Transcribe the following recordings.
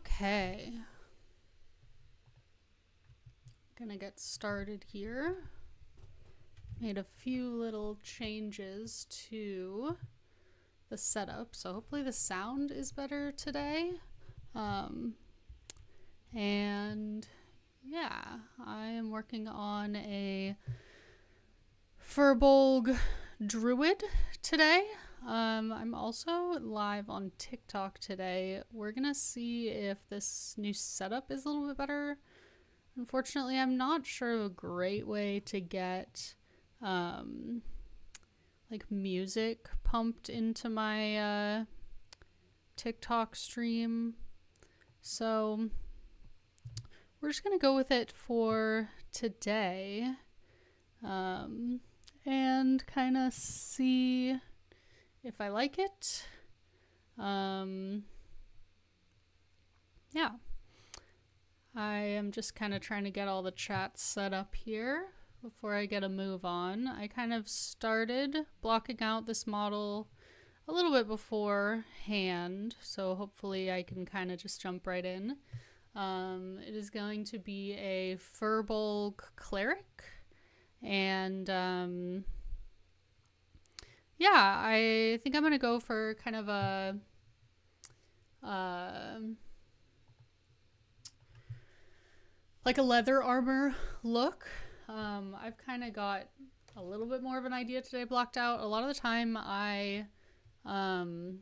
Okay. Gonna get started here. Made a few little changes to the setup, so hopefully the sound is better today. And yeah, I am working on a Firbolg Druid today. I'm also live on TikTok today. We're gonna see if this new setup is a little bit better. Unfortunately, I'm not sure of a great way to get like music pumped into my TikTok stream. So we're just gonna go with it for today. And kind of see if I like it. Yeah. I am just kind of trying to get all the chats set up here before I get a move on. I kind of started blocking out this model a little bit beforehand, so hopefully I can kind of just jump right in. It is going to be a Firbolg Cleric. And yeah, I think I'm gonna go for kind of a like a leather armor look. I've kind of got a little bit more of an idea today blocked out. A lot of the time I kind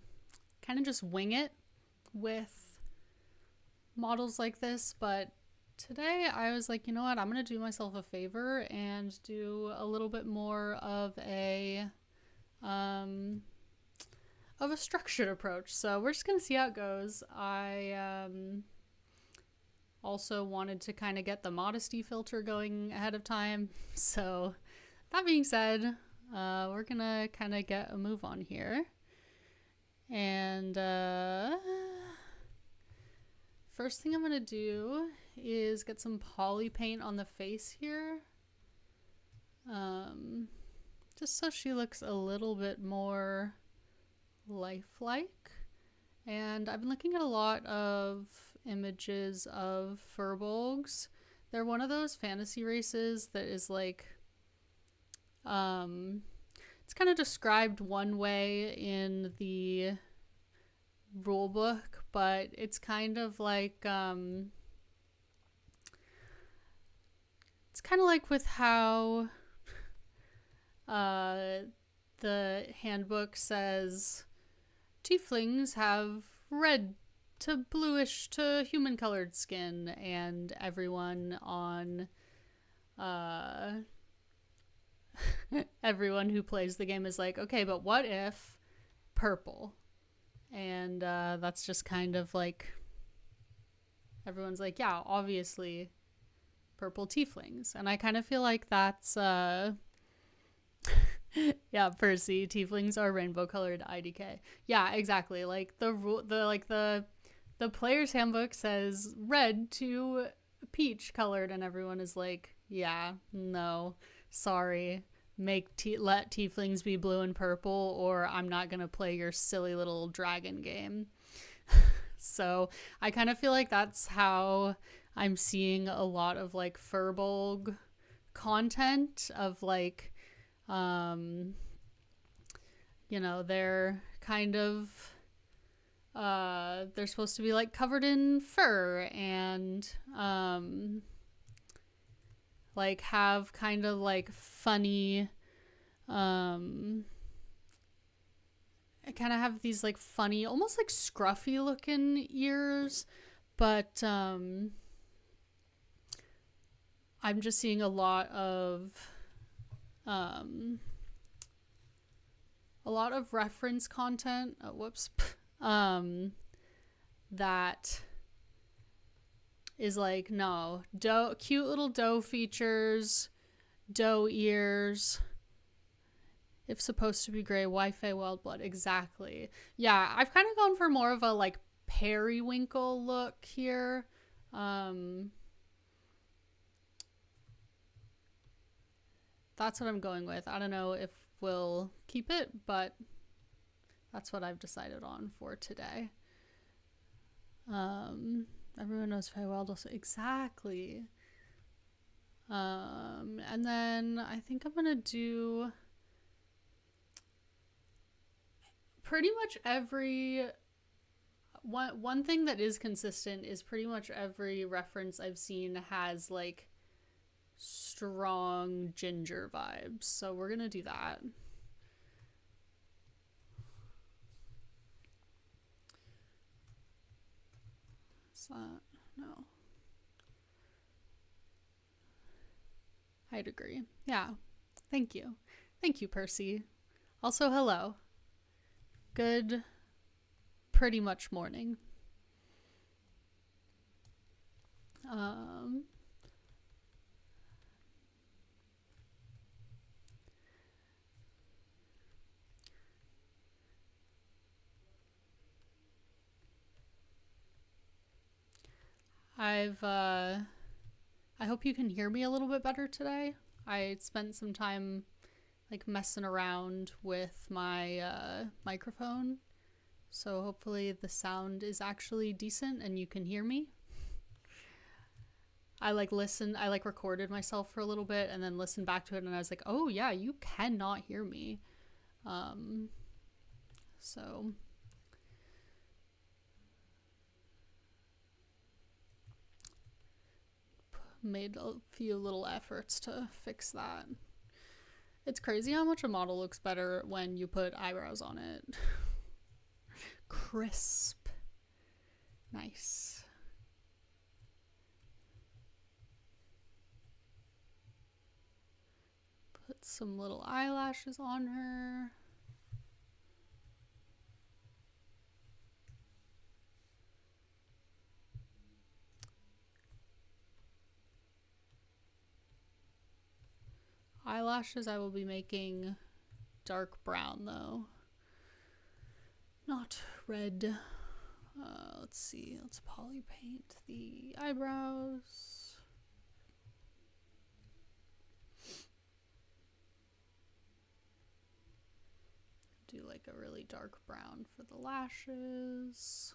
of just wing it with models like this, but today I was like, you know what, I'm gonna do myself a favor and do a little bit more of a structured approach. So we're just gonna see how it goes. I also wanted to kind of get the modesty filter going ahead of time. So that being said, we're gonna kind of get a move on here. And first thing I'm gonna do is get some poly paint on the face here. Just so she looks a little bit more lifelike. And I've been looking at a lot of images of Firbolgs. They're one of those fantasy races that is like, it's kind of described one way in the rulebook, but it's kind of like, it's kind of like with how the handbook says tieflings have red to bluish to human colored skin, and everyone on everyone who plays the game is like, okay, but what if purple? And that's just kind of like, everyone's like, yeah, obviously purple tieflings. And I kind of feel like that's yeah, Percy, tieflings are rainbow colored IDK. Yeah, exactly. Like the player's handbook says red to peach colored, and everyone is like, yeah, no, sorry, let tieflings be blue and purple, or I'm not gonna play your silly little dragon game. So I kind of feel like that's how I'm seeing a lot of like Firbolg content of like, you know, they're kind of they're supposed to be like covered in fur and like have kind of like funny I kind of have these like funny, almost like scruffy looking ears, but I'm just seeing a lot of reference content, that is like, no, cute little doe features, doe ears. If supposed to be gray, Wi-Fi wild blood. Exactly. Yeah, I've kind of gone for more of a like periwinkle look here. That's what I'm going with. I don't know if we'll keep it, but that's what I've decided on for today. Everyone knows Feywild also. Exactly. And then I think I'm gonna do pretty much every one thing that is consistent is pretty much every reference I've seen has like strong ginger vibes. So we're gonna do that. Is that no? I'd agree. Yeah. Thank you. Thank you, Percy. Also, hello. Good, pretty much morning. I hope you can hear me a little bit better today. I spent some time like messing around with my microphone, so hopefully the sound is actually decent and you can hear me. I recorded myself for a little bit and then listened back to it, and I was like, oh yeah, you cannot hear me. So made a few little efforts to fix that. It's crazy how much a model looks better when you put eyebrows on it. Crisp. Nice. Put some little eyelashes on her. Eyelashes I will be making dark brown though, not red. Let's see, let's poly paint the eyebrows. Do like a really dark brown for the lashes.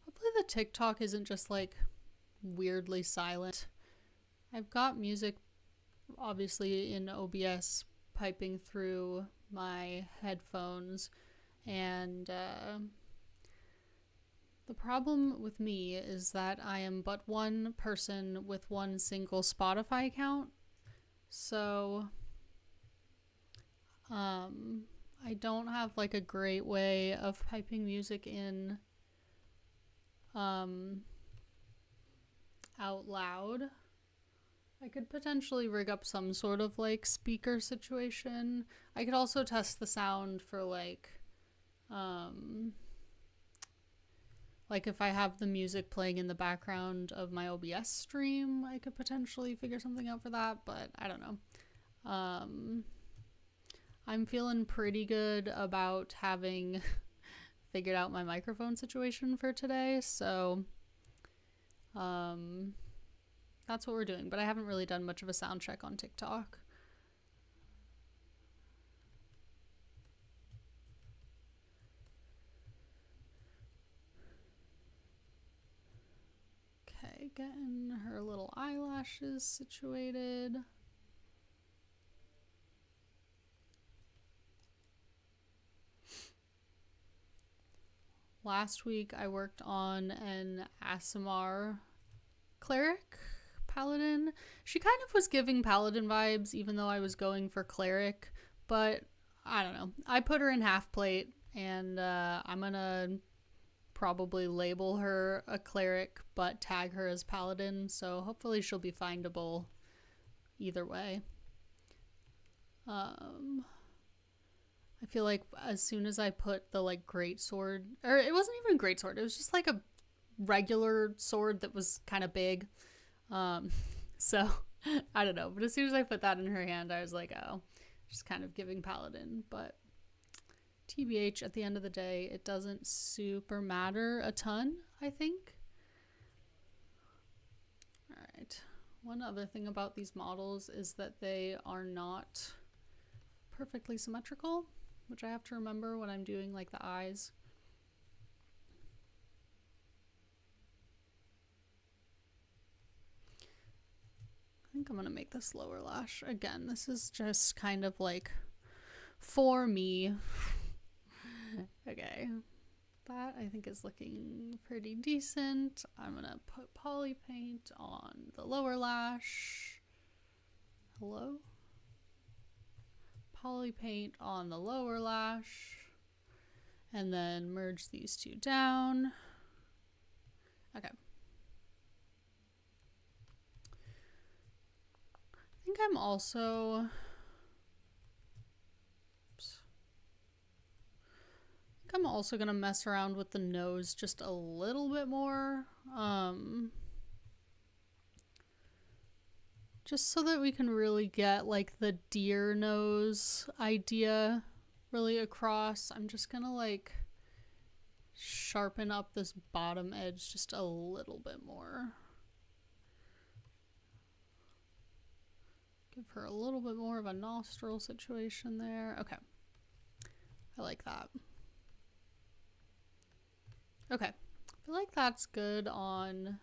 Hopefully the TikTok isn't just like weirdly silent. I've got music obviously in OBS piping through my headphones, and the problem with me is that I am but one person with one single Spotify account, so I don't have like a great way of piping music in out loud. I could potentially rig up some sort of like speaker situation. I could also test the sound for like if I have the music playing in the background of my OBS stream, I could potentially figure something out for that, but I don't know. I'm feeling pretty good about having figured out my microphone situation for today, so that's what we're doing, but I haven't really done much of a sound check on TikTok. Okay, getting her little eyelashes situated. Last week I worked on an Aasimar Cleric Paladin. She kind of was giving Paladin vibes even though I was going for Cleric, but I don't know. I put her in half plate, and I'm gonna probably label her a Cleric but tag her as Paladin, so hopefully she'll be findable either way. I feel like as soon as I put the like great sword, or it wasn't even a great sword, it was just like a regular sword that was kind of big. So I don't know, but as soon as I put that in her hand, I was like, oh, Just kind of giving paladin, but TBH, at the end of the day, it doesn't super matter a ton, I think. All right. One other thing about these models is that they are not perfectly symmetrical, which I have to remember when I'm doing like the eyes. I think I'm gonna make this lower lash. Again, this is just kind of like for me. Okay, that I think is looking pretty decent. I'm gonna put poly paint on the lower lash. Hello? Poly paint on the lower lash. And then merge these two down. Okay. I think I'm also... I'm also gonna mess around with the nose just a little bit more, just so that we can really get like the deer nose idea really across. I'm just gonna like sharpen up this bottom edge just a little bit more. Give her a little bit more of a nostril situation there. Okay, I like that. Okay, I feel like that's good on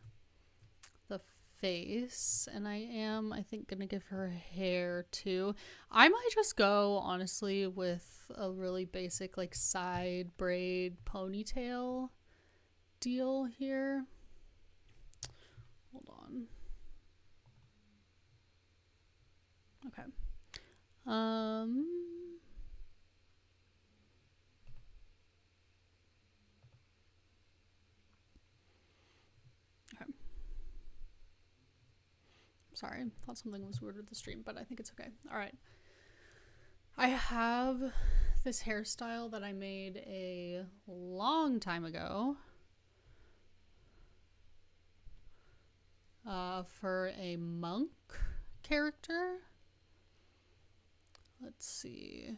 the face, and I think, gonna give her hair too. I might just go, honestly, with a really basic, like, side braid ponytail deal here. Hold on. Okay. Sorry, thought something was weird with the stream, but I think it's okay. All right. I have this hairstyle that I made a long time ago for a monk character. Let's see.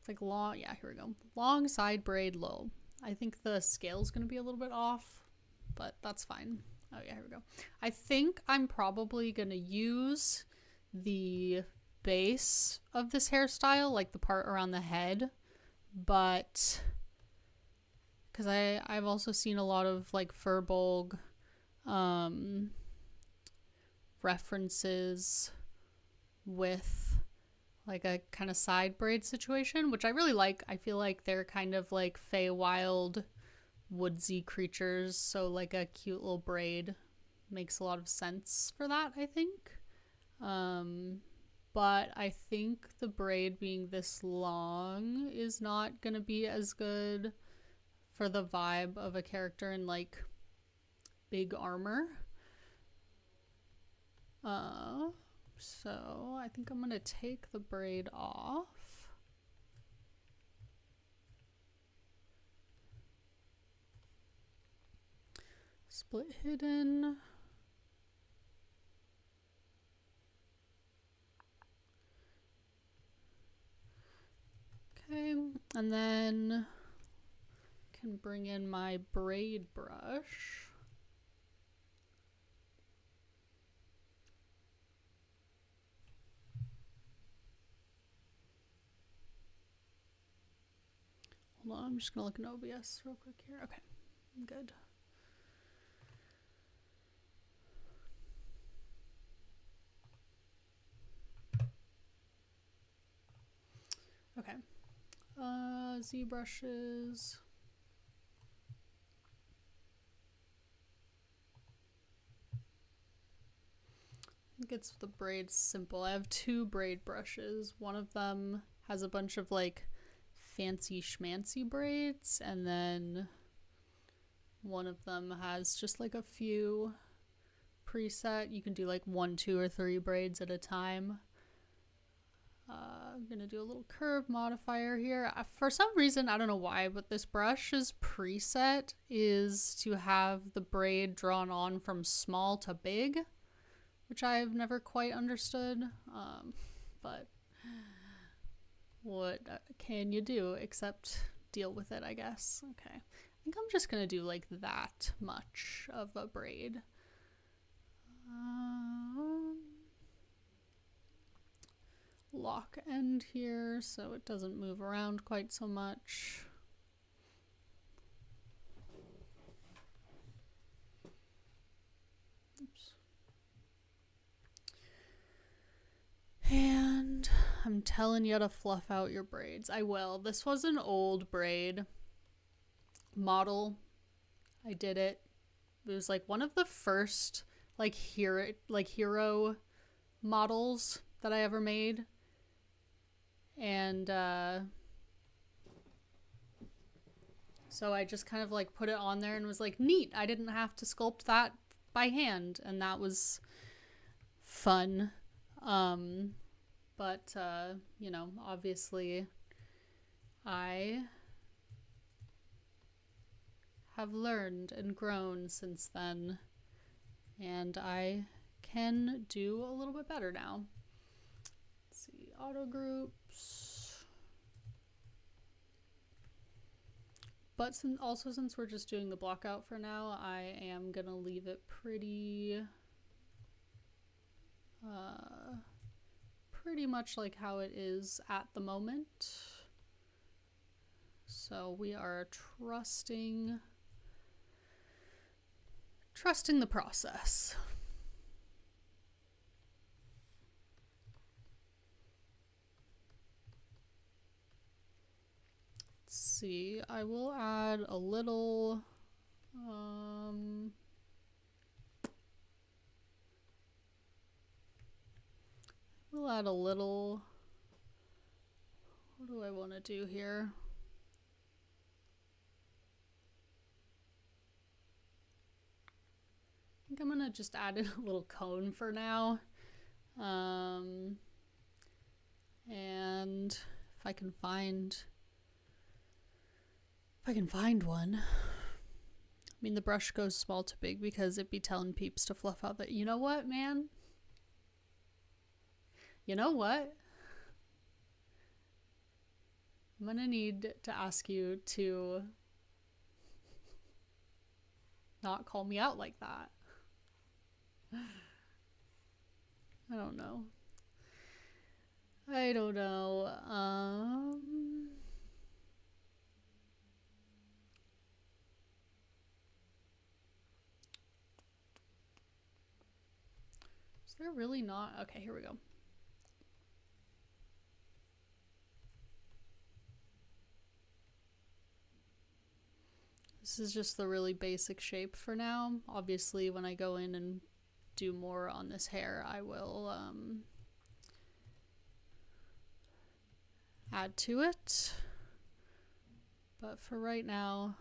It's like long, yeah, here we go. Long side braid low. I think the scale's gonna be a little bit off, but that's fine. Oh yeah, here we go. I think I'm probably gonna use the base of this hairstyle, like the part around the head, but because I've also seen a lot of like Firbolg references with like a kind of side braid situation, which I really like. I feel like they're kind of like Feywild woodsy creatures, so like a cute little braid makes a lot of sense for that, I think. But I think the braid being this long is not gonna be as good for the vibe of a character in like big armor. So I think I'm gonna take the braid off. Split hidden. Okay, and then can bring in my braid brush. Hold on, I'm just gonna look in OBS real quick here. Okay, I'm good. Okay, Zbrushes. I think it's the braids simple. I have two braid brushes. One of them has a bunch of like fancy schmancy braids, and then one of them has just like a few preset. You can do like 1, 2, or 3 braids at a time. I'm gonna do a little curve modifier here. For some reason, I don't know why, but this brush's preset is to have the braid drawn on from small to big, which I've never quite understood. But what can you do except deal with it, I guess. Okay. I think I'm just gonna do like that much of a braid. Lock end here so it doesn't move around quite so much. Oops. And I'm telling you to fluff out your braids. I will. This was an old braid model. I did it. It was like one of the first like hero models that I ever made. And so I just kind of like put it on there and was like, neat, I didn't have to sculpt that by hand, and that was fun. But you know, obviously I have learned and grown since then, and I can do a little bit better now. Let's see, auto groups. But since we're just doing the block out for now, I am gonna leave it pretty much like how it is at the moment. So we are trusting the process. Let's see, I will add a little what do I want to do here? I think I'm gonna just add in a little cone for now. And if I can find one. I mean, the brush goes small to big because it'd be telling peeps to fluff out that, you know what, man? You know what? I'm gonna need to ask you to not call me out like that. I don't know. Is there really not? Okay, here we go. This is just the really basic shape for now. Obviously, when I go in and do more on this hair, I will add to it. But for right now,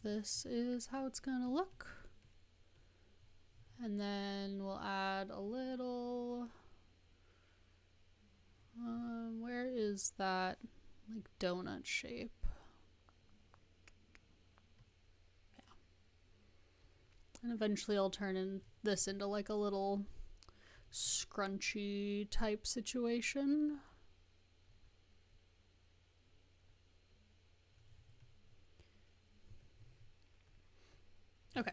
this is how it's gonna look. And then we'll add a little, where is that like donut shape? Yeah. And eventually I'll turn this into like a little scrunchy type situation. Okay.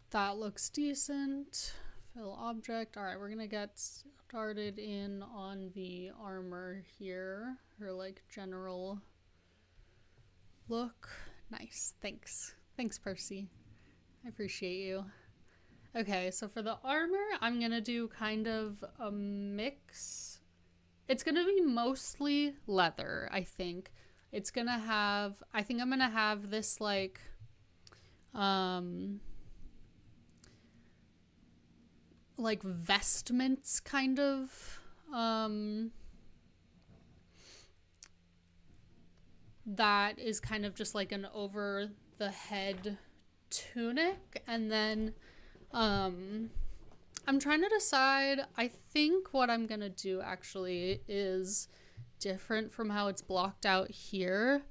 That looks decent. Fill object. All right, we're gonna get started in on the armor here, her like general look. Nice, thanks, Percy, I appreciate you. Okay, so for the armor, I'm gonna do kind of a mix. It's gonna be mostly leather, I think. It's gonna have, I think I'm gonna have this like vestments kind of that is kind of just like an over the head tunic, and then I'm trying to decide. I think what I'm gonna do actually is different from how it's blocked out here.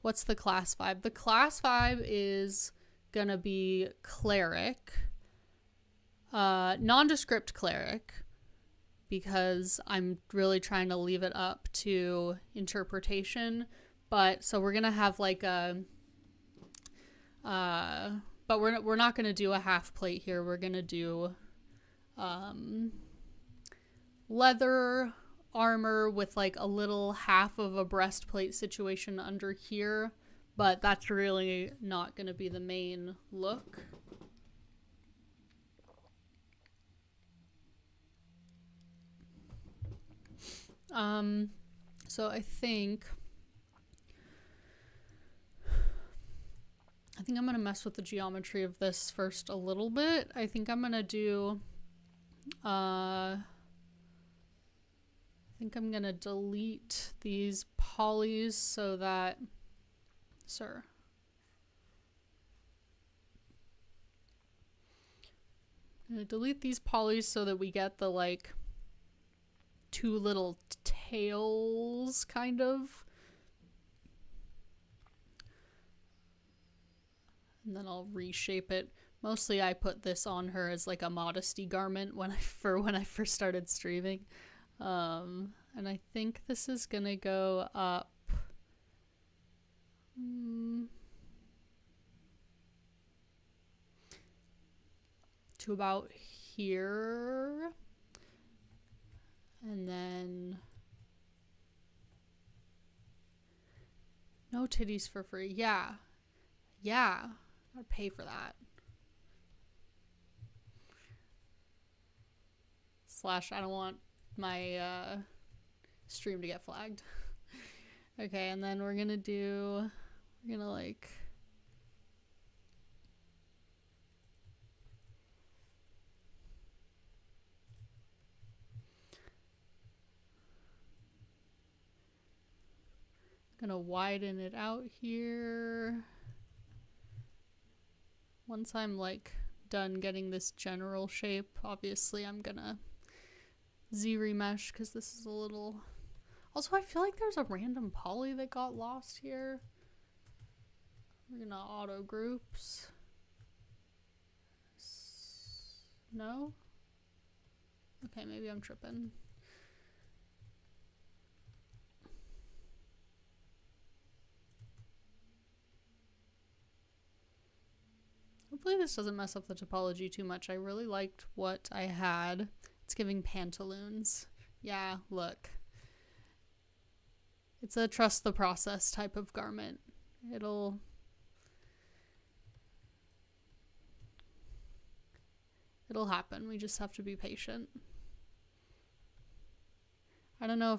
What's the class vibe? The class vibe is gonna be Cleric, nondescript Cleric, because I'm really trying to leave it up to interpretation. But so we're gonna have like a, but we're not gonna do a half plate here. We're gonna do leather armor with like a little half of a breastplate situation under here, but that's really not gonna be the main look. So I think I'm gonna mess with the geometry of this first a little bit. I think I'm gonna do, I think I'm gonna delete these polys so that, I'm gonna delete these polys so that we get the like two little tails kind of. And then I'll reshape it. Mostly I put this on her as like a modesty garment when I first started streaming. And I think this is gonna go up to about here. And then no titties for free. Yeah. I'd pay for that. / I don't want my stream to get flagged. Okay, and then we're gonna like gonna widen it out here. Once I'm like done getting this general shape, obviously I'm gonna Z-remesh because this is a little... Also, I feel like there's a random poly that got lost here. We're gonna auto groups. No? Okay, maybe I'm tripping. Hopefully this doesn't mess up the topology too much. I really liked what I had. It's giving pantaloons. Yeah, look. It's a trust the process type of garment. It'll happen. We just have to be patient. I don't know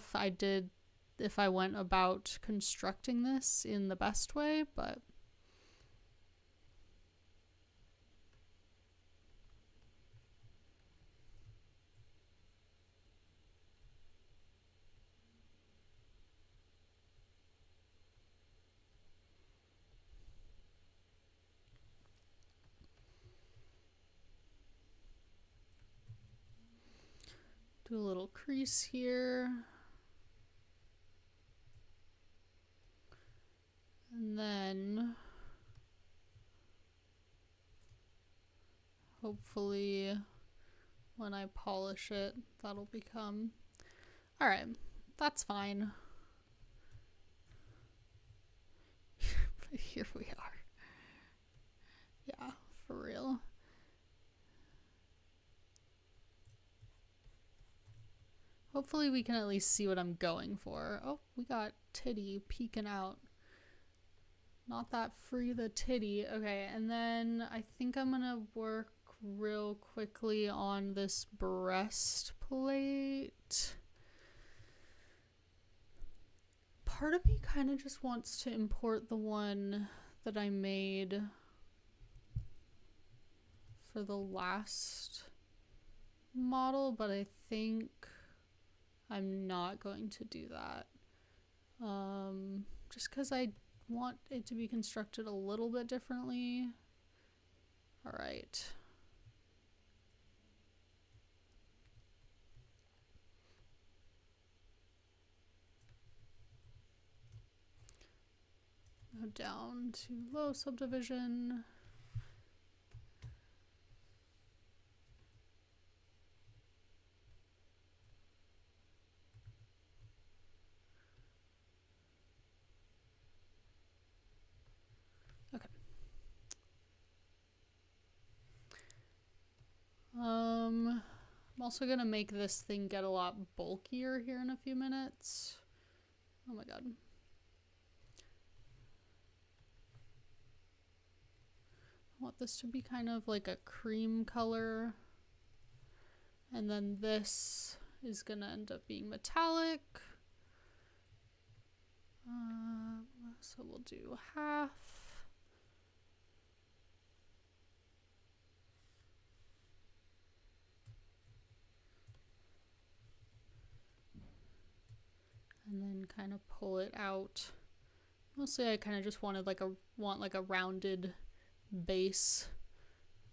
if I went about constructing this in the best way, but do a little crease here. And then hopefully when I polish it, that'll become... All right, that's fine. Here we are. Yeah, for real. Hopefully we can at least see what I'm going for. Oh, we got titty peeking out. Not that free the titty. Okay, and then I think I'm gonna work real quickly on this breastplate. Part of me kind of just wants to import the one that I made for the last model, but I think I'm not going to do that. Just because I want it to be constructed a little bit differently. All right. Go down to low subdivision. I'm also gonna make this thing get a lot bulkier here in a few minutes. Oh my god. I want this to be kind of like a cream color. And then this is gonna end up being metallic. So we'll do half. And then kind of pull it out. Mostly I kind of just wanted want a rounded base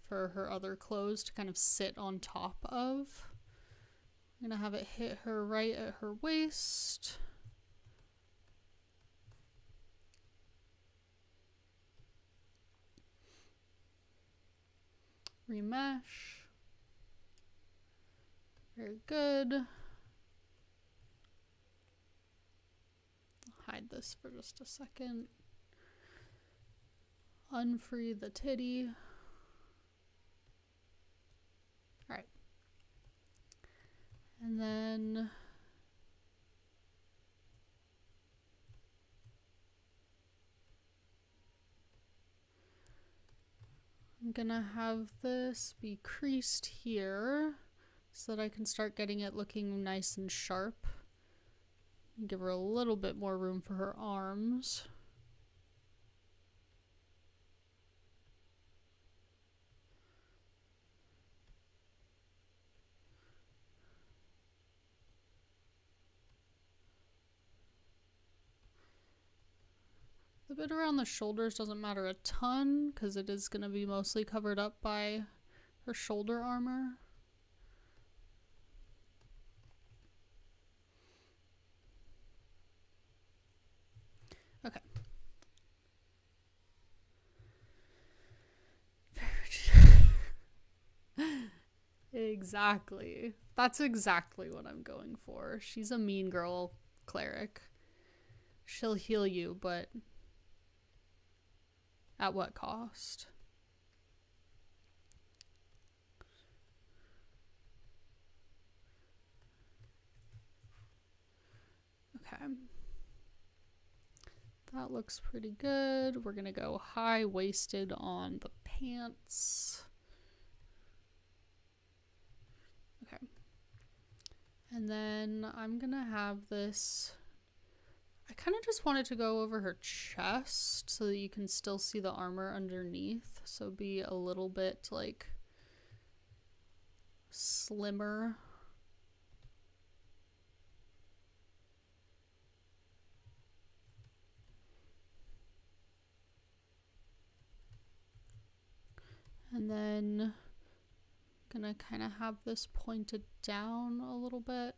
for her other clothes to kind of sit on top of. I'm gonna have it hit her right at her waist. Remesh. Very good. I'll hide this for just a second. Unfree the titty. Alright. And then I'm gonna have this be creased here so that I can start getting it looking nice and sharp. Give her a little bit more room for her arms. The bit around the shoulders doesn't matter a ton because it is going to be mostly covered up by her shoulder armor. Okay. Exactly. That's exactly what I'm going for. She's a mean girl cleric. She'll heal you, but at what cost? Okay. That looks pretty good. We're gonna go high-waisted on the pants. Okay. And then I'm gonna have this, I kind of just wanted to go over her chest so that you can still see the armor underneath. So be a little bit like slimmer. And then I'm gonna kind of have this pointed down a little bit.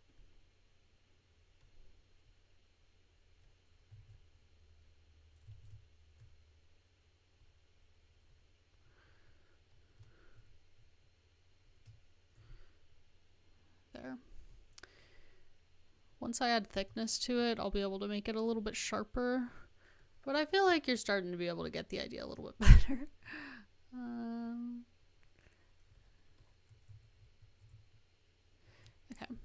There. Once I add thickness to it, I'll be able to make it a little bit sharper. But I feel like you're starting to be able to get the idea a little bit better. Okay.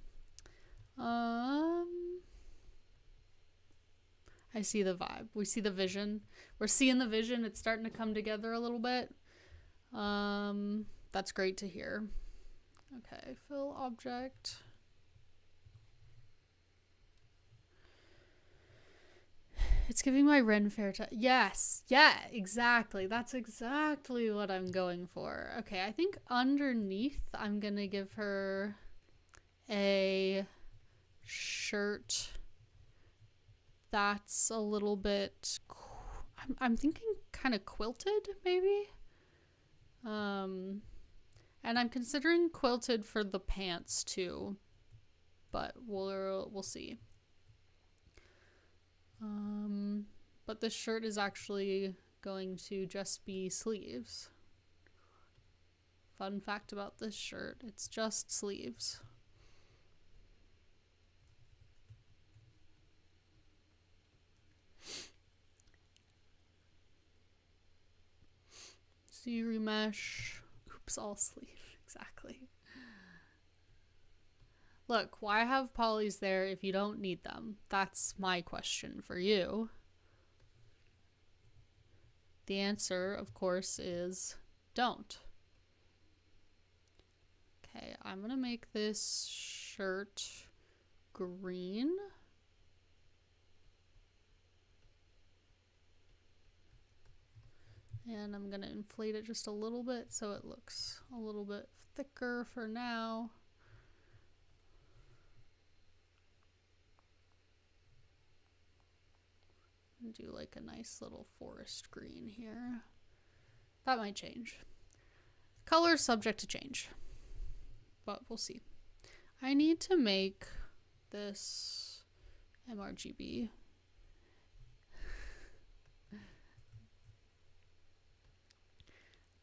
I see the vibe. We see the vision. We're seeing the vision. It's starting to come together a little bit. That's great to hear. Okay, fill object. It's giving my Ren Fair yes, yeah, exactly. That's exactly what I'm going for. Okay, I think underneath I'm gonna give her a shirt that's a little bit, I'm thinking kind of quilted maybe. And I'm considering quilted for the pants too, but we'll see. But this shirt is actually going to just be sleeves. Fun fact about this shirt, it's just sleeves. So you remesh, oops, all sleeve, exactly. Look, why have polys there if you don't need them? That's my question for you. The answer, of course, is don't. Okay, I'm gonna make this shirt green. And I'm gonna inflate it just a little bit so it looks a little bit thicker for now. And do like a nice little forest green here. That might change. Color is subject to change, but we'll see. I need to make this mRGB.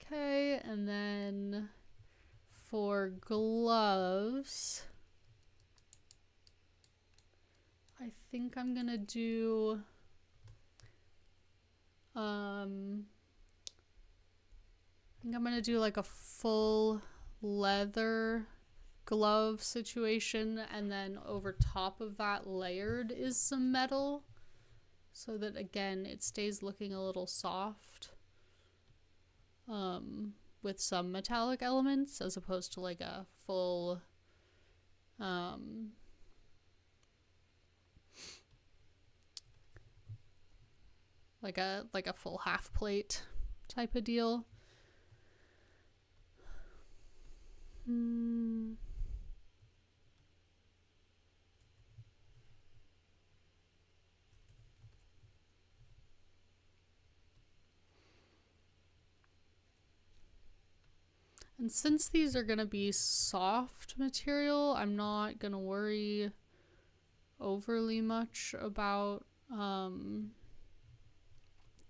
Okay, and then for gloves, I think I'm gonna do I think I'm gonna do like a full leather glove situation, and then over top of that layered is some metal so that again it stays looking a little soft with some metallic elements as opposed to like a full like a full half plate type of deal. And since these are gonna be soft material, I'm not gonna worry overly much about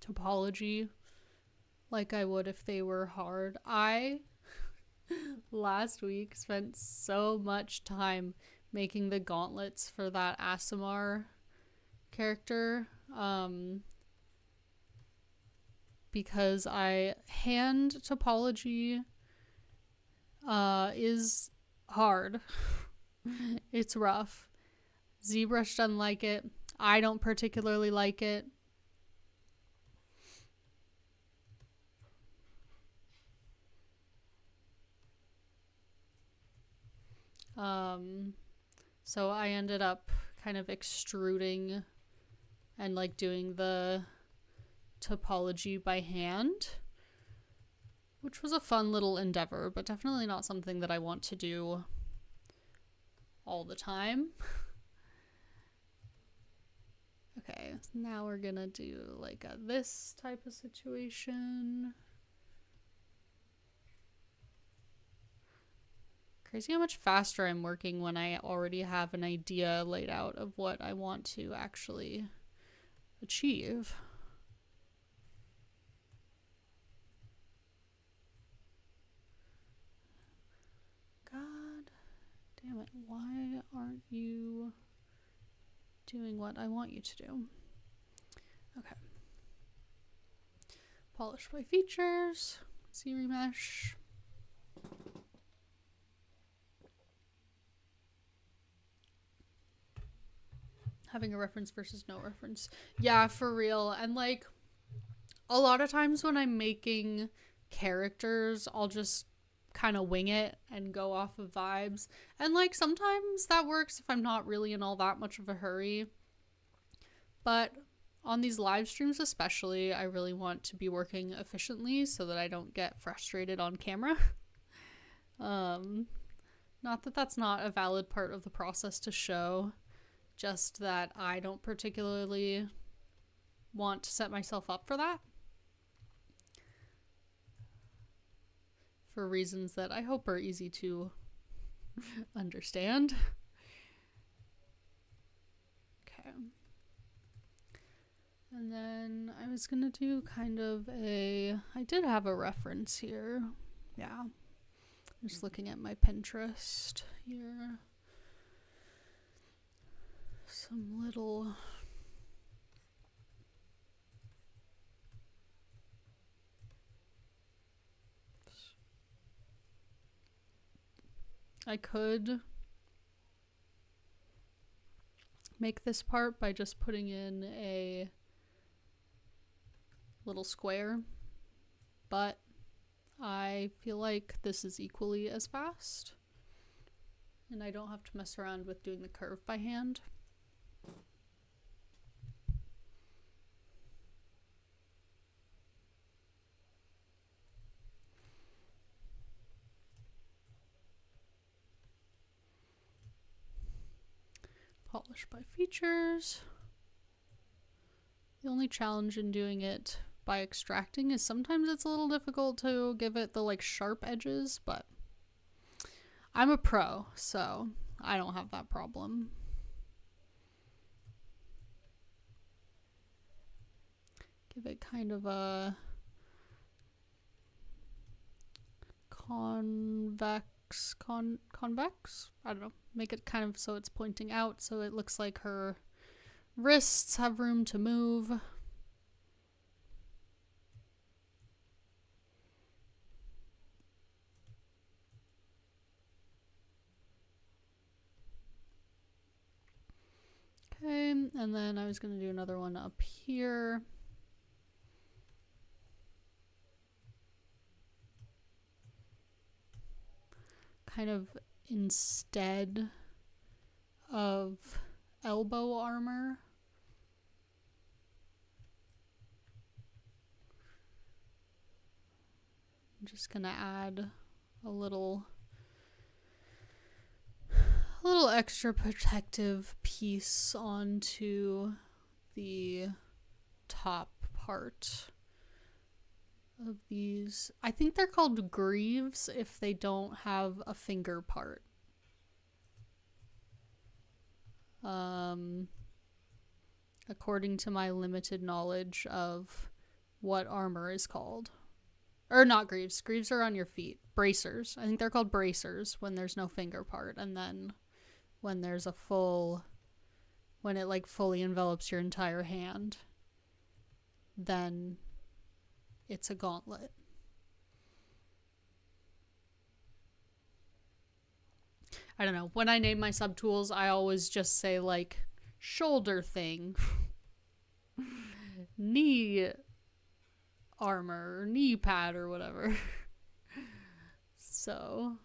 topology like I would if they were hard. I last week spent so much time making the gauntlets for that Asimar character because hand topology is hard. It's rough. Zbrush doesn't like it. I don't particularly like it. So I ended up kind of extruding and like doing the topology by hand, which was a fun little endeavor, but definitely not something that I want to do all the time. Okay, so now we're gonna do like this type of situation. Crazy how much faster I'm working when I already have an idea laid out of what I want to actually achieve. God damn it, why aren't you doing what I want you to do? Okay. Polish by features, Z-remesh. Having a reference versus no reference. Yeah, for real. And like a lot of times when I'm making characters, I'll just kind of wing it and go off of vibes. And like sometimes that works if I'm not really in all that much of a hurry. But on these live streams especially, I really want to be working efficiently so that I don't get frustrated on camera. Not that that's not a valid part of the process to show. Just that I don't particularly want to set myself up for that. For reasons that I hope are easy to understand. Okay. And then I was gonna do kind of I did have a reference here. Yeah. I'm just looking at my Pinterest here. Some little I could make this part by just putting in a little square, but I feel like this is equally as fast, and I don't have to mess around with doing the curve by hand. Polish by features. The only challenge in doing it by extracting is sometimes it's a little difficult to give it the like sharp edges, but I'm a pro, so I don't have that problem. Give it kind of a convex? I don't know. Make it kind of so it's pointing out so it looks like her wrists have room to move. Okay, and then I was going to do another one up here. Kind of instead of elbow armor. I'm just gonna add a little extra protective piece onto the top part of these. I think they're called greaves if they don't have a finger part. According to my limited knowledge of what armor is called. Or not greaves. Greaves are on your feet. Bracers. I think they're called bracers when there's no finger part. And then when there's a when it like fully envelops your entire hand, then it's a gauntlet. I don't know. When I name my subtools, I always just say like shoulder thing, knee armor, or knee pad or whatever. So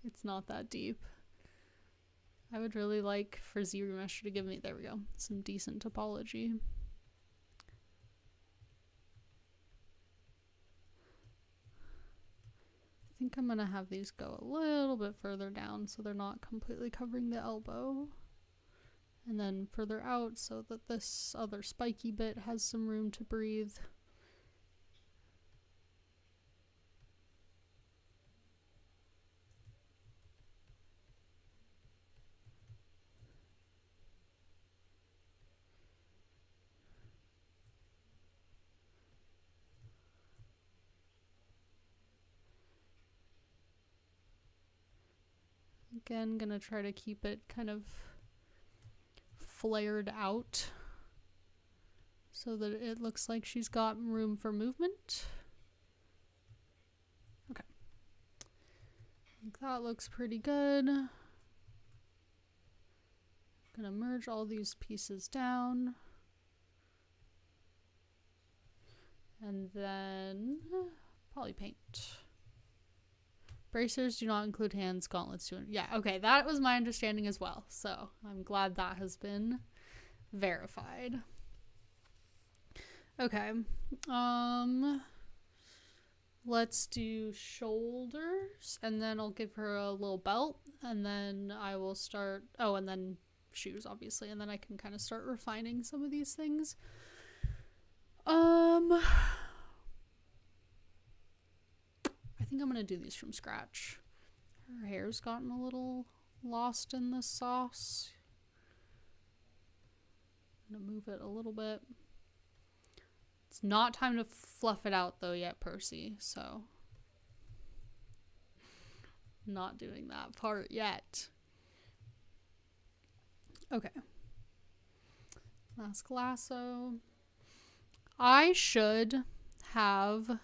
it's not that deep. I would really like for ZBrush to give me, there we go, some decent topology. I think I'm gonna have these go a little bit further down so they're not completely covering the elbow. And then further out so that this other spiky bit has some room to breathe. Again, gonna try to keep it kind of flared out so that it looks like she's got room for movement. Okay. I think that looks pretty good. Gonna merge all these pieces down. And then poly paint. Bracers do not include hands, gauntlets do. Yeah, okay, that was my understanding as well. So I'm glad that has been verified. Okay, let's do shoulders, and then I'll give her a little belt, and then I will start, oh, and then shoes, obviously, and then I can kind of start refining some of these things. I think I'm gonna do these from scratch. Her hair's gotten a little lost in the sauce. I'm gonna move it a little bit. It's not time to fluff it out though yet, Percy, so not doing that part yet. Okay. Mask lasso. I should have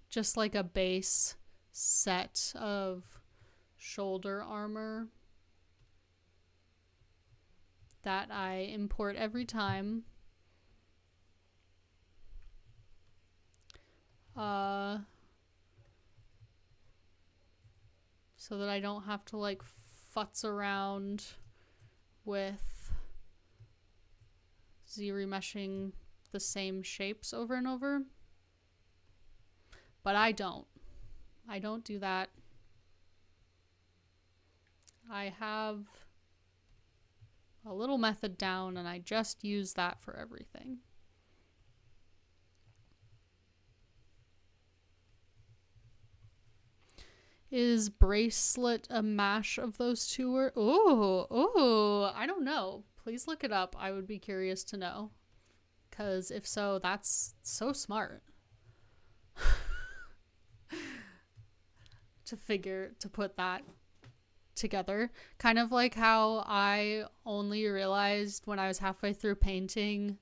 just like a base set of shoulder armor that I import every time. So that I don't have to like futz around with z-remeshing the same shapes over and over. But I don't do that. I have a little method down and I just use that for everything. Is bracelet a mash of those two words? Oh, I don't know. Please look it up. I would be curious to know. Because if so, that's so smart. to put that together. Kind of like how I only realized when I was halfway through painting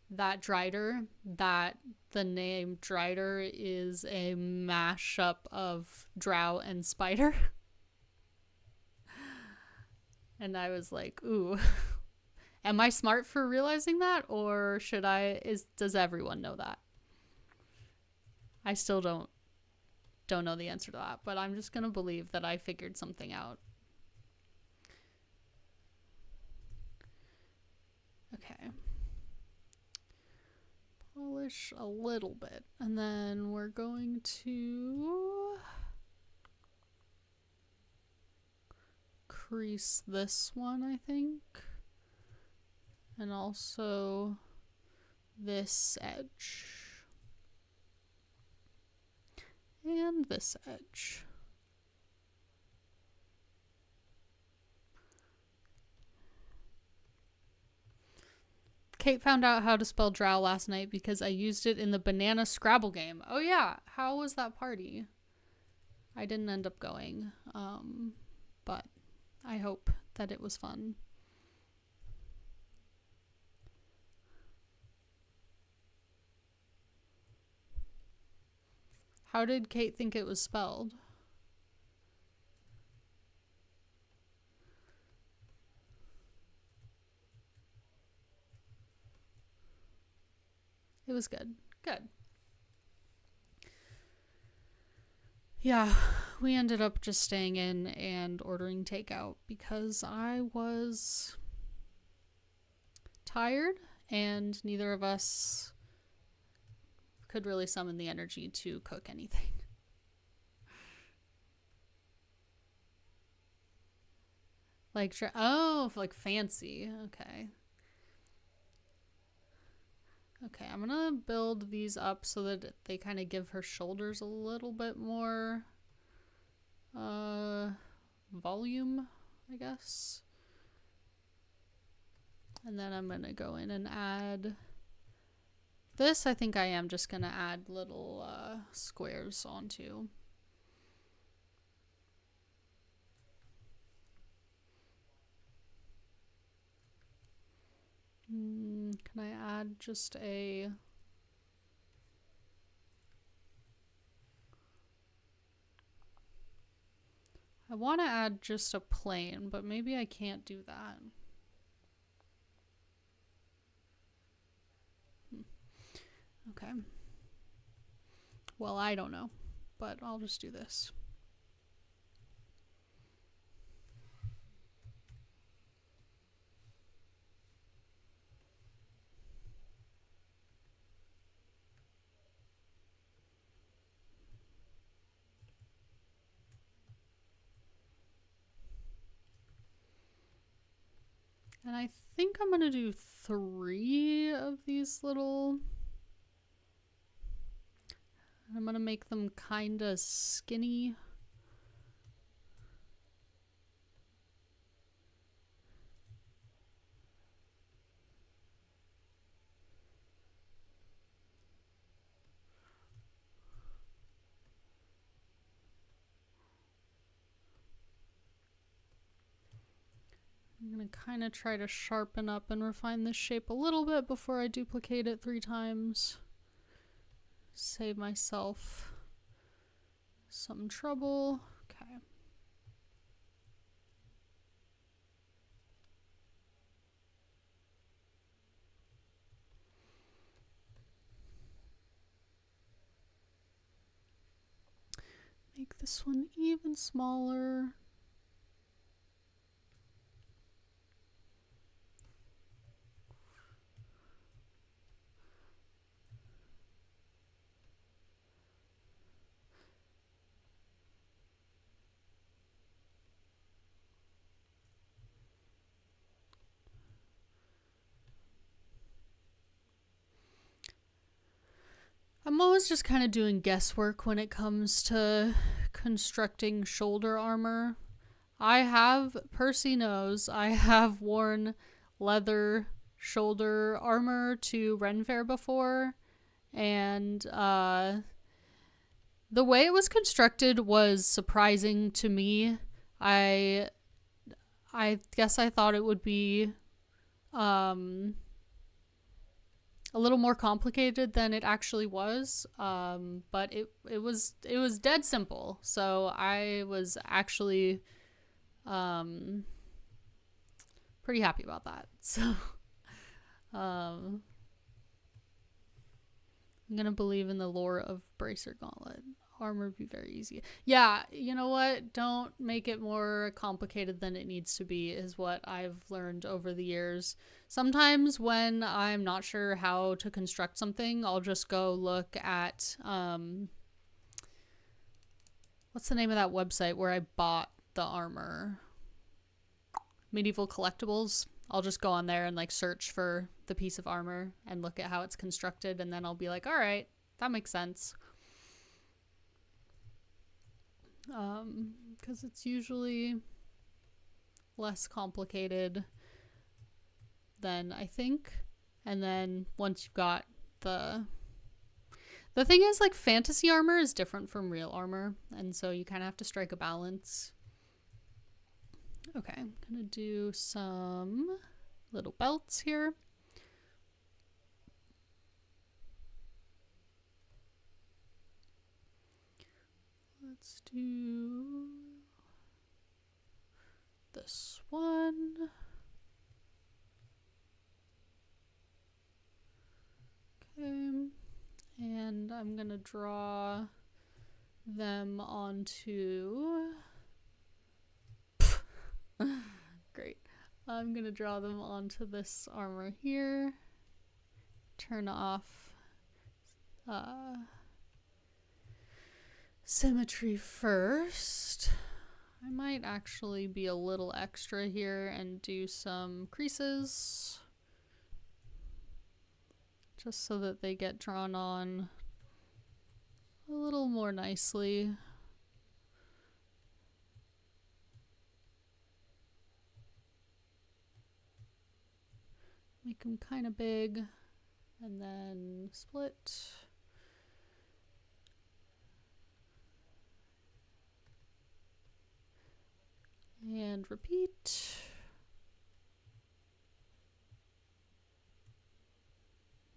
that Drider that the name Drider is a mashup of drow and spider. And I was like, ooh. Am I smart for realizing that, or does everyone know that? I still don't know the answer to that, but I'm just gonna believe that I figured something out. Okay. Polish a little bit, and then we're going to crease this one, I think, and also this edge and this edge. Kate found out how to spell drow last night because I used it in the banana Scrabble game. Oh yeah, how was that party? I didn't end up going, but I hope that it was fun. How did Kate think it was spelled? It was good. Good. Yeah, we ended up just staying in and ordering takeout because I was tired and neither of us could really summon the energy to cook anything. Like, like fancy. Okay. Okay, I'm gonna build these up so that they kind of give her shoulders a little bit more volume, I guess. And then I'm gonna go in and add this. I think I am just gonna add little squares onto. Can I add just a... I want to add just a plane, but maybe I can't do that. Okay. Well, I don't know, but I'll just do this. And I think I'm gonna do 3 of these little... I'm gonna make them kinda skinny. I'm gonna kind of try to sharpen up and refine this shape a little bit before I duplicate it 3 times. Save myself some trouble. Okay. Make this one even smaller. I'm always just kind of doing guesswork when it comes to constructing shoulder armor. Percy knows, I have worn leather shoulder armor to Ren Fair before, and the way it was constructed was surprising to me. I guess I thought it would be a little more complicated than it actually was, but it was dead simple. So I was actually pretty happy about that. So I'm gonna believe in the lore of Bracer Gauntlet. Armor would be very easy. Yeah, you know what? Don't make it more complicated than it needs to be, is what I've learned over the years. Sometimes when I'm not sure how to construct something, I'll just go look at, what's the name of that website where I bought the armor? Medieval Collectibles. I'll just go on there and like search for the piece of armor and look at how it's constructed, and then I'll be like, all right, that makes sense. Because it's usually less complicated than I think. And then once you've got the thing is, like, fantasy armor is different from real armor, and so you kind of have to strike a balance. Okay, I'm gonna do some little belts here. Let's do this one. Okay, and I'm gonna draw them onto great. I'm gonna draw them onto this armor here. Turn off symmetry first. I might actually be a little extra here and do some creases just so that they get drawn on a little more nicely. Make them kind of big and then split. And repeat.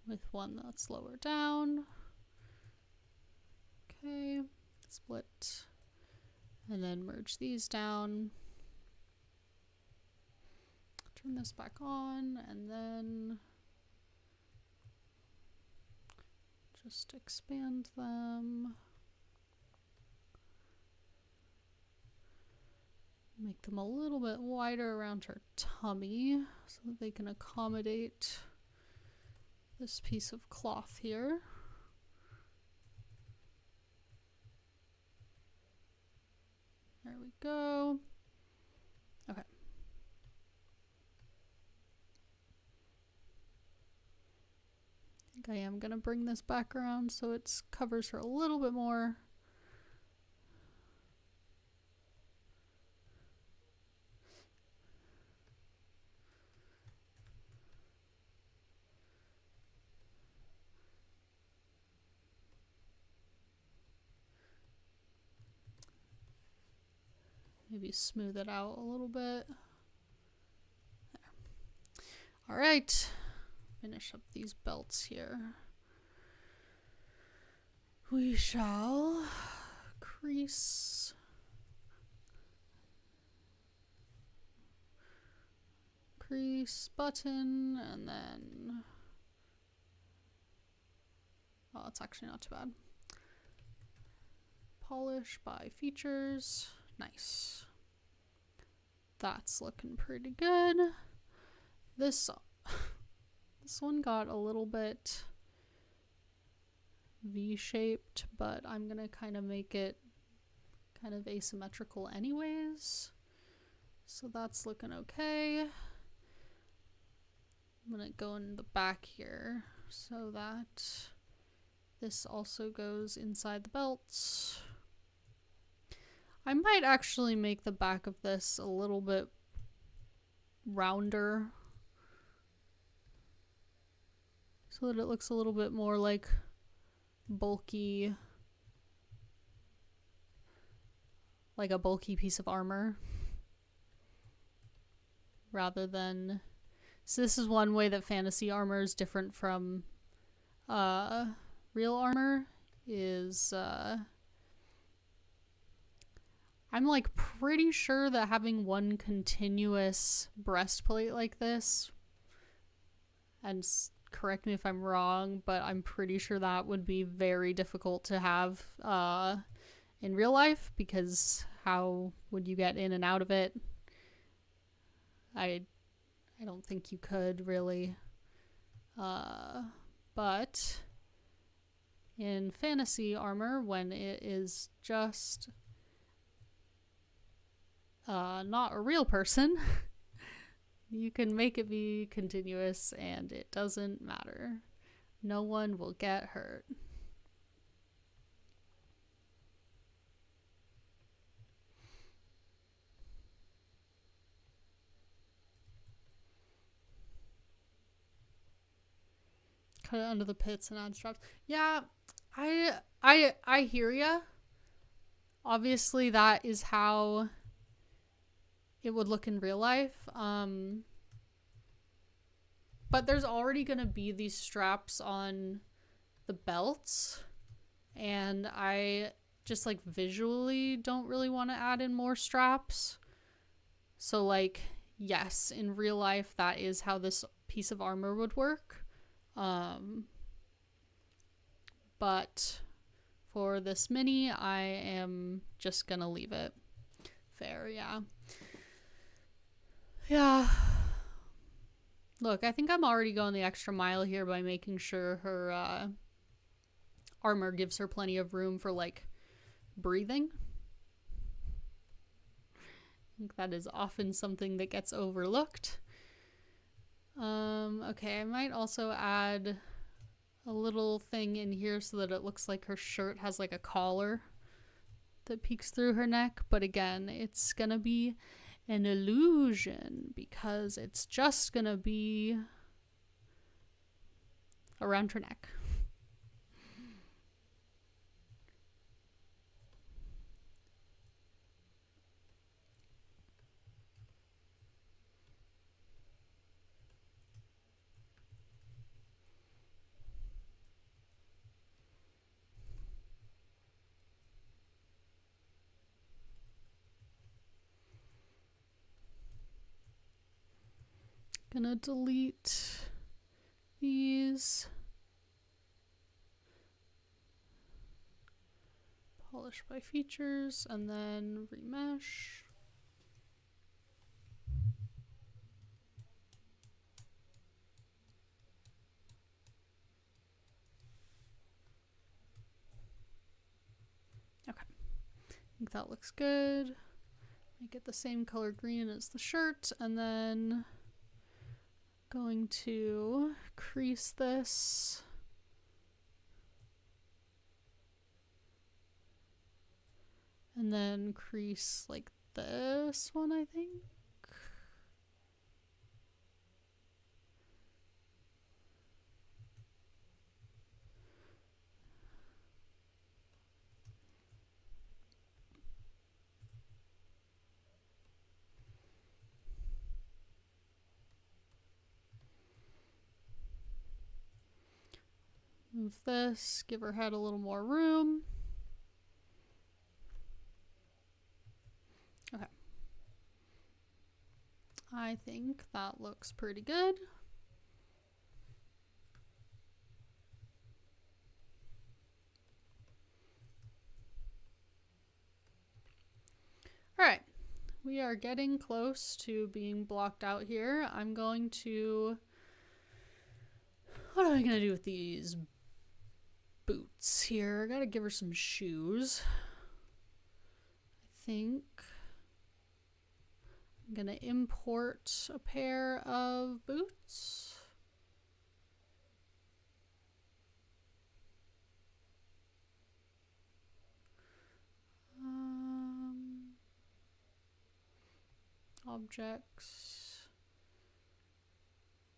With one that's lower down. Okay, split. And then merge these down. Turn this back on, and then just expand them. Make them a little bit wider around her tummy so that they can accommodate this piece of cloth here. There we go. Okay. I think I am gonna bring this back around so it covers her a little bit more. Maybe smooth it out a little bit. There. All right, finish up these belts here. We shall crease button, and then, oh, it's actually not too bad. polish by features. Nice. That's looking pretty good. This one got a little bit V-shaped, but I'm gonna kind of make it kind of asymmetrical anyways. So that's looking okay. I'm gonna go in the back here so that this also goes inside the belts. I might actually make the back of this a little bit rounder so that it looks a little bit more like bulky, like a bulky piece of armor rather than... So this is one way that fantasy armor is different from real armor is I'm like pretty sure that having one continuous breastplate like this, and correct me if I'm wrong, but I'm pretty sure that would be very difficult to have in real life, because how would you get in and out of it? I don't think you could really. But in fantasy armor, when it is just not a real person, you can make it be continuous and it doesn't matter. No one will get hurt. Cut it under the pits and add straps. Yeah, I hear ya. Obviously, that is how it would look in real life. But there's already gonna be these straps on the belts, and I just like visually don't really want to add in more straps. So like, yes, in real life, that is how this piece of armor would work. But for this mini, I am just gonna leave it. Fair, yeah. Yeah. Look, I think I'm already going the extra mile here by making sure her armor gives her plenty of room for like breathing. I think that is often something that gets overlooked. Okay, I might also add a little thing in here so that it looks like her shirt has like a collar that peeks through her neck, but again, it's gonna be an illusion because it's just gonna be around her neck. Gonna delete these. Polish by features and then remesh. Okay. I think that looks good. Make it the same color green as the shirt, and then going to crease this. And then crease like this one, I think. Move this, give her head a little more room. Okay. I think that looks pretty good. we are getting close to being blocked out here. I'm going to... What am I going to do with these boots here? I gotta give her some shoes. I think I'm gonna import a pair of boots. Objects.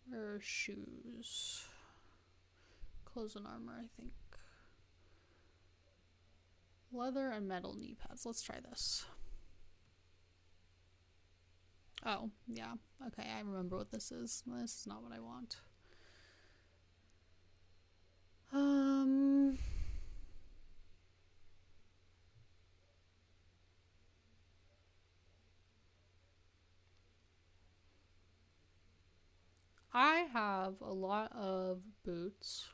Where are shoes? Clothes and armor, I think. Leather and metal knee pads. Let's try this. Oh, yeah. Okay, I remember what this is. This is not what I want. I have a lot of boots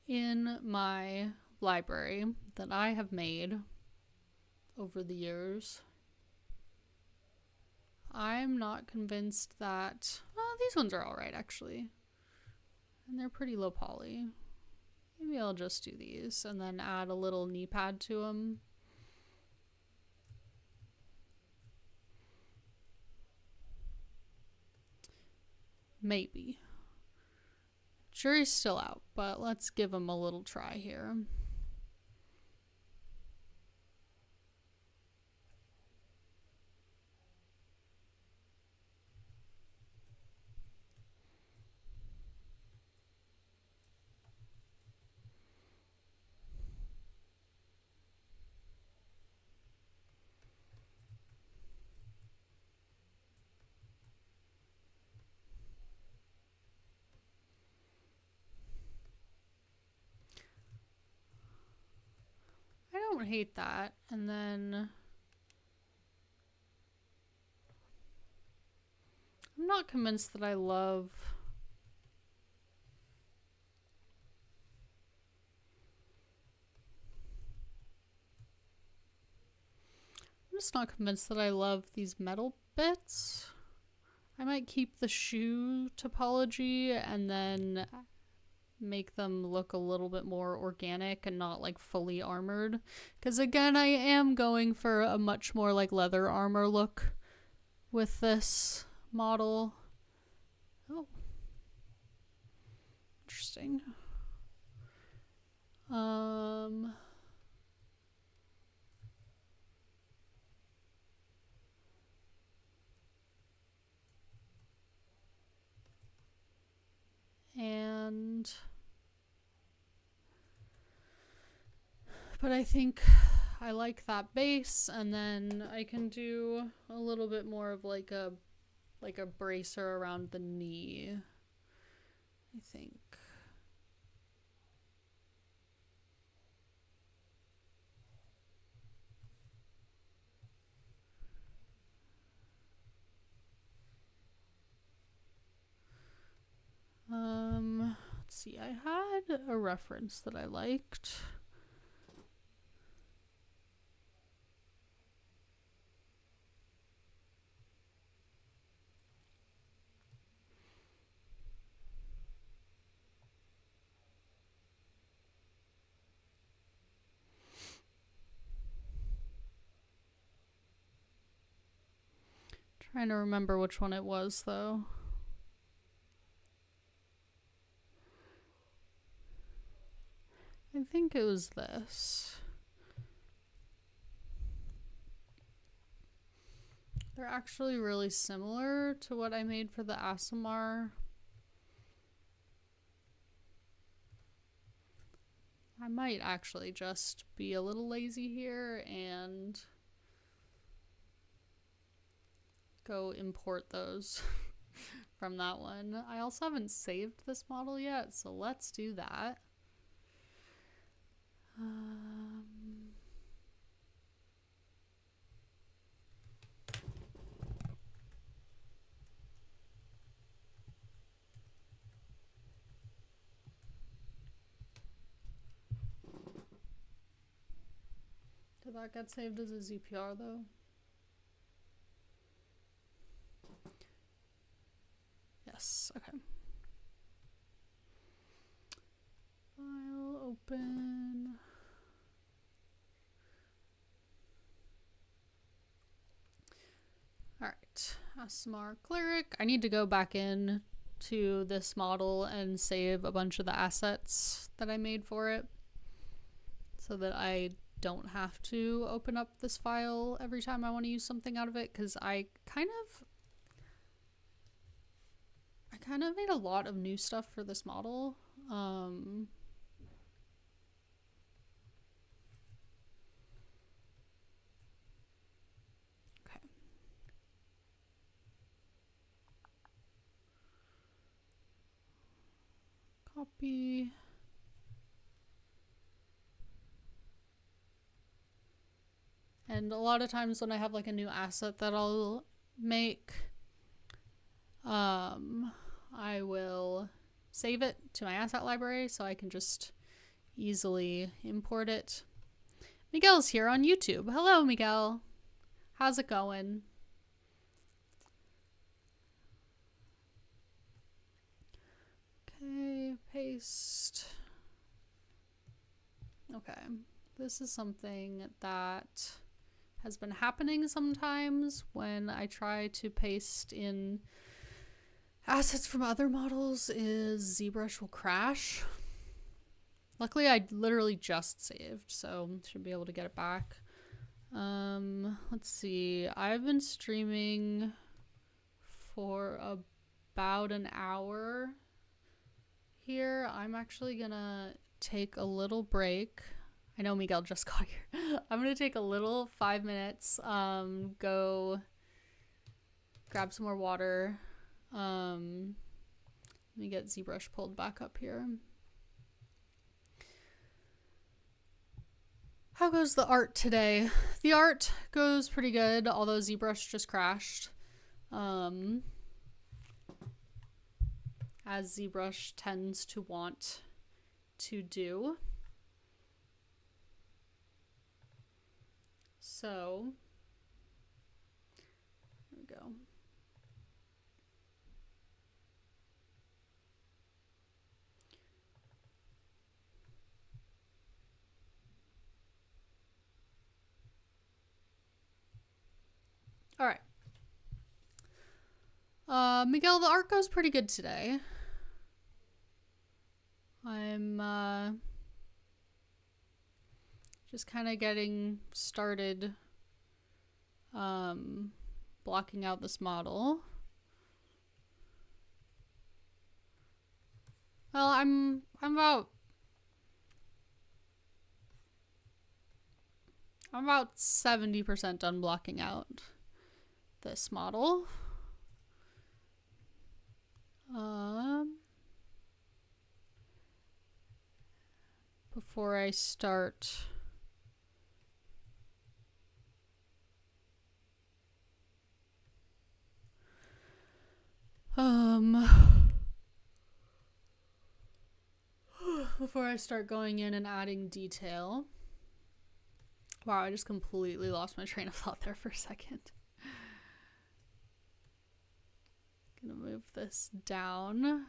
in my library that I have made over the years. I'm not convinced that... Well, these ones are alright, actually. And they're pretty low poly. Maybe I'll just do these and then add a little knee pad to them. Maybe. Jury's still out, but let's give them a little try here. I don't hate that. And then I'm not convinced that I love I'm just not convinced that I love these metal bits. I might keep the shoe topology and then make them look a little bit more organic and not like fully armored, because again I am going for a much more like leather armor look with this model. Oh, interesting. But I think I like that base, and then I can do a little bit more of like a bracer around the knee, I think. Let's see, I had a reference that I liked. Trying to remember which one it was, though. I think it was this. They're actually really similar to what I made for the Asimar. I might actually just be a little lazy here and go import those from that one. I also haven't saved this model yet, so let's do that. Did that get saved as a ZPR though? Firbolg Cleric. I need to go back in to this model and save a bunch of the assets that I made for it so that I don't have to open up this file every time I want to use something out of it, because I kind of made a lot of new stuff for this model. Copy. And a lot of times when I have like a new asset that I'll make, I will save it to my asset library so I can just easily import it. Miguel's here on YouTube. Hello, Miguel. How's it going? Okay, paste. Okay, this is something that has been happening sometimes when I try to paste in assets from other models, is Zbrush will crash. Luckily, I literally just saved, so should be able to get it back. Let's see. I've been streaming for about an hour here. I'm actually gonna take a little break. I know Miguel just got here. I'm gonna take a little 5 minutes, go grab some more water. Let me get Zbrush pulled back up here. How goes the art today? The art goes pretty good, although Zbrush just crashed. As Zbrush tends to want to do. So, there we go. All right. Miguel, the art goes pretty good today. I'm just kind of getting started blocking out this model. Well, I'm about 70% done blocking out this model. Before I start going in and adding detail. Wow, I just completely lost my train of thought there for a second. Gonna move this down.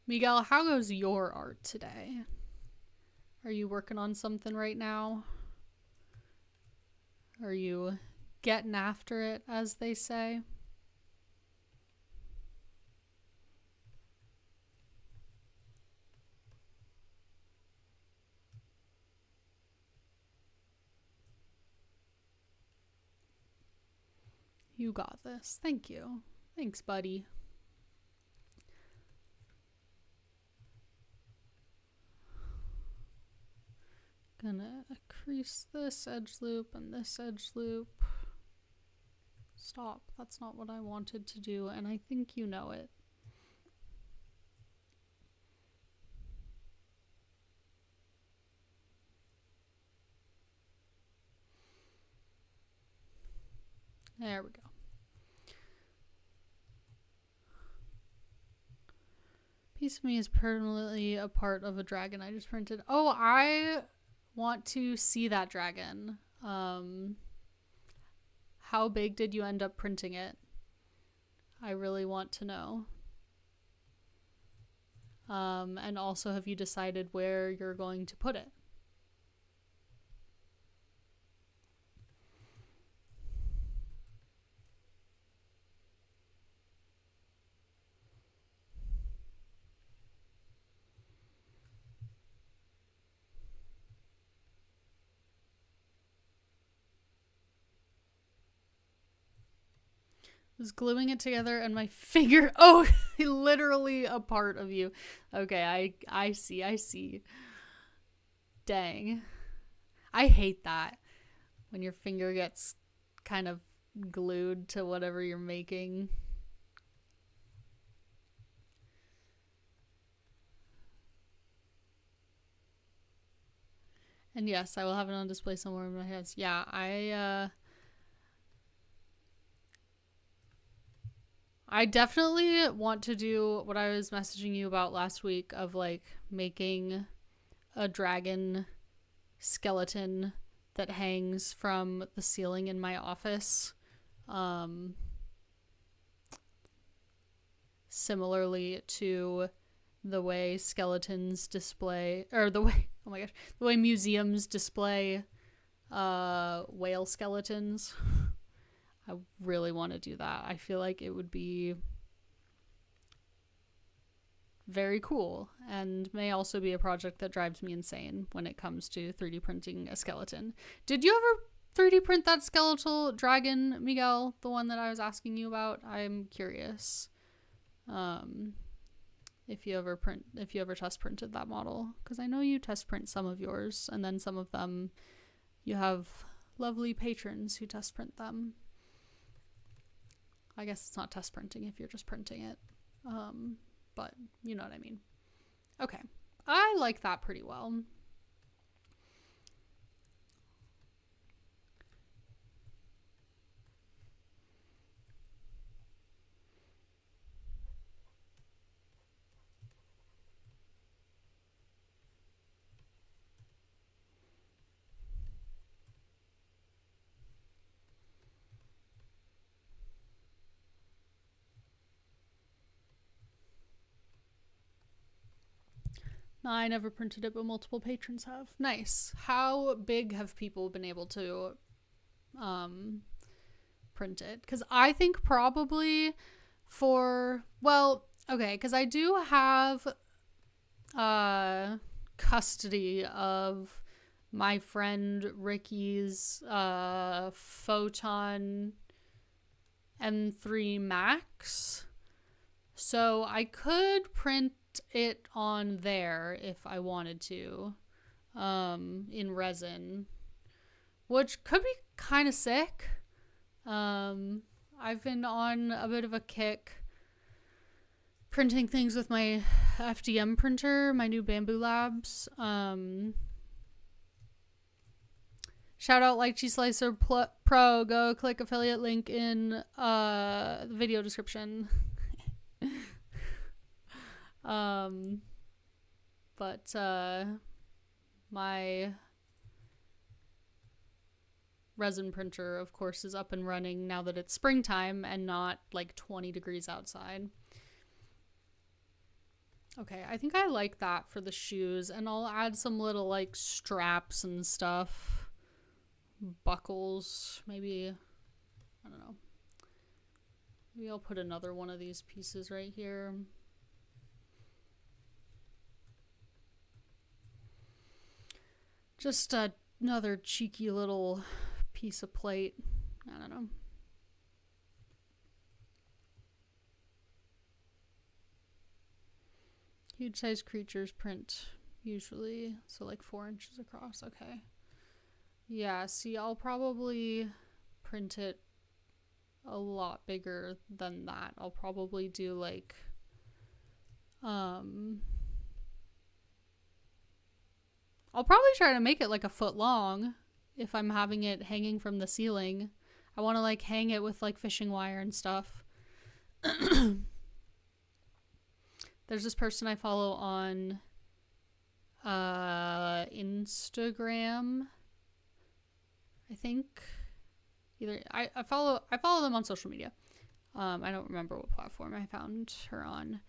Miguel, how goes your art today? Are you working on something right now? Are you getting after it, as they say? You got this. Thank you. Thanks, buddy. Gonna crease this edge loop and this edge loop. Stop. That's not what I wanted to do, and I think you know it. There we go. Piece of me is permanently a part of a dragon I just printed. Oh, I want to see that dragon. How big did you end up printing it? I really want to know. And also, have you decided where you're going to put it? Was gluing it together and my finger, oh, literally a part of you. Okay, I see. Dang. I hate that when your finger gets kind of glued to whatever you're making. And yes, I will have it on display somewhere in my house. Yeah, I definitely want to do what I was messaging you about last week of like making a dragon skeleton that hangs from the ceiling in my office. Similarly to the way skeletons display, or the way, oh my gosh, the way museums display whale skeletons. I really want to do that. I feel like it would be very cool and may also be a project that drives me insane when it comes to 3D printing a skeleton. Did you ever 3D print that skeletal dragon, Miguel? The one that I was asking you about? I'm curious. If you ever test printed that model, because I know you test print some of yours, and then some of them you have lovely patrons who test print them. I guess it's not test printing if you're just printing it. But you know what I mean. Okay. I like that pretty well. No, I never printed it, but multiple patrons have. Nice. How big have people been able to print it? Because I think probably because I do have custody of my friend Ricky's Photon M3 Max. So I could print it on there if I wanted to, in resin, which could be kind of sick. I've been on a bit of a kick printing things with my FDM printer, my new Bamboo Labs. Shout out Like Cheese Slicer Pro. Go click affiliate link in the video description. But my resin printer, of course, is up and running now that it's springtime and not like 20 degrees outside. Okay, I think I like that for the shoes, and I'll add some little like straps and stuff, buckles, maybe, I don't know. Maybe I'll put another one of these pieces right here. Just another cheeky little piece of plate. I don't know. Huge size creatures print usually, so like 4 inches across. Okay. Yeah, see, I'll probably print it a lot bigger than that. I'll probably do like I'll probably try to make it like a foot long if I'm having it hanging from the ceiling. I want to like hang it with like fishing wire and stuff. There's this person I follow on Instagram. I think either I follow them on social media. I don't remember what platform I found her on.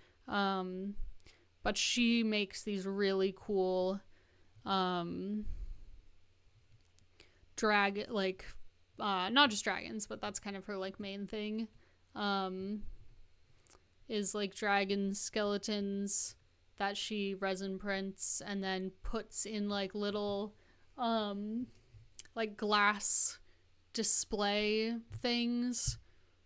But she makes these really cool not just dragons, but that's kind of her like main thing. Is like dragon skeletons that she resin prints and then puts in like little like glass display things.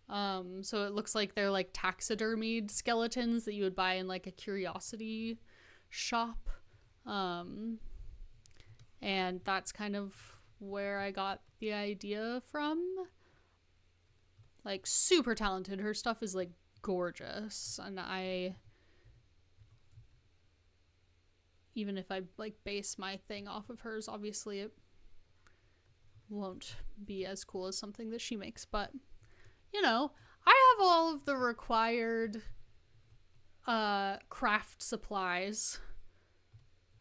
So it looks like they're like taxidermied skeletons that you would buy in like a curiosity shop. And that's kind of where I got the idea from. Like, super talented. Her stuff is like gorgeous, and even if I like base my thing off of hers, obviously it won't be as cool as something that she makes, but you know, I have all of the required craft supplies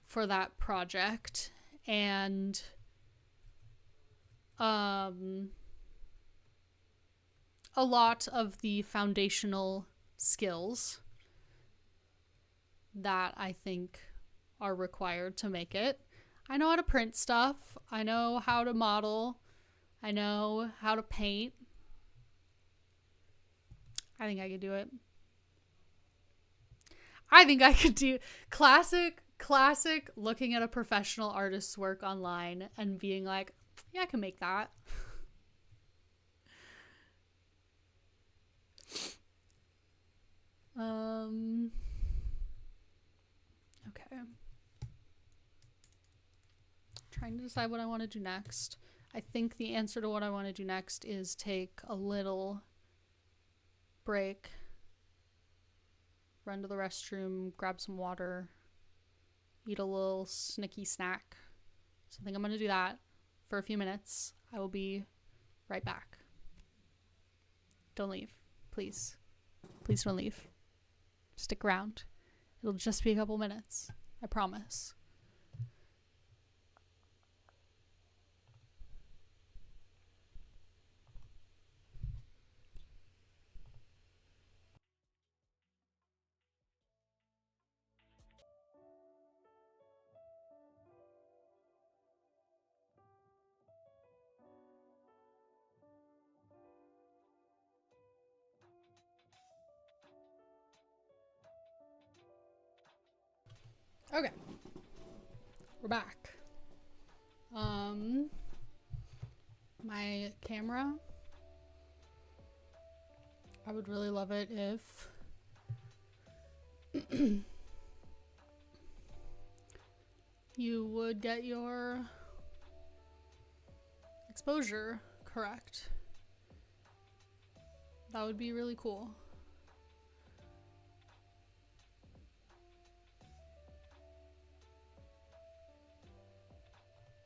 for that project, and a lot of the foundational skills that I think are required to make it. I know how to print stuff. I know how to model. I know how to paint. I think I could do it. I think I could do classic looking at a professional artist's work online and being like, yeah, I can make that. Okay. Trying to decide what I want to do next. I think the answer to what I want to do next is take a little break, run to the restroom, grab some water, eat a little snicky snack. So I think I'm going to do that for a few minutes. I will be right back. Don't leave, please. Please don't leave. Stick around. It'll just be a couple minutes. I promise. Okay. We're back. My camera. I would really love it if you would get your exposure correct. That would be really cool.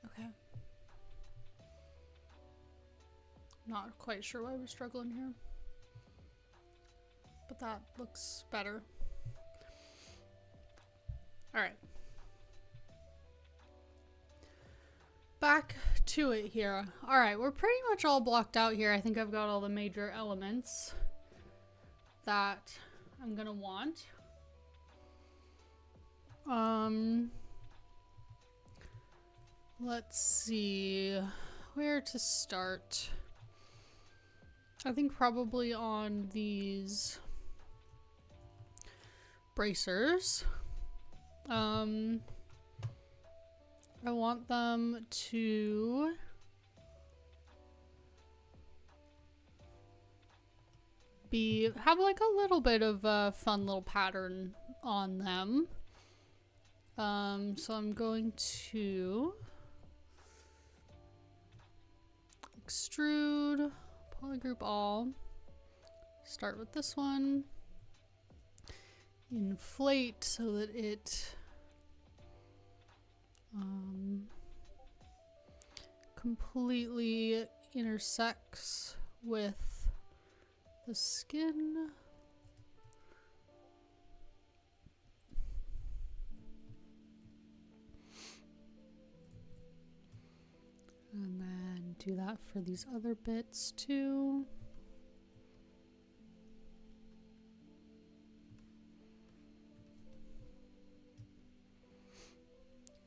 Okay. Not quite sure why we're struggling here, but that looks better. All right. Back to it here. All right, we're pretty much all blocked out here. I think I've got all the major elements that I'm gonna want. Let's see where to start. I think probably on these bracers. I want them to have like a little bit of a fun little pattern on them. So I'm going to extrude, polygroup all, start with this one, inflate so that it completely intersects with the skin. And then do that for these other bits too.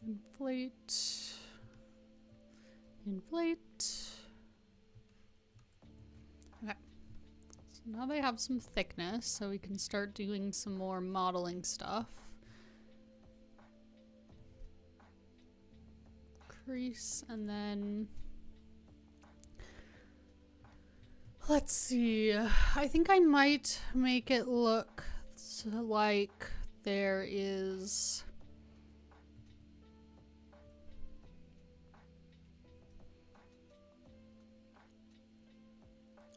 Inflate. Inflate. Okay. So now they have some thickness, so we can start doing some more modeling stuff. Crease, and then let's see. I think I might make it look like there is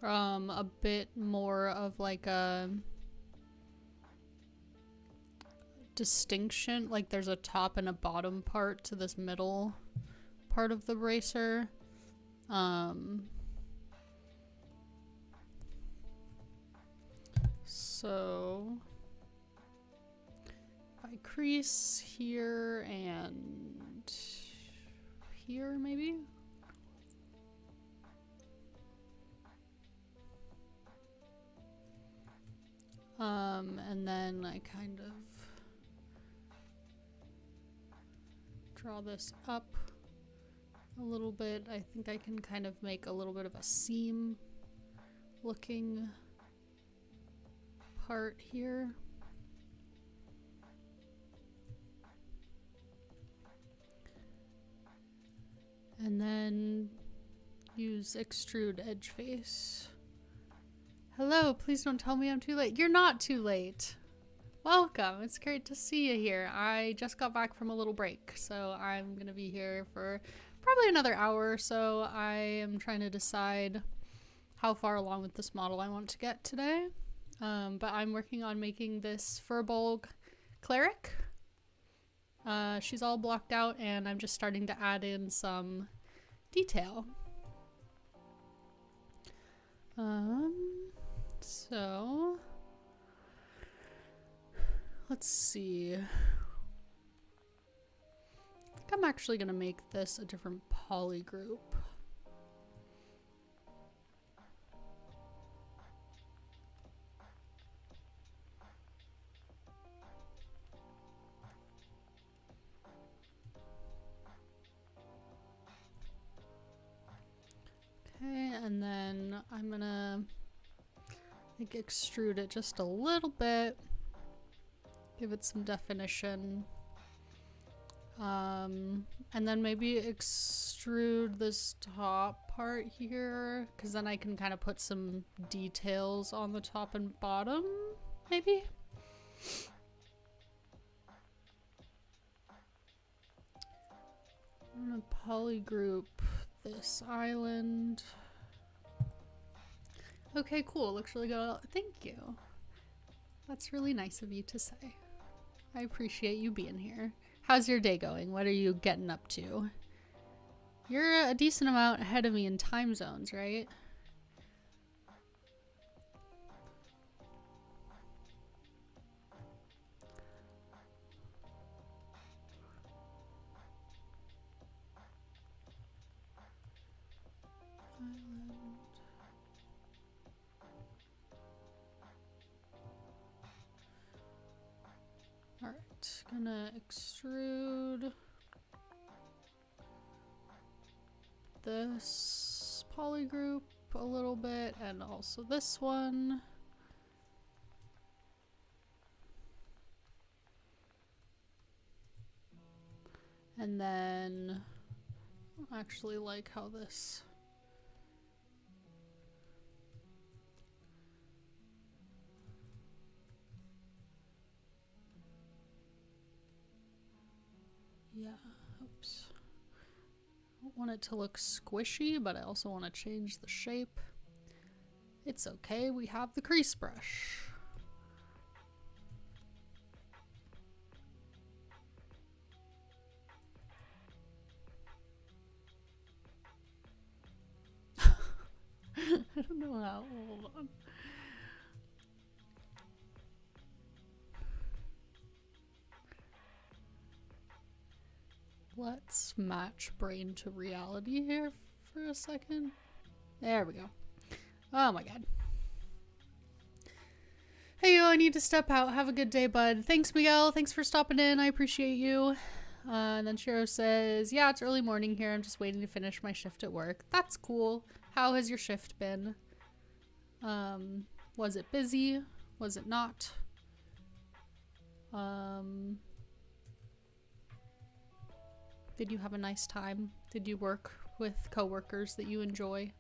a bit more of like a distinction, like there's a top and a bottom part to this middle part of the bracer. So if I crease here and here maybe. And then I kind of draw this up a little bit. I think I can kind of make a little bit of a seam looking part here. And then use extrude edge face. Hello, please don't tell me I'm too late. You're not too late. Welcome, it's great to see you here. I just got back from a little break, so I'm gonna be here for probably another hour or so. I am trying to decide how far along with this model I want to get today. But I'm working on making this Firbolg Cleric. She's all blocked out and I'm just starting to add in some detail. So let's see. I think I'm actually gonna make this a different poly group. Okay, and then I'm gonna like extrude it just a little bit, give it some definition, and then maybe extrude this top part here, because then I can kind of put some details on the top and bottom, maybe? I'm gonna polygroup this island. Okay, cool. Looks really good. Thank you. That's really nice of you to say. I appreciate you being here. How's your day going? What are you getting up to? You're a decent amount ahead of me in time zones, right? Alright, gonna extrude this polygroup a little bit and also this one. And then I actually like how this oops. I don't want it to look squishy, but I also want to change the shape. It's okay, we have the crease brush. I don't know how, hold on. Let's match brain to reality here for a second. There we go. Oh my god. Hey yo, I need to step out. Have a good day, bud. Thanks, Miguel. Thanks for stopping in. I appreciate you. And then Shiro says, yeah, it's early morning here. I'm just waiting to finish my shift at work. That's cool. How has your shift been? Was it busy? Was it not? Did you have a nice time? Did you work with coworkers that you enjoy?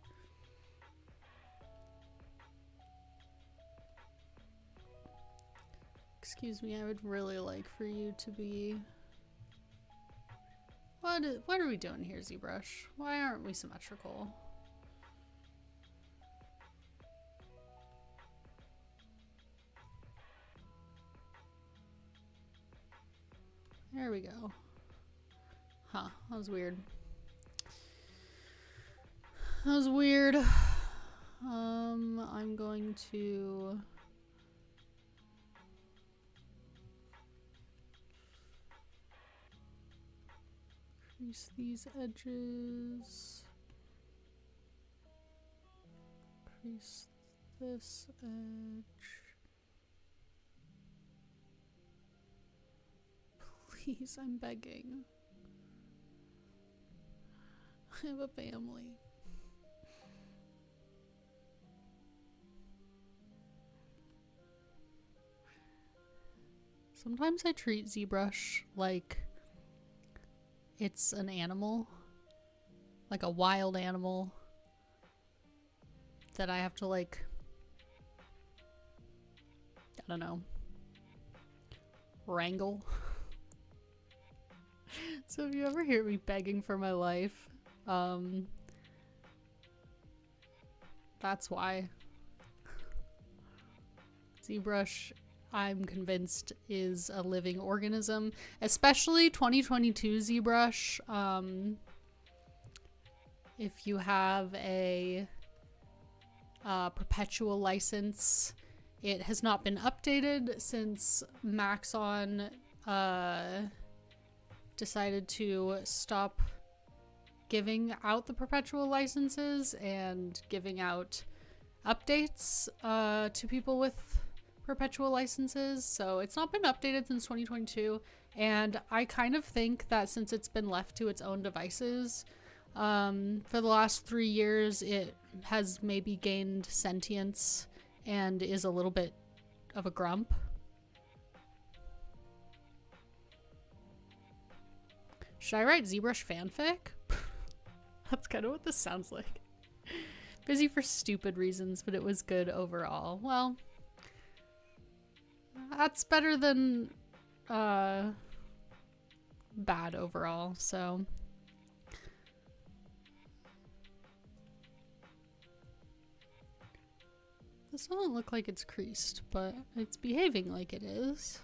Excuse me, I would really like for you to be... What are we doing here, Zbrush? Why aren't we symmetrical? There we go. Huh, that was weird. That was weird. I'm going to... crease these edges. Crease this edge. Please, I'm begging. I have a family. Sometimes I treat Zbrush like it's an animal, like a wild animal that I have to, like, I don't know, wrangle. So if you ever hear me begging for my life, that's why. Zbrush, I'm convinced, is a living organism, especially 2022 Zbrush. If you have a perpetual license, it has not been updated since Maxon decided to stop giving out the perpetual licenses and giving out updates to people with perpetual licenses. So it's not been updated since 2022, and I kind of think that since it's been left to its own devices for the last 3 years, it has maybe gained sentience and is a little bit of a grump. Should I write Zbrush fanfic? That's kind of what this sounds like. Busy for stupid reasons, but it was good overall. Well, that's better than bad overall, so. This doesn't look like it's creased, but it's behaving like it is.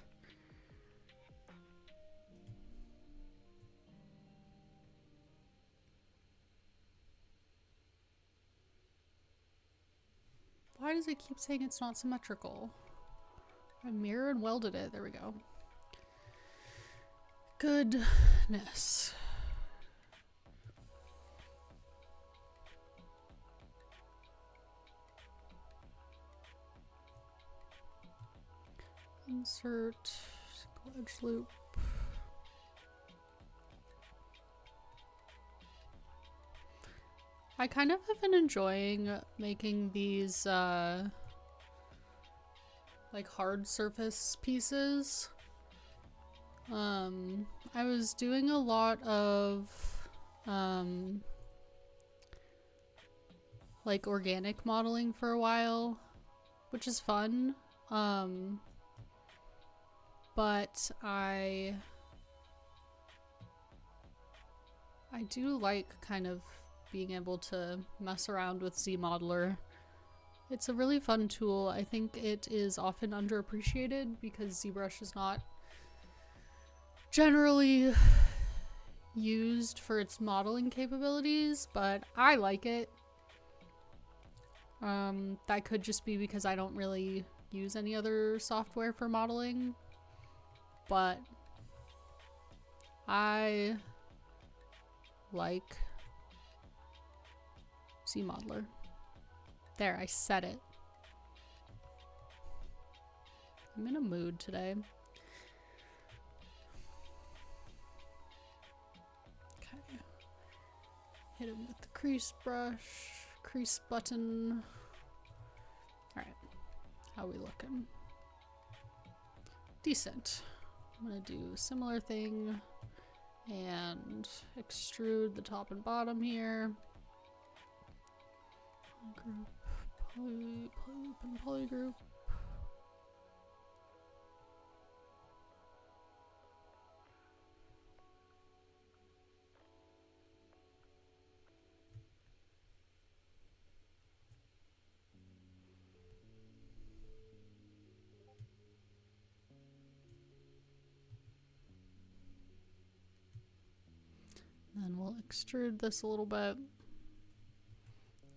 Why does it keep saying it's not symmetrical? I mirror and welded it. There we go. Goodness. Insert single edge loop. I kind of have been enjoying making these like hard surface pieces. I was doing a lot of like organic modeling for a while, which is fun. But I do like kind of being able to mess around with ZModeler. It's a really fun tool. I think it is often underappreciated because ZBrush is not generally used for its modeling capabilities, but I like it. That could just be because I don't really use any other software for modeling, but I like ZModeler. There, I said it. I'm in a mood today. Hit him with the crease brush, crease button. Alright, how we looking? Decent. I'm gonna do a similar thing and extrude the top and bottom here. Group, polygroup, and polygroup. Then we'll extrude this a little bit,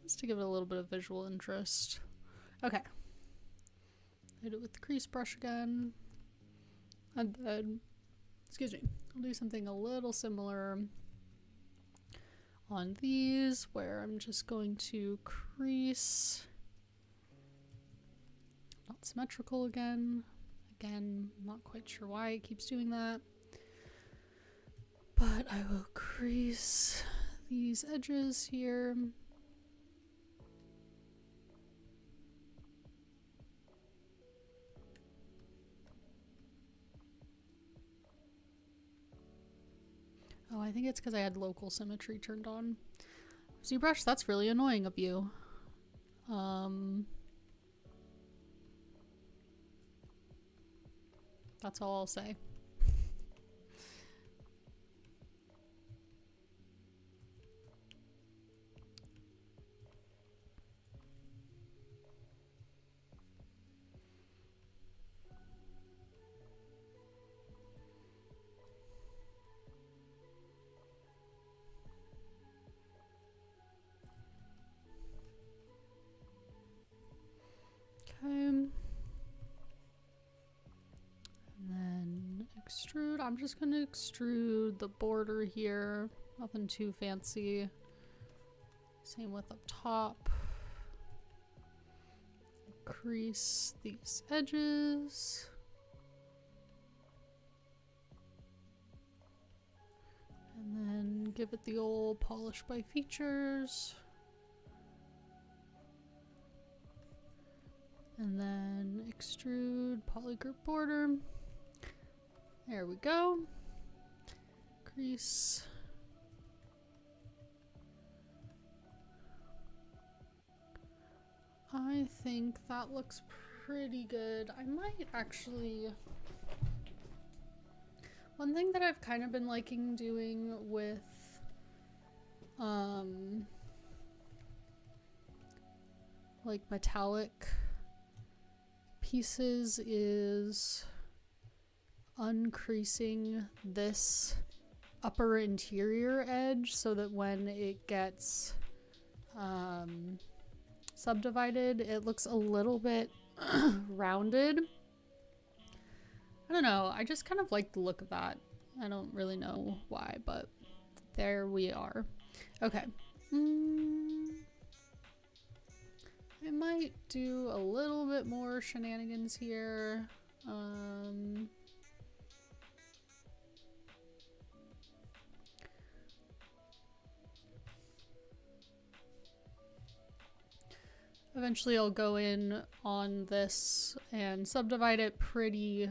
just to give it a little bit of visual interest. Okay. Hit it with the crease brush again. And then, excuse me, I'll do something a little similar on these, where I'm just going to crease. Not symmetrical again. Again, I'm not quite sure why it keeps doing that. But I will crease these edges here. Oh, I think it's because I had local symmetry turned on. Zbrush, that's really annoying of you. That's all I'll say. And then extrude. I'm just gonna extrude the border here. Nothing too fancy. Same with up top. Crease these edges. And then give it the old polish by features. And then extrude polygroup border. There we go. Crease. I think that looks pretty good. I might actually... One thing that I've kind of been liking doing with like metallic pieces is uncreasing this upper interior edge so that when it gets subdivided, it looks a little bit rounded. I don't know, I just kind of like the look of that. I don't really know why, but there we are. Okay. I might do a little bit more shenanigans here. Eventually I'll go in on this and subdivide it pretty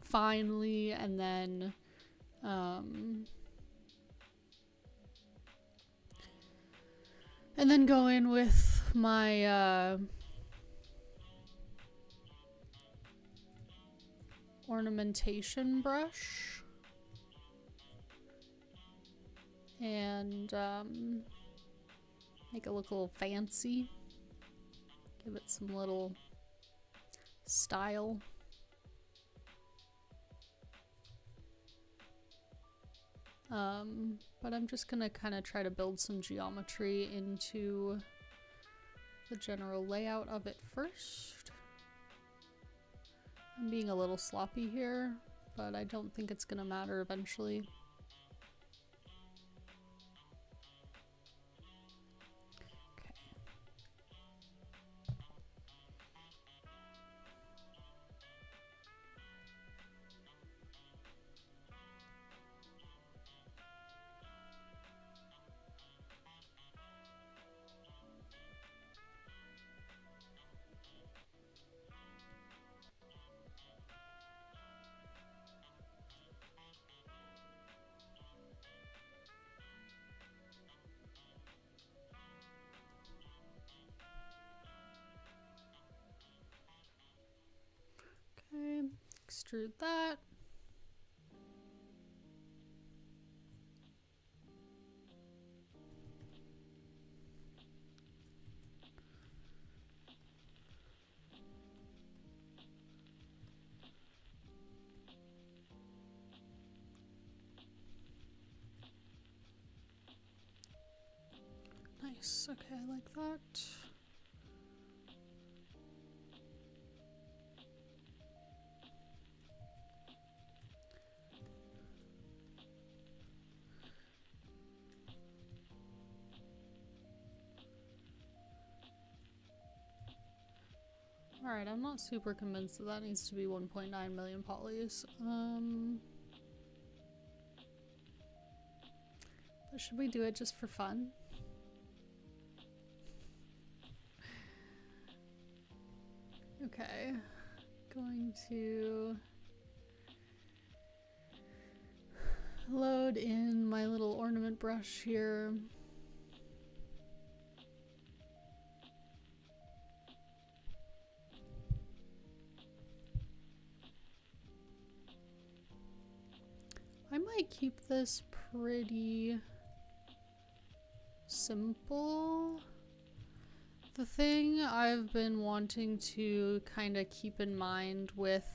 finely, and then go in with my ornamentation brush and make it look a little fancy. Give it some little style. But I'm just gonna kind of try to build some geometry into the general layout of it first. I'm being a little sloppy here, but I don't think it's gonna matter eventually. Extrude that. Nice, okay, I like that. Alright, I'm not super convinced that that needs to be 1.9 million polys. But should we do it just for fun? Okay, going to load in my little ornament brush here. I might keep this pretty simple. The thing I've been wanting to kind of keep in mind with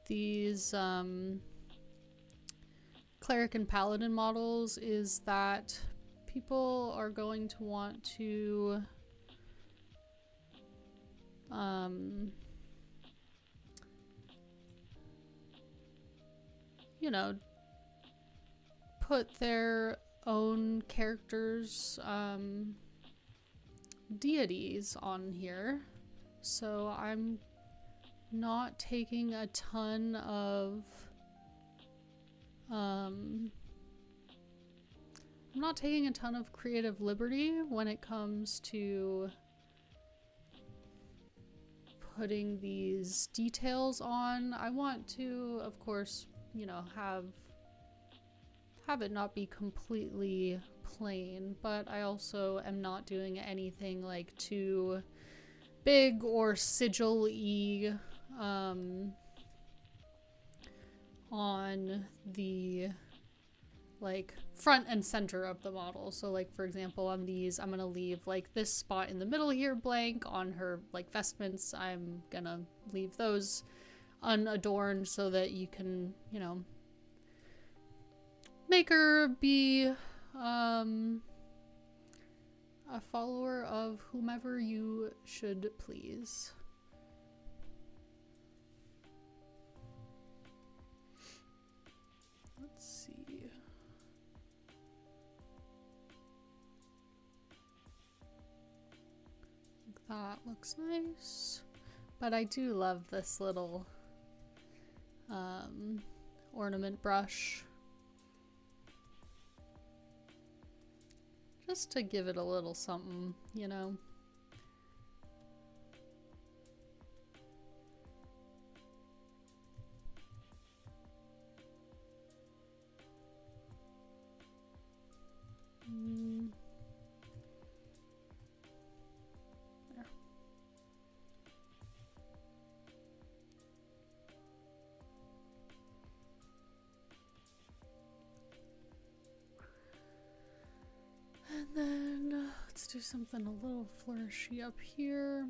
these cleric and paladin models is that people are going to want to you know, put their own characters deities on here, so I'm not taking a ton of creative liberty when it comes to putting these details on. I want to, of course, you know, have it not be completely plain, but I also am not doing anything like too big or sigil-y on the like front and center of the model. So like, for example, on these, I'm gonna leave like this spot in the middle here blank. On her like vestments, I'm gonna leave those unadorned so that you can, you know, make her be a follower of whomever you should please. Let's see. That looks nice. But I do love this little ornament brush. Just to give it a little something, you know. There. And then let's do something a little flourishy up here.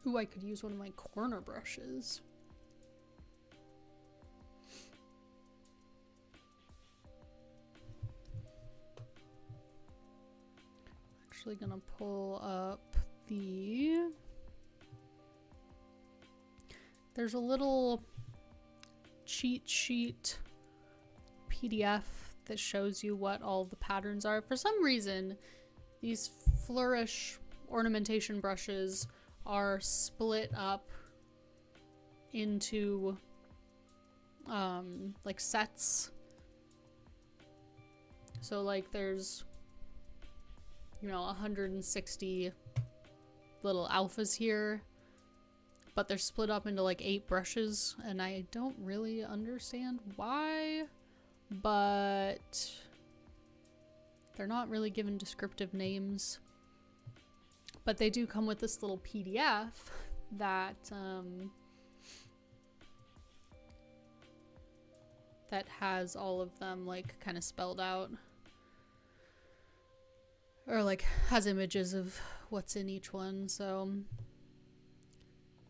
Ooh, I could use one of my corner brushes. Actually gonna pull up there's a little cheat sheet PDF that shows you what all the patterns are. For some reason, these flourish ornamentation brushes are split up into like sets. So like there's, you know, 160 little alphas here, but they're split up into like 8 brushes, and I don't really understand why, but they're not really given descriptive names. But they do come with this little PDF that that has all of them like kind of spelled out, or like has images of what's in each one, so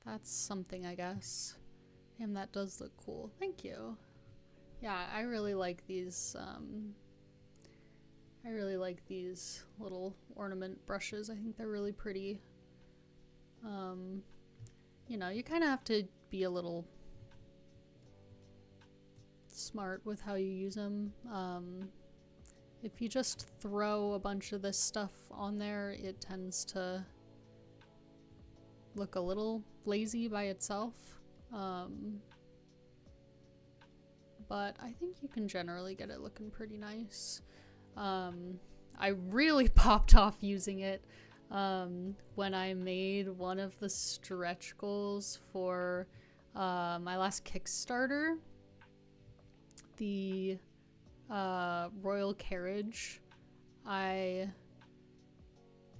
that's something, I guess. And that does look cool. Thank you. Yeah, I really like these little ornament brushes. I think they're really pretty. You know, you kind of have to be a little smart with how you use them. If you just throw a bunch of this stuff on there, it tends to look a little lazy by itself. But I think you can generally get it looking pretty nice. I really popped off using it when I made one of the stretch goals for my last Kickstarter, the royal carriage. I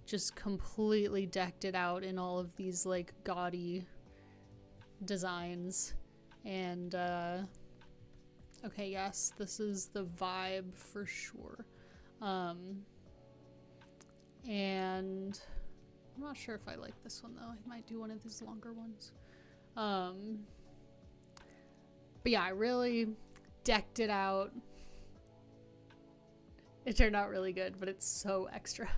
just completely decked it out in all of these like gaudy designs, and okay, yes, this is the vibe for sure. And I'm not sure if I like this one though. I might do one of these longer ones. But yeah, I really decked it out. It turned out really good, but it's so extra.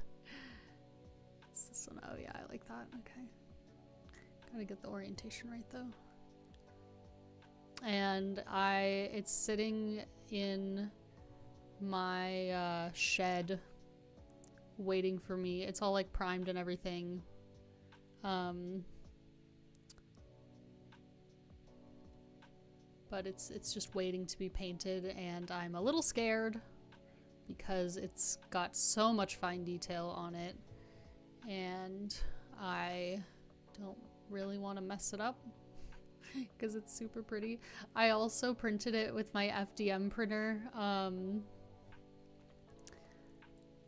It's this one. Oh yeah, I like that. Okay. Gotta get the orientation right though. And it's sitting in my shed waiting for me. It's all like primed and everything. But it's just waiting to be painted, and I'm a little scared because it's got so much fine detail on it, and I don't really want to mess it up because it's super pretty. I also printed it with my FDM printer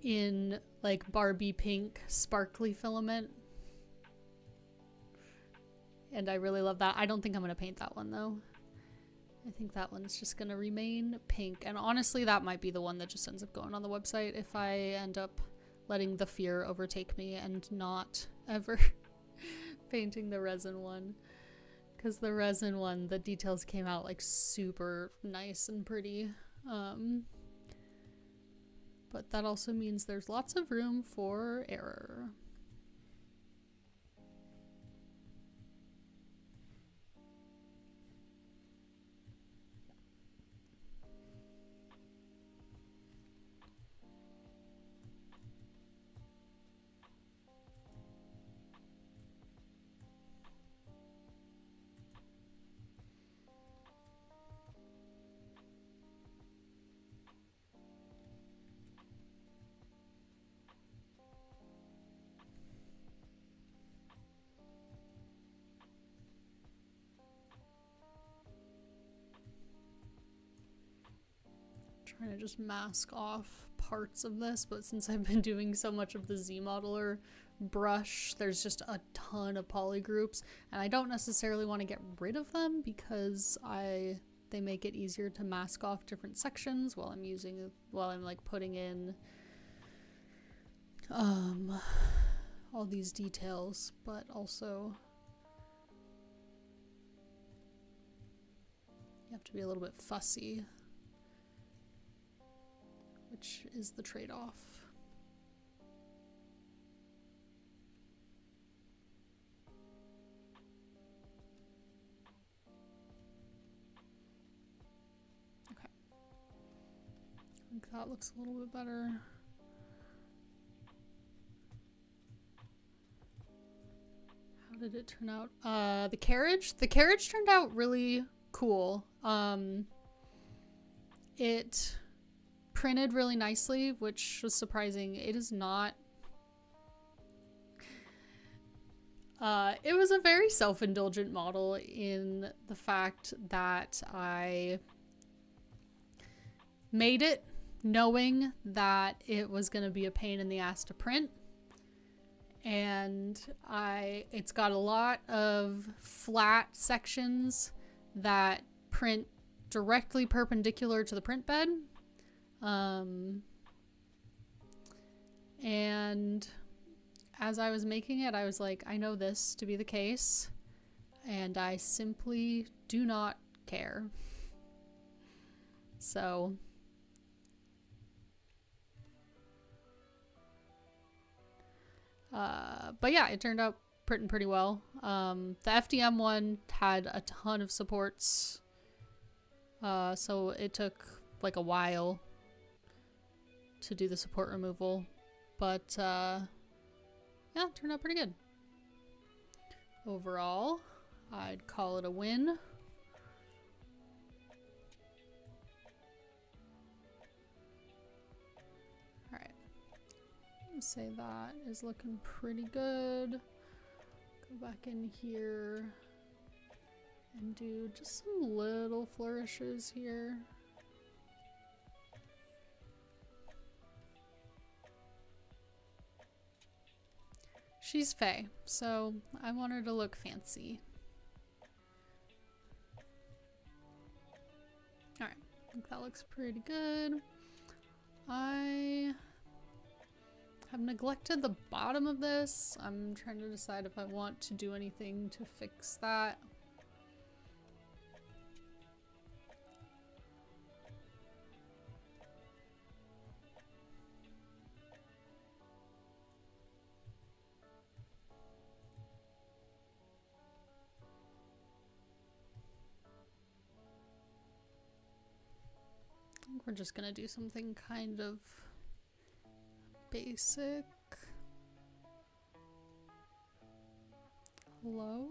in like Barbie pink sparkly filament, and I really love that. I don't think I'm gonna paint that one though. I think that one's just gonna remain pink, and honestly that might be the one that just ends up going on the website if I end up letting the fear overtake me and not ever painting the resin one. Because the resin one, the details came out like super nice and pretty. But that also means there's lots of room for error. Trying to just mask off parts of this, but since I've been doing so much of the Z modeler brush, there's just a ton of poly groups, and I don't necessarily want to get rid of them because they make it easier to mask off different sections while I'm like putting in all these details, but also you have to be a little bit fussy, which is the trade-off. Okay. I think that looks a little bit better. How did it turn out? The carriage turned out really cool. It printed really nicely, which was surprising. It is not. It was a very self-indulgent model in the fact that I made it knowing that it was going to be a pain in the ass to print, and it's got a lot of flat sections that print directly perpendicular to the print bed. And as I was making it, I was like, I know this to be the case, and I simply do not care. So but yeah, it turned out printing pretty well. The FDM one had a ton of supports, so it took like a while to do the support removal, but yeah, it turned out pretty good. Overall, I'd call it a win. Say that is looking pretty good. Go back in here and do just some little flourishes here. She's Fae, so I want her to look fancy. Alright, I think that looks pretty good. I have neglected the bottom of this. I'm trying to decide if I want to do anything to fix that. I think we're just gonna do something kind of basic. Hello?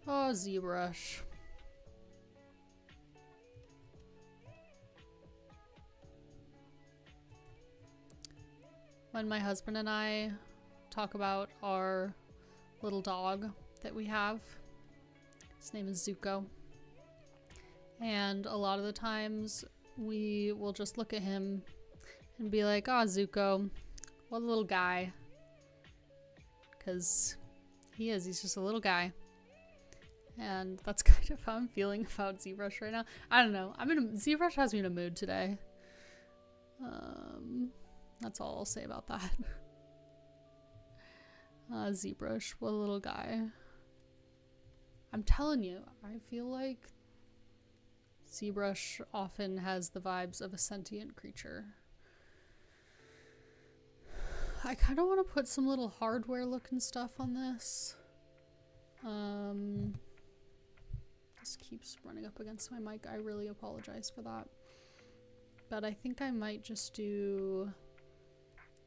Oh, Zbrush. When my husband and I talk about our little dog that we have, his name is Zuko, and a lot of the times we will just look at him and be like, "Ah, Zuko, what a little guy," because he's just a little guy. And that's kind of how I'm feeling about Zbrush right now. I don't know. Zbrush has me in a mood today. That's all I'll say about that. Zbrush, what a little guy. I'm telling you, I feel like Zbrush often has the vibes of a sentient creature. I kind of want to put some little hardware looking stuff on this. Keeps running up against my mic. I really apologize for that. But I think I might just do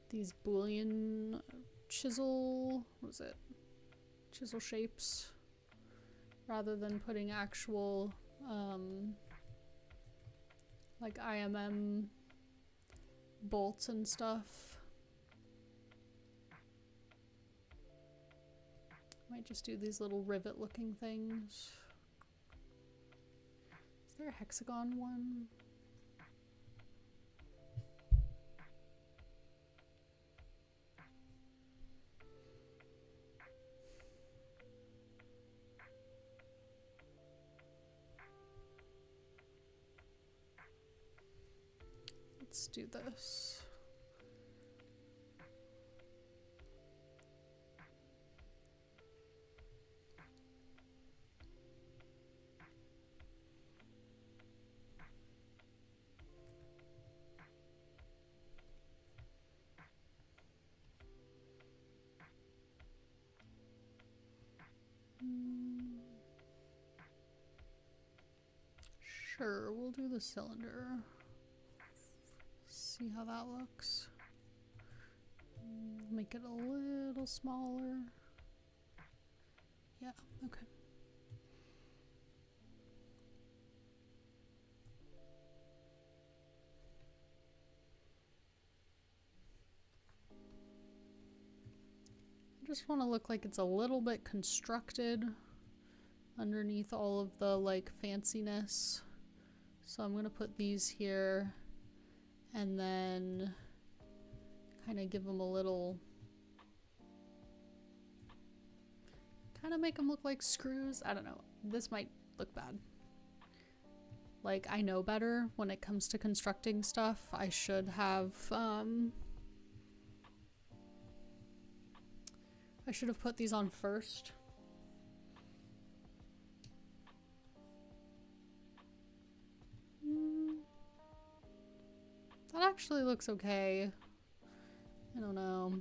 these Boolean chisel, what is it? Chisel shapes, rather than putting actual like IMM bolts and stuff. Might just do these little rivet looking things. Is there a hexagon one? Let's do this. Sure, we'll do the cylinder. See how that looks. Make it a little smaller. Yeah, okay. just want to look like it's a little bit constructed underneath all of the like fanciness. So I'm gonna put these here and then kind of give them a little, kind of make them look like screws. I don't know. This might look bad. Like, I know better when it comes to constructing stuff. I should have put these on first. That actually looks okay. I don't know.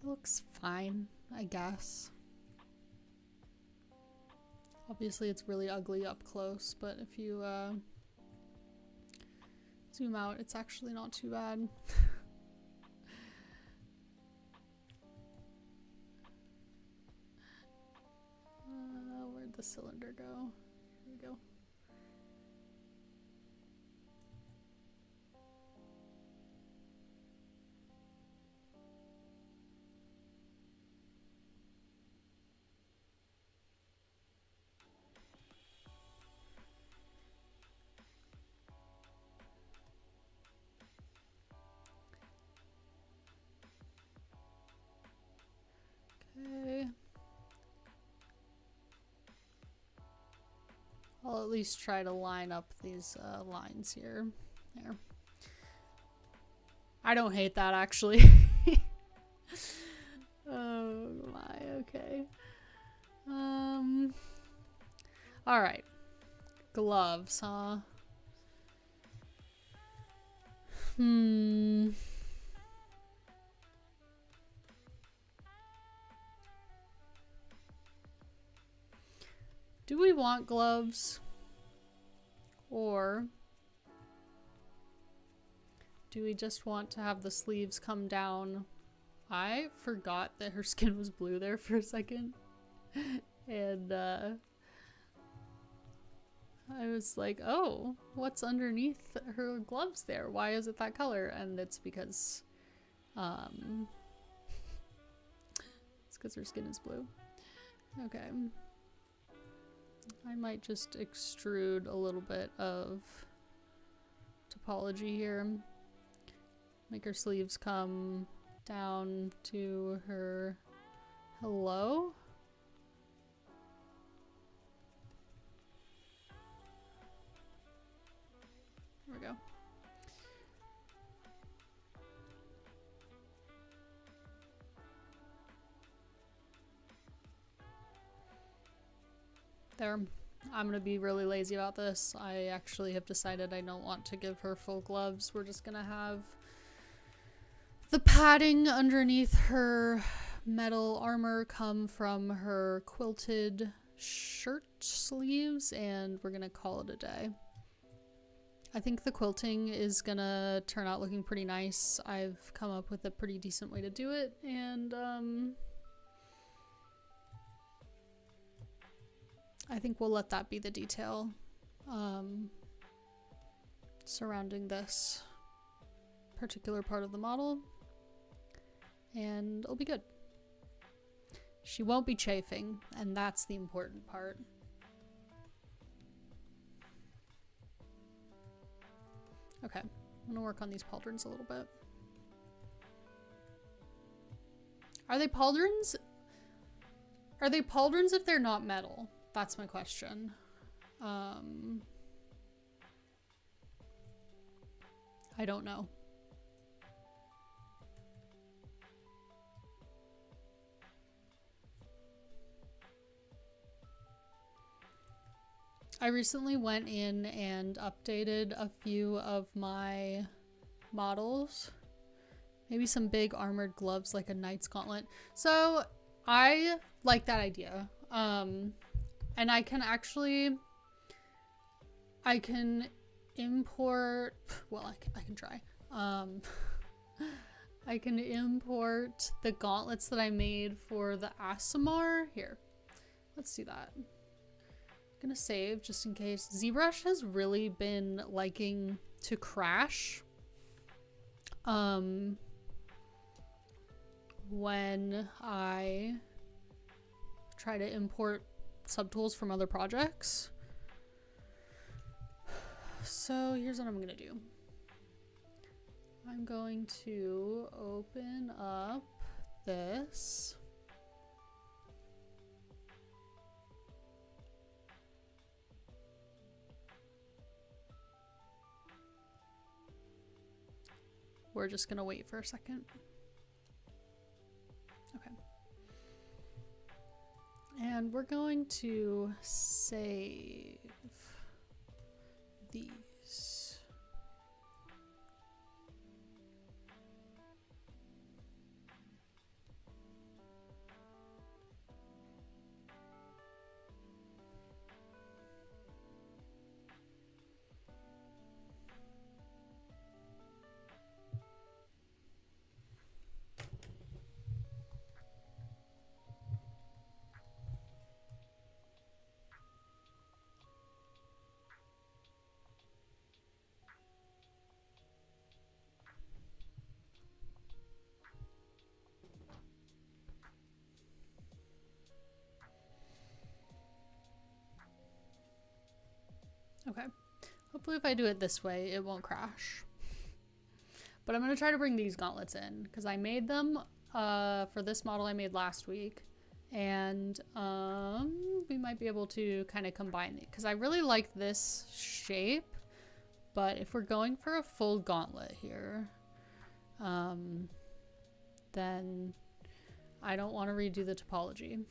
It looks fine, I guess. Obviously it's really ugly up close, but if you zoom out, it's actually not too bad. Where'd the cylinder go? Here we go. Okay. I'll at least try to line up these lines here. There. I don't hate that, actually. Oh my, okay. Alright. Gloves, huh? Do we want gloves? Or do we just want to have the sleeves come down? I forgot that her skin was blue there for a second. And I was like, oh, what's underneath her gloves there? Why is it that color? And it's because her skin is blue. Okay. I might just extrude a little bit of topology here. Make her sleeves come down to her hello. There we go. There. I'm gonna be really lazy about this. I actually have decided I don't want to give her full gloves. We're just gonna have the padding underneath her metal armor come from her quilted shirt sleeves, and we're gonna call it a day. I think the quilting is gonna turn out looking pretty nice. I've come up with a pretty decent way to do it, and I think we'll let that be the detail surrounding this particular part of the model, and it'll be good. She won't be chafing, and that's the important part. Okay, I'm gonna work on these pauldrons a little bit. Are they pauldrons? Are they pauldrons if they're not metal? That's my question. I don't know. I recently went in and updated a few of my models. Maybe some big armored gloves like a knight's gauntlet. So I like that idea. And I can actually, I can import, well, I can try. I can import the gauntlets that I made for the Aasimar. Here, let's do that. I'm gonna save just in case. Zbrush has really been liking to crash. when I try to import subtools from other projects. So here's what I'm gonna do. I'm going to open up this. We're just gonna wait for a second. Okay. And we're going to save these. Okay, hopefully if I do it this way, it won't crash. But I'm gonna try to bring these gauntlets in because I made them for this model I made last week. And we might be able to kind of combine it because I really like this shape. But if we're going for a full gauntlet here, then I don't want to redo the topology.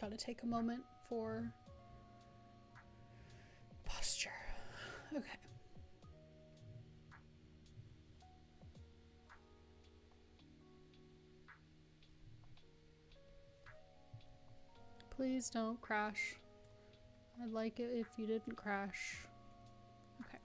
Gotta take a moment for posture. Okay. Please don't crash. I'd like it if you didn't crash. Okay.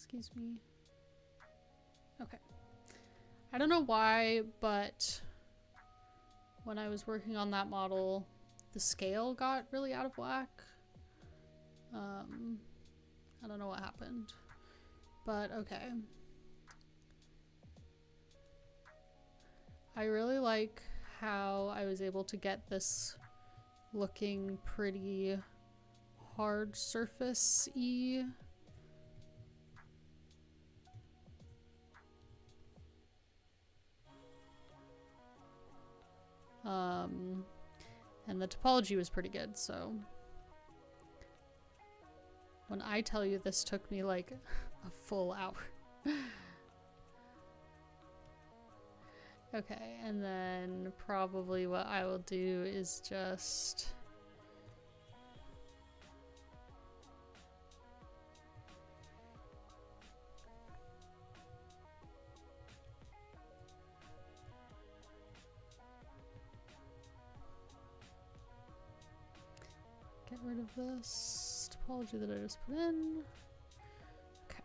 Excuse me. Okay. I don't know why, but when I was working on that model, the scale got really out of whack. I don't know what happened, but okay. I really like how I was able to get this looking pretty hard surface-y. And the topology was pretty good, so when I tell you this took me like a full hour. Okay, and then probably what I will do is just get rid of this topology that I just put in. Okay.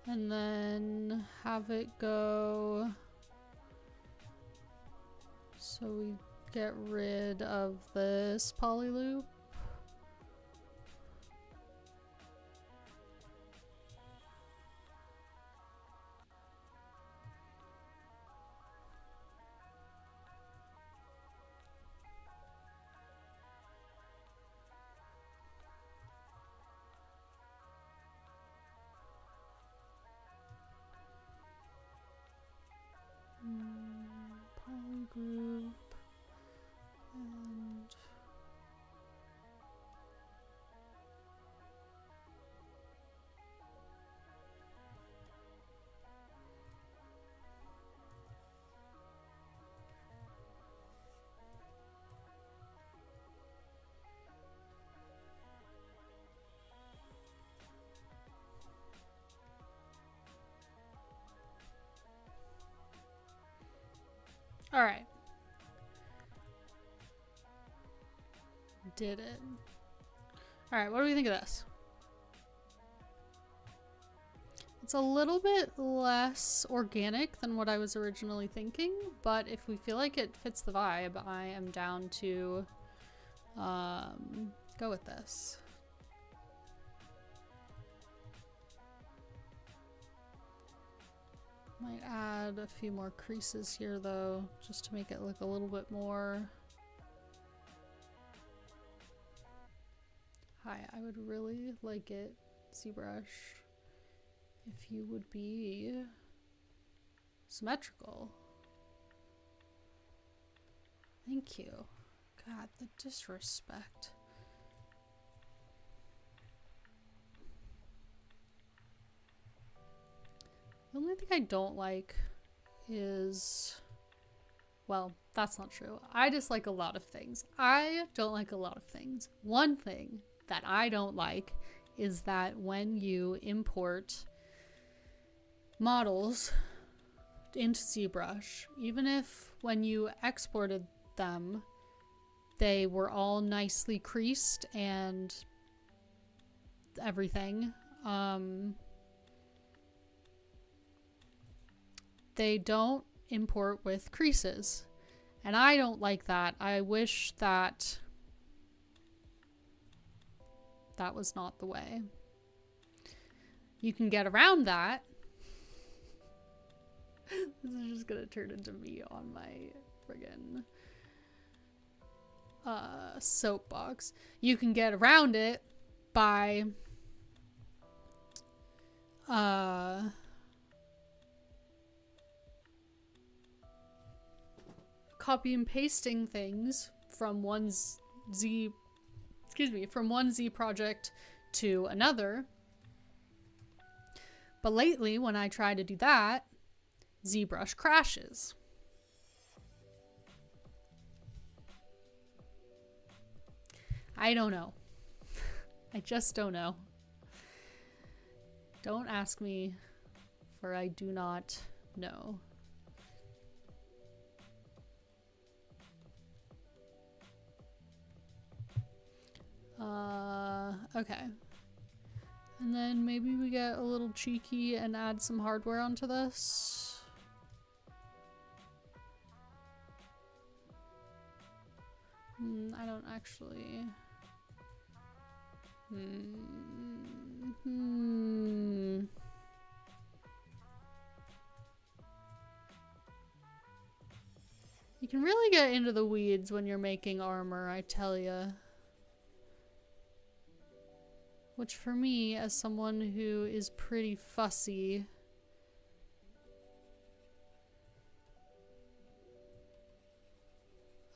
And then have it go so we get rid of this poly loop. Poly group and All right. Did it. All right, what do we think of this? It's a little bit less organic than what I was originally thinking, but if we feel like it fits the vibe, I am down to go with this. Might add a few more creases here though, just to make it look a little bit more. Hi, I would really like it, Zbrush, if you would be symmetrical. Thank you. God, the disrespect. The only thing I don't like is, well, that's not true. I dislike a lot of things. I don't like a lot of things. One thing that I don't like is that when you import models into Zbrush, even if when you exported them, they were all nicely creased and everything, they don't import with creases. And I don't like that. I wish that that was not the way. You can get around that. This is just gonna turn into me on my friggin' soapbox. You can get around it by copy and pasting things from one Z project to another. But lately, when I try to do that, Zbrush crashes. I don't know. I just don't know. Don't ask me, for I do not know. Okay. And then maybe we get a little cheeky and add some hardware onto this. I don't actually... You can really get into the weeds when you're making armor, I tell ya. Which for me, as someone who is pretty fussy,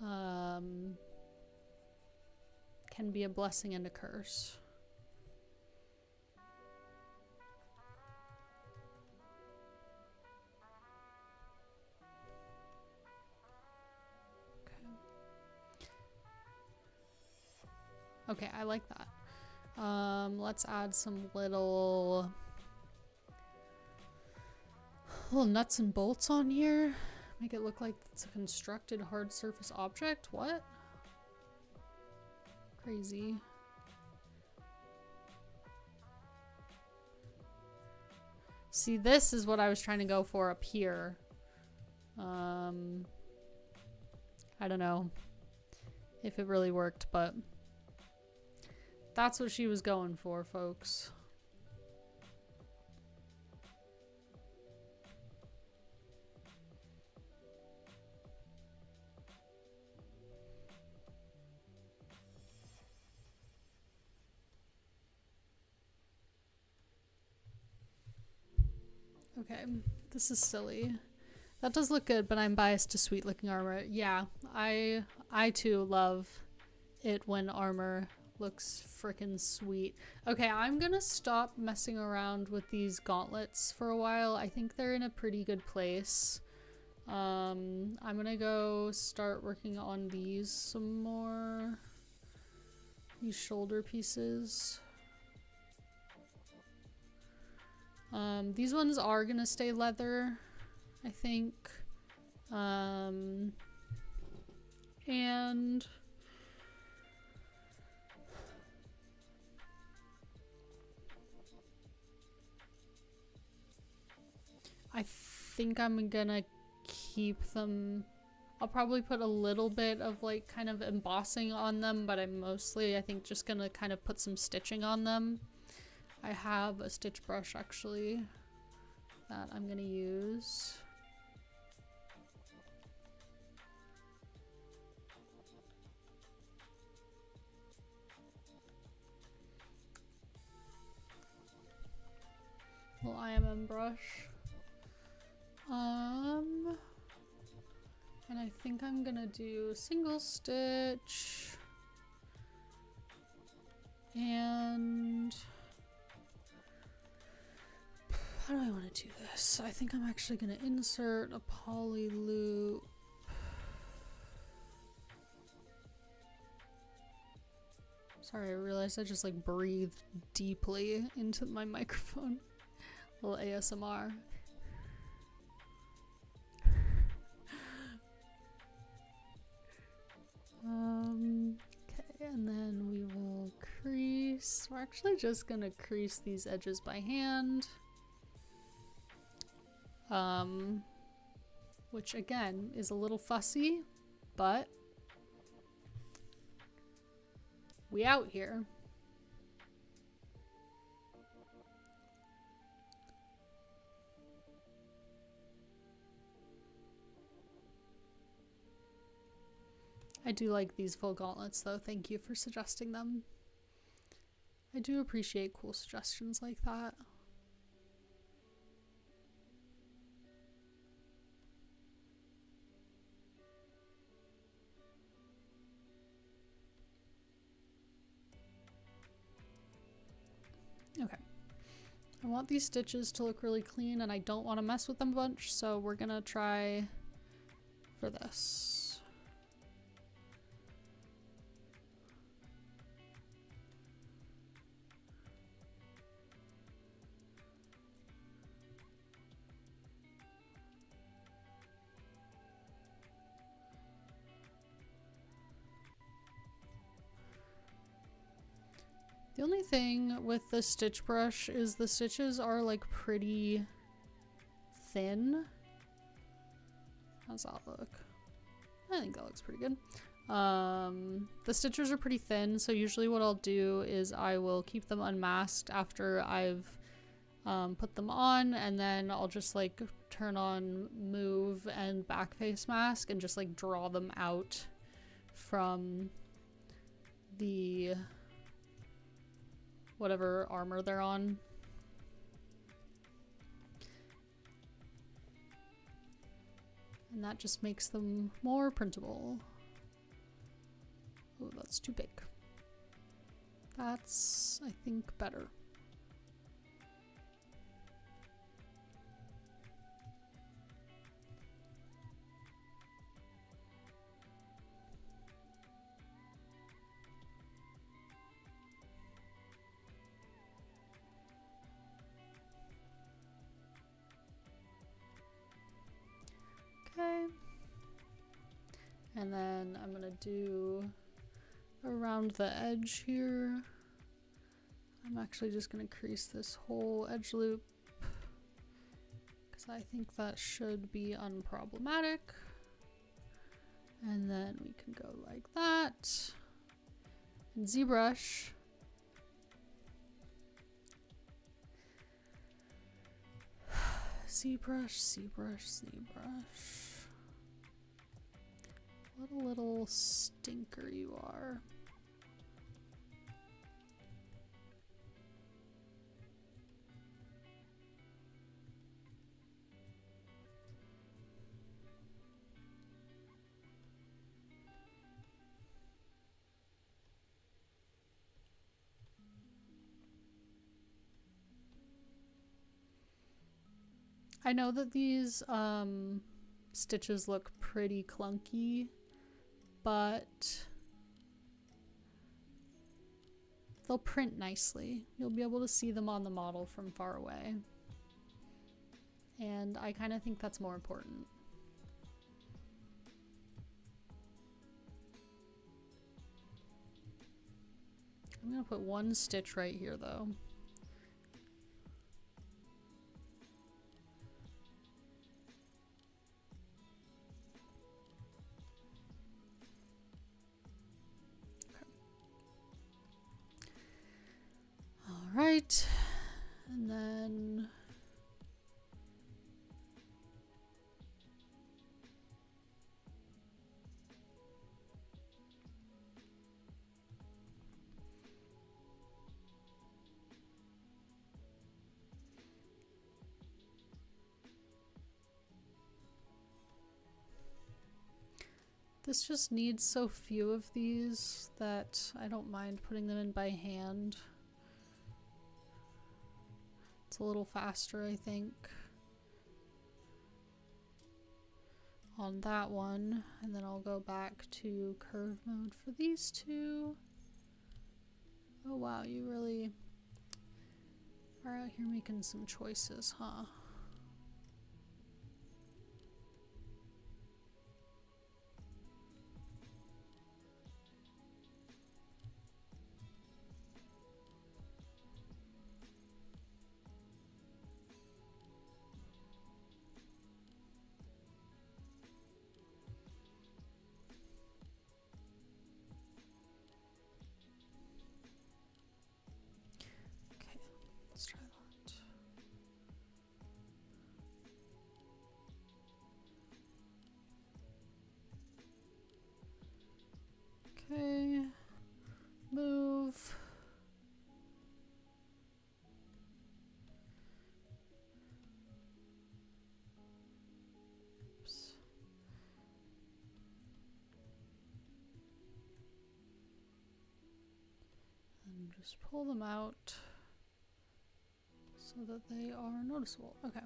can be a blessing and a curse. Okay, I like that. Let's add some little nuts and bolts on here. Make it look like it's a constructed hard surface object. What? Crazy. See, this is what I was trying to go for up here. I don't know if it really worked, but that's what she was going for, folks. Okay, this is silly. That does look good, but I'm biased to sweet looking armor. Yeah, I too love it when armor looks frickin' sweet. Okay, I'm gonna stop messing around with these gauntlets for a while. I think they're in a pretty good place. I'm gonna go start working on these some more. These shoulder pieces. These ones are gonna stay leather, I think. And I think I'm gonna keep them. I'll probably put a little bit of like kind of embossing on them, but I'm mostly, I think, just gonna kind of put some stitching on them. I have a stitch brush actually that I'm gonna use. Little IMM brush. And I think I'm gonna do single stitch and how do I want to do this? I think I'm actually gonna insert a poly loop. Sorry, I realized I just like breathed deeply into my microphone. A little ASMR. Okay, and then we will crease. We're actually just gonna crease these edges by hand. Which again is a little fussy, but we out here. I do like these full gauntlets though, thank you for suggesting them. I do appreciate cool suggestions like that. Okay. I want these stitches to look really clean and I don't want to mess with them a bunch, so we're gonna try for this. The only thing with the stitch brush is the stitches are like pretty thin. How's that look? I think that looks pretty good. The stitches are pretty thin, so usually what I'll do is I will keep them unmasked after I've put them on, and then I'll just like turn on move and back face mask and just like draw them out from the whatever armor they're on. And that just makes them more printable. Oh, that's too big. That's, I think, better. Okay, and then I'm gonna do around the edge here. I'm actually just gonna crease this whole edge loop because I think that should be unproblematic. And then we can go like that. And Zbrush. Zbrush, Zbrush, Zbrush. What a little stinker you are. I know that these stitches look pretty clunky, but they'll print nicely. You'll be able to see them on the model from far away. And I kind of think that's more important. I'm gonna put one stitch right here though. All right, and then this just needs so few of these that I don't mind putting them in by hand. It's a little faster, I think, on that one. And then I'll go back to curve mode for these two. Oh wow, you really are out here making some choices, huh? Let's try that. Okay, move. Oops. And just pull them out so that they are noticeable. Okay.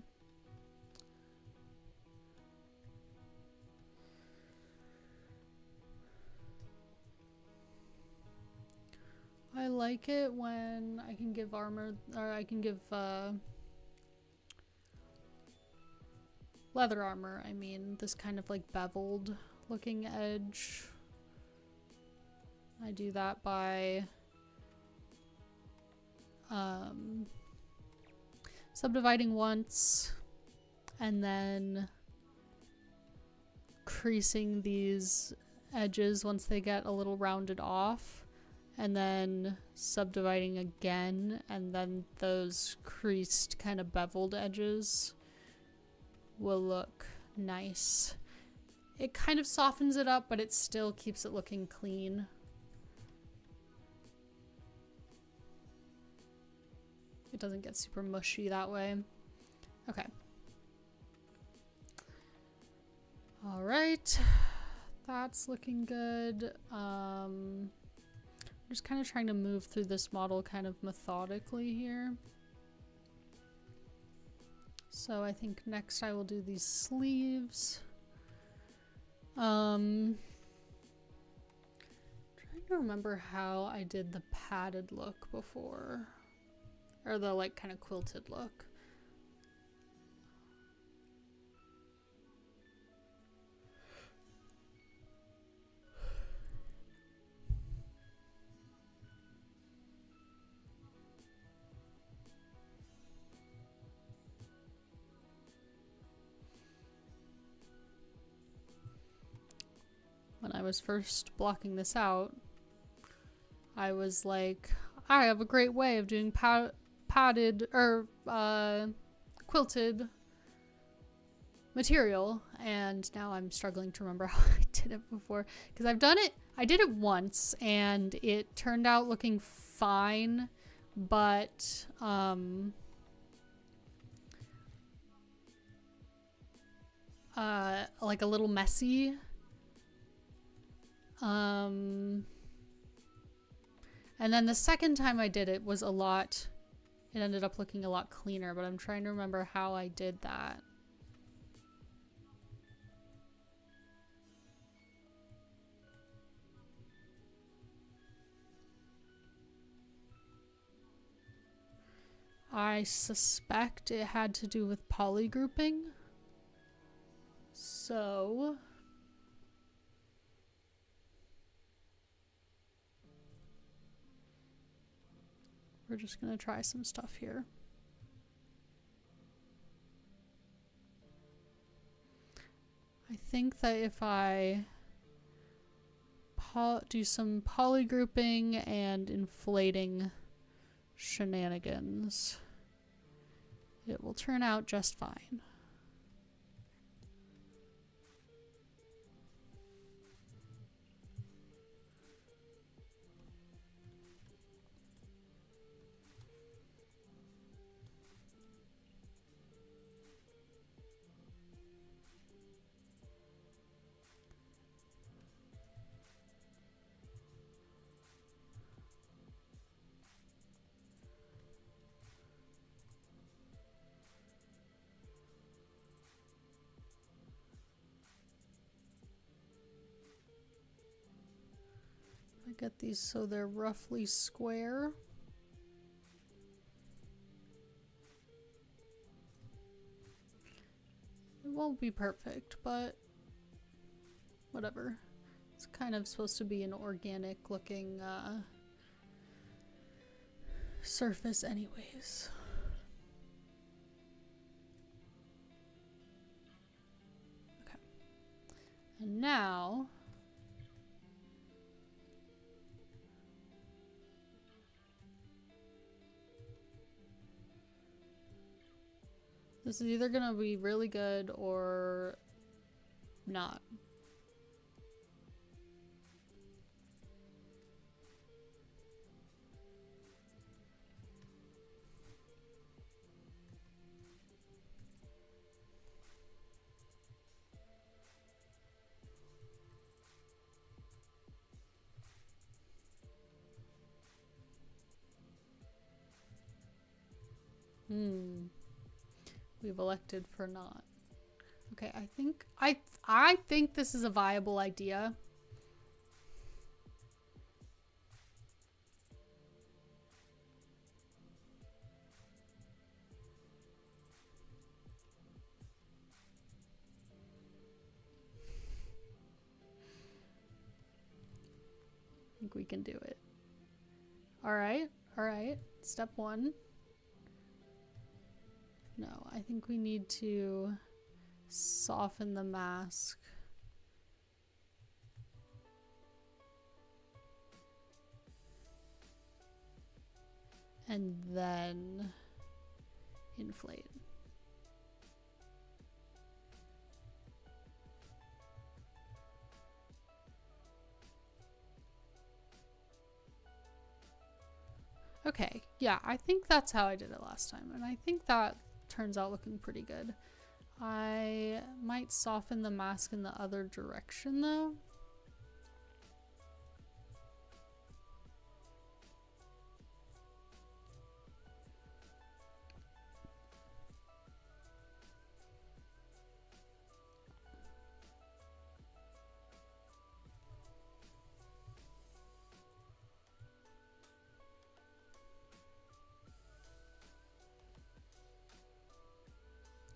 I like it when I can give armor, or I can give leather armor, I mean, this kind of like beveled looking edge. I do that by subdividing once and then creasing these edges once they get a little rounded off, and then subdividing again, and then those creased kind of beveled edges will look nice. It kind of softens it up, but it still keeps it looking clean. It doesn't get super mushy that way. Okay. All right, that's looking good. I'm just kind of trying to move through this model kind of methodically here. So I think next I will do these sleeves. Trying to remember how I did the padded look before. Or the like kind of quilted look. When I was first blocking this out, I was like, I have a great way of doing padded or quilted material, and now I'm struggling to remember how I did it before, because I did it once and it turned out looking fine, but like a little messy. And then the second time I did it was it ended up looking a lot cleaner, but I'm trying to remember how I did that. I suspect it had to do with polygrouping. So We're just gonna try some stuff here. I think that if I do some polygrouping and inflating shenanigans, it will turn out just fine. I get these so they're roughly square. It won't be perfect, but whatever. It's kind of supposed to be an organic looking surface anyways. Okay. And now this is either gonna be really good or not. We've elected for not. Okay, I think this is a viable idea. I think we can do it. All right. Step one. No, I think we need to soften the mask. And then inflate. Okay, yeah, I think that's how I did it last time, and I think that turns out looking pretty good. I might soften the mask in the other direction though.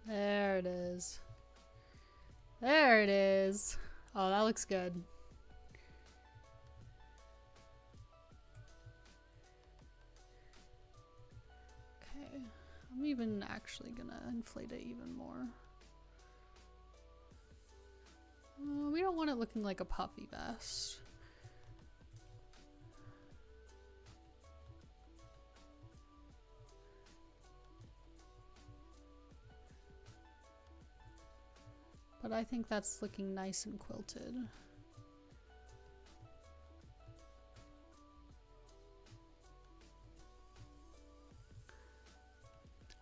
There it is. There it is. Oh, that looks good. Okay, I'm even actually gonna inflate it even more. We don't want it looking like a puffy vest. But I think that's looking nice and quilted.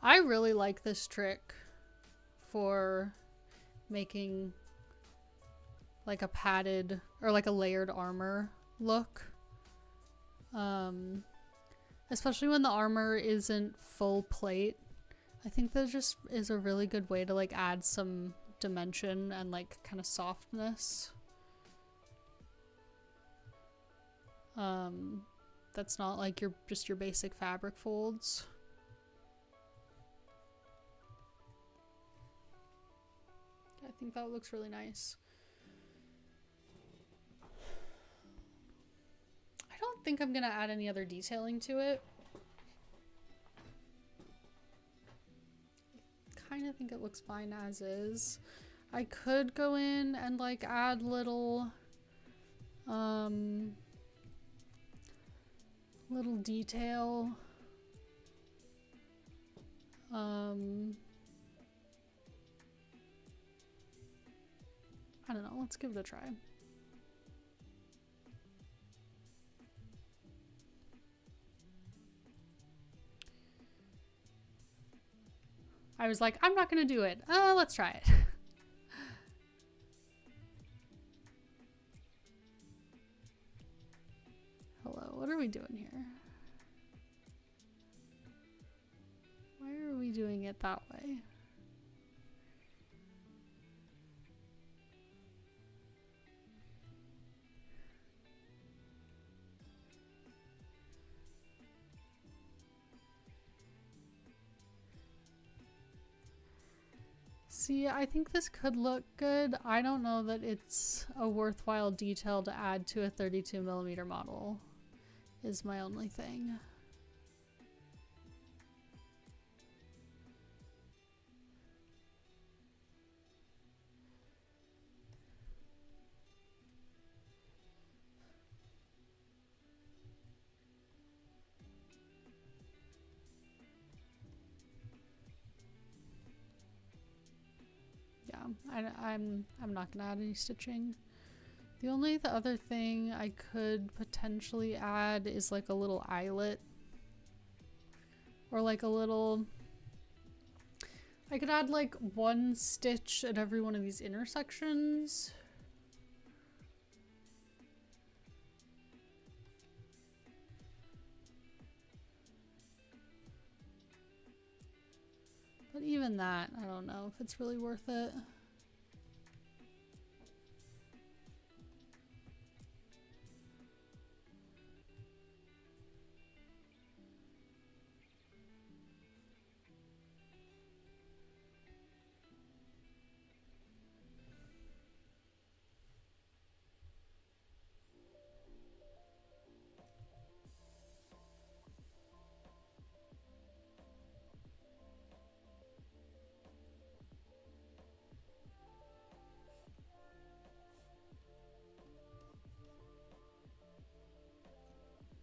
I really like this trick for making like a padded or like a layered armor look. Especially when the armor isn't full plate. I think that just is a really good way to like add some dimension and like kind of softness. That's not like just your basic fabric folds. I think that looks really nice. I don't think I'm gonna add any other detailing to it. think it looks fine as is. I could go in and like add little little detail. I don't know, let's give it a try. I was like, I'm not gonna do it. Let's try it. Hello, what are we doing here? Why are we doing it that way? See, I think this could look good. I don't know that it's a worthwhile detail to add to a 32mm model, is my only thing. I'm not gonna add any stitching. The only other thing I could potentially add is like a little eyelet. Or like a little... I could add like one stitch at every one of these intersections. But even that, I don't know if it's really worth it.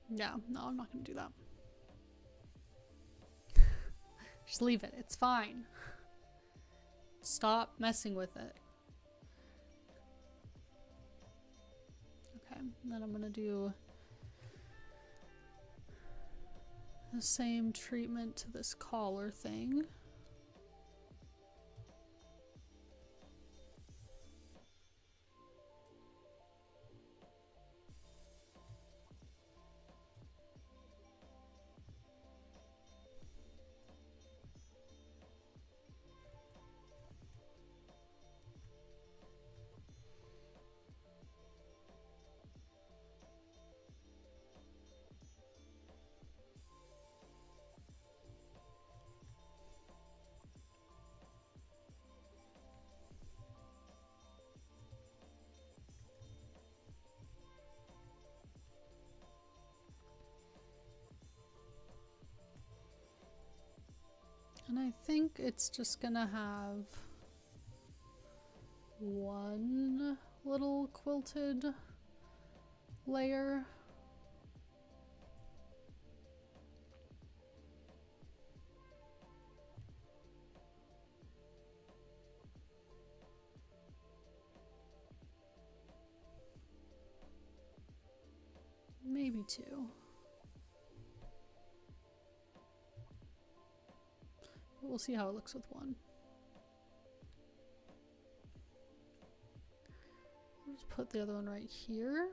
Yeah, no, I'm not gonna do that. Just leave it. It's fine. Stop messing with it. Okay, and then I'm gonna do the same treatment to this collar thing. And I think it's just gonna have one little quilted layer. Maybe two. We'll see how it looks with one. I'll just put the other one right here.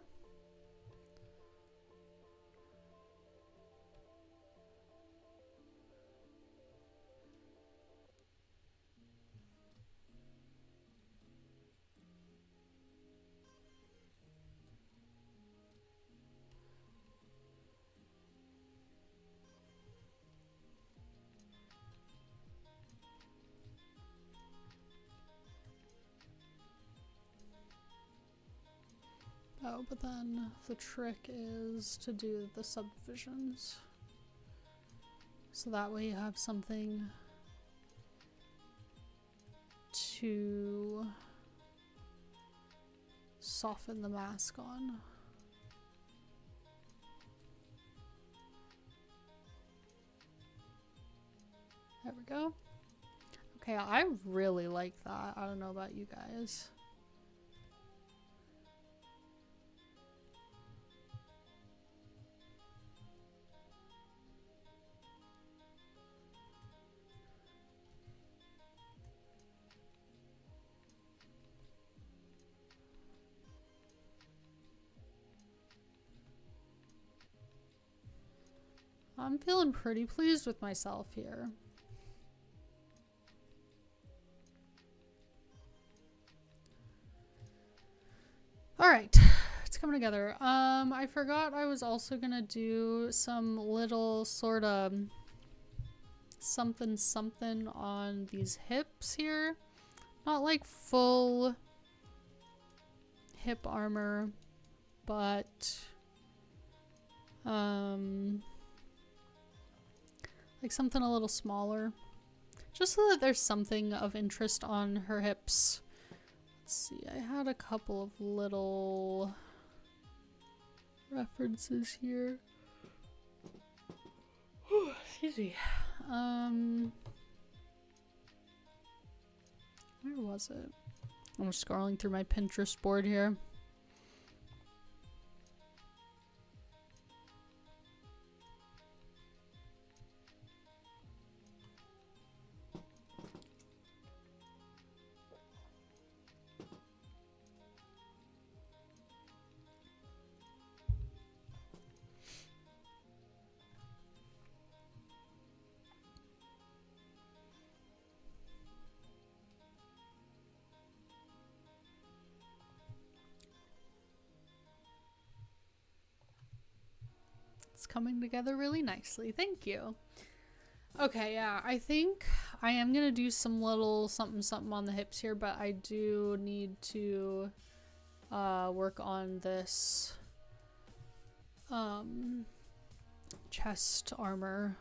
Oh, but then the trick is to do the subdivisions. So that way you have something to soften the mask on. There we go. Okay, I really like that. I don't know about you guys. I'm feeling pretty pleased with myself here. All right, it's coming together. I forgot I was also gonna do some little sort of something something on these hips here. Not like full hip armor, but like something a little smaller, just so that there's something of interest on her hips. Let's see, I had a couple of little references here. Excuse me. Where was it? I'm scrolling through my Pinterest board here. Coming together really nicely. Thank you. Okay, yeah, I think I am gonna do some little something something on the hips here, but I do need to work on this chest armor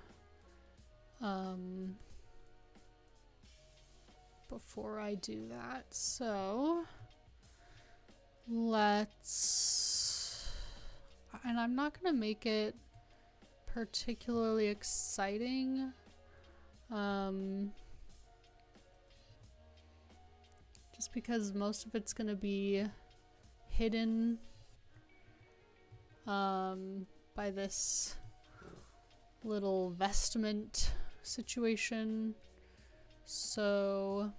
before I do that. So let's, and I'm not gonna make it particularly exciting, just because most of it's gonna be hidden by this little vestment situation. So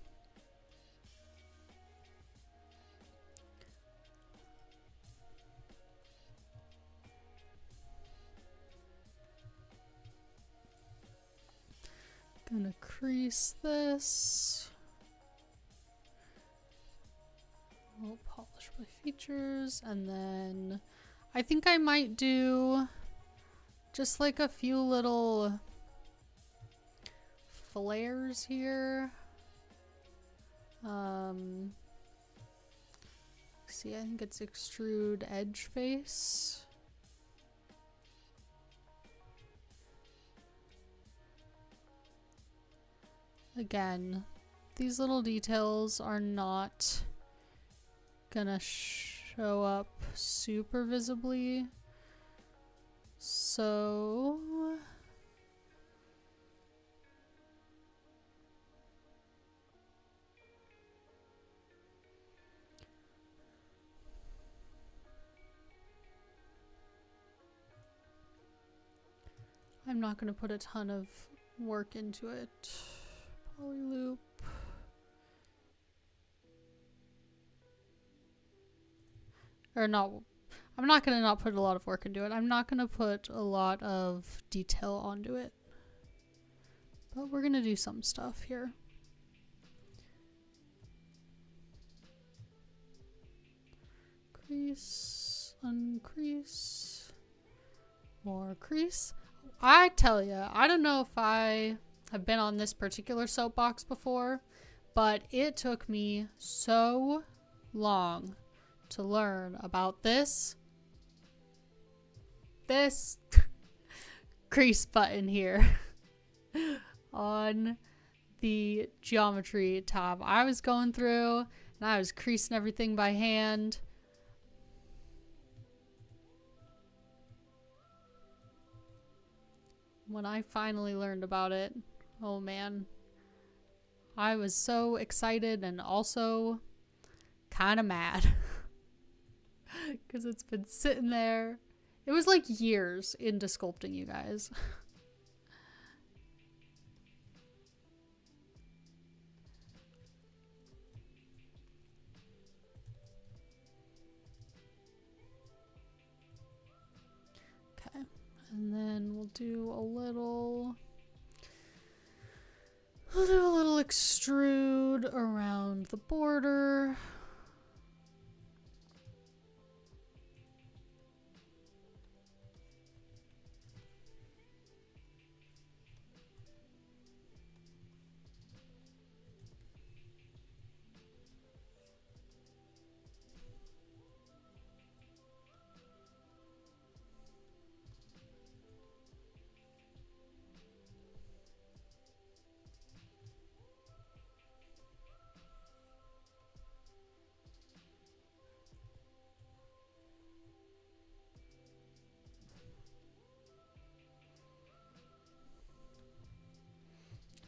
gonna crease this. I'll polish my features, and then I think I might do just like a few little flares here. See, I think it's extrude edge face. Again, these little details are not gonna show up super visibly, so I'm not gonna put a ton of work into it. Poly loop. Or not, I'm not gonna not put a lot of work into it. I'm not gonna put a lot of detail onto it. But we're gonna do some stuff here. Crease, uncrease, more crease. I tell ya, I don't know if I have been on this particular soapbox before, but it took me so long to learn about this crease button here on the geometry tab. I was going through and I was creasing everything by hand. When I finally learned about it, oh man, I was so excited and also kind of mad because it's been sitting there. It was like years into sculpting, you guys. Okay, and then we'll do a little extrude around the border.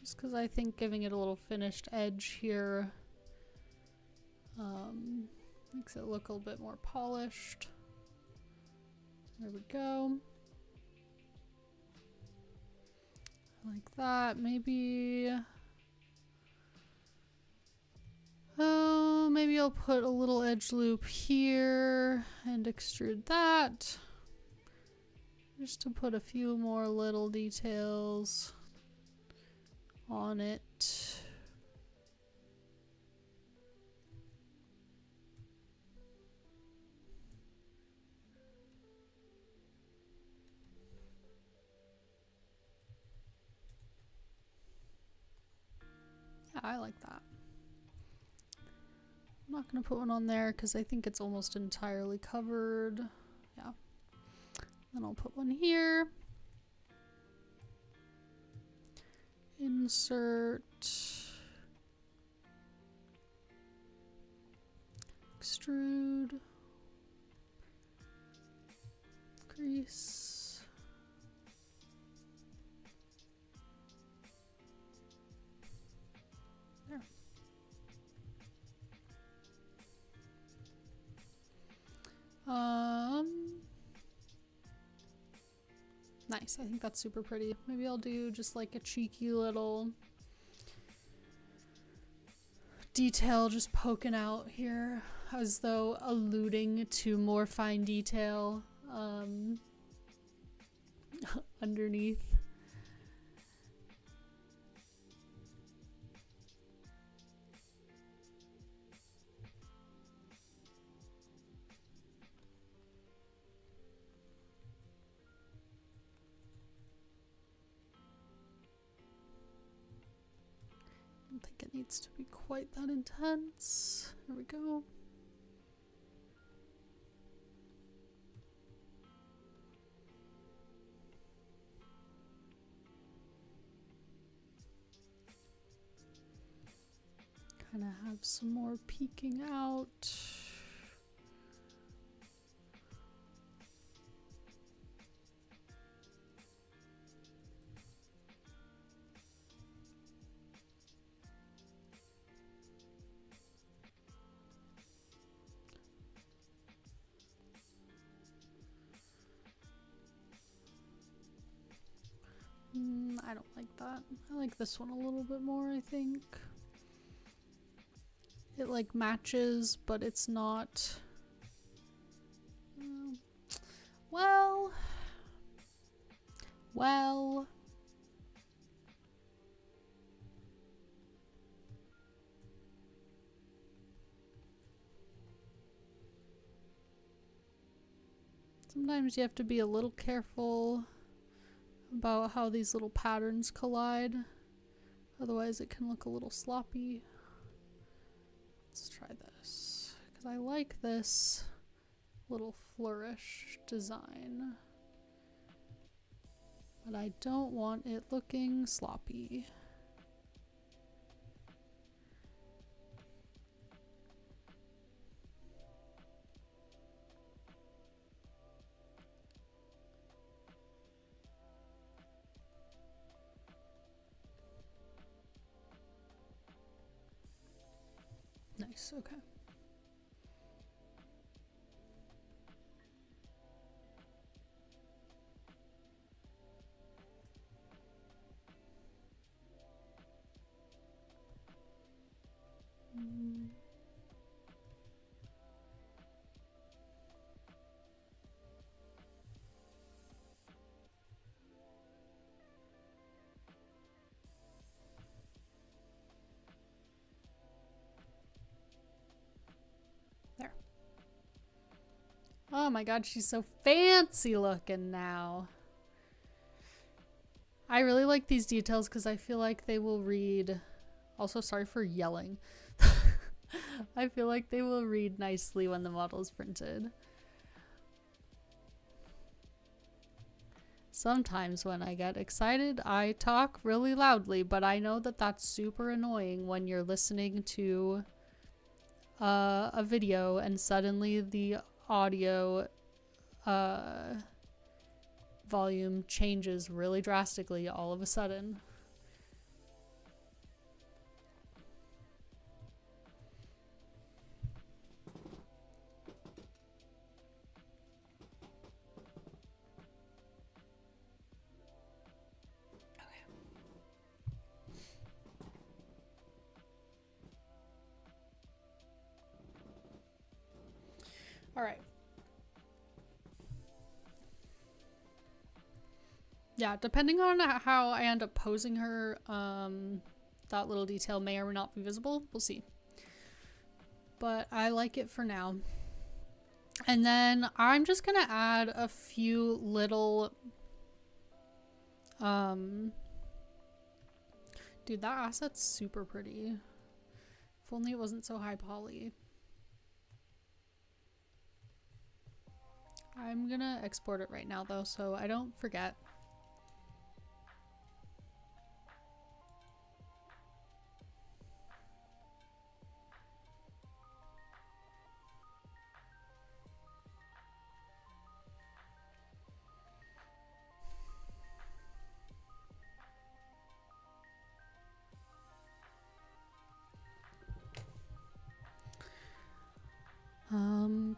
Just because I think giving it a little finished edge here makes it look a little bit more polished. There we go. Like that, maybe. Oh, maybe I'll put a little edge loop here and extrude that. Just to put a few more little details on it. Yeah, I like that. I'm not going to put one on there because I think it's almost entirely covered. Yeah. Then I'll put one here. Insert. Extrude. Crease. There. Nice. I think that's super pretty. Maybe I'll do just like a cheeky little detail just poking out here as though alluding to more fine detail underneath. I don't think it needs to be quite that intense. There we go. Kind of have some more peeking out. I don't like that. I like this one a little bit more, I think. It like matches, but it's not. Well. Sometimes you have to be a little careful about how these little patterns collide. Otherwise it can look a little sloppy. Let's try this, because I like this little flourish design, but I don't want it looking sloppy. Nice, okay. There. Oh my god, she's so fancy looking now. I really like these details because I feel like they will read... Also, sorry for yelling. I feel like they will read nicely when the model is printed. Sometimes when I get excited, I talk really loudly, but I know that that's super annoying when you're listening to a video and suddenly the audio volume changes really drastically all of a sudden. All right. Yeah, depending on how I end up posing her, that little detail may or may not be visible. We'll see. But I like it for now. And then I'm just gonna add a few little... Dude, that asset's super pretty. If only it wasn't so high poly. I'm gonna export it right now though, so I don't forget.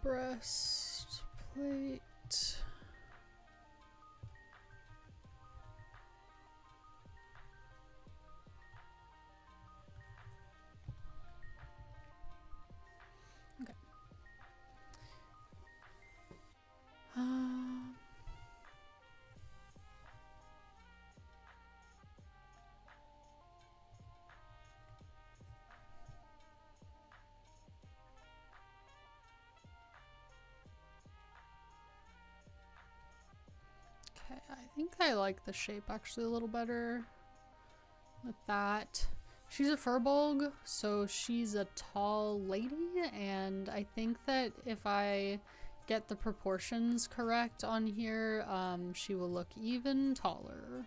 Breastplate. Okay. Okay, I think I like the shape actually a little better with that. She's a Firbolg, so she's a tall lady, and I think that if I get the proportions correct on here, she will look even taller.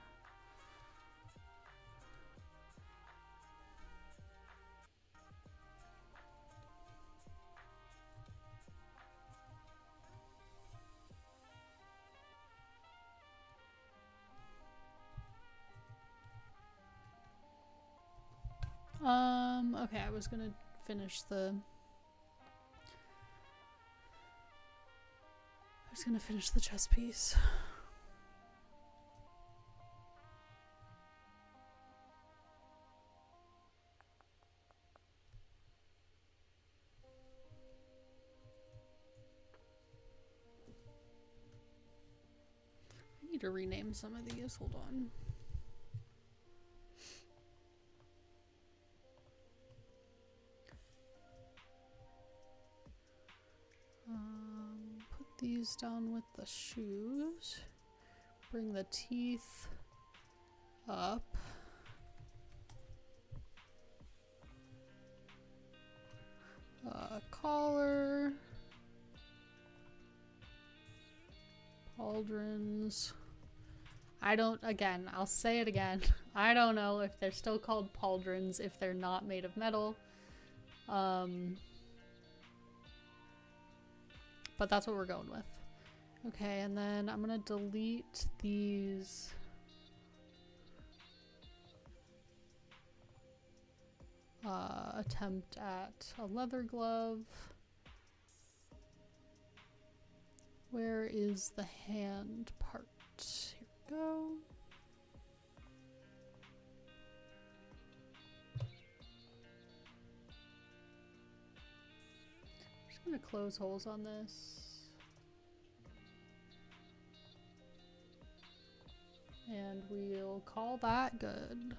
Okay, I was gonna finish the chest piece. I need to rename some of these, hold on. Put these down with the shoes. Bring the teeth up. Collar. Pauldrons. I'll say it again. I don't know if they're still called pauldrons if they're not made of metal. But that's what we're going with. Okay, and then I'm gonna delete these attempt at a leather glove. Where is the hand part? Here we go. I'm just gonna close holes on this. And we'll call that good.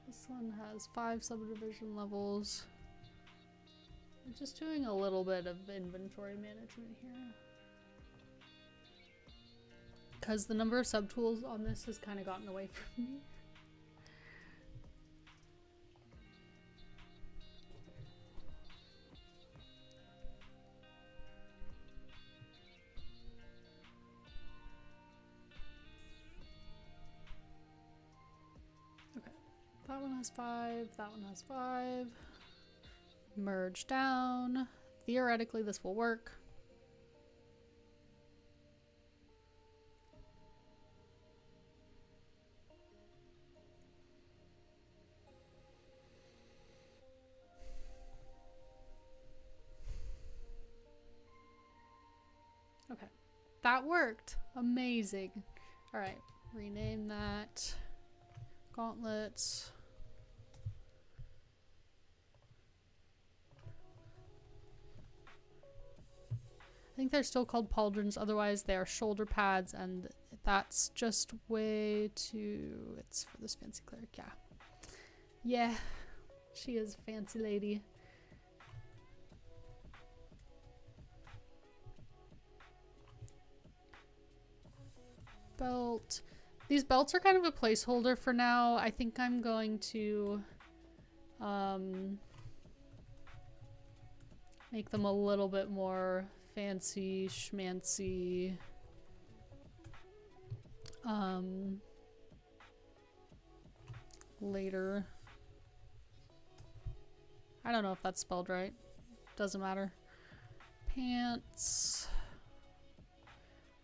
This one has 5 subdivision levels. I'm just doing a little bit of inventory management here. Because the number of subtools on this has kind of gotten away from me. Okay, that one has 5, that one has 5. Merge down. Theoretically, this will work. Okay, that worked. Amazing. All right, rename that. Gauntlets. I think they're still called pauldrons, otherwise they are shoulder pads, and that's just way too... It's for this fancy cleric, yeah. Yeah, she is a fancy lady. Belt. These belts are kind of a placeholder for now. I think I'm going to make them a little bit more fancy schmancy. Later. I don't know if that's spelled right. Doesn't matter. Pants.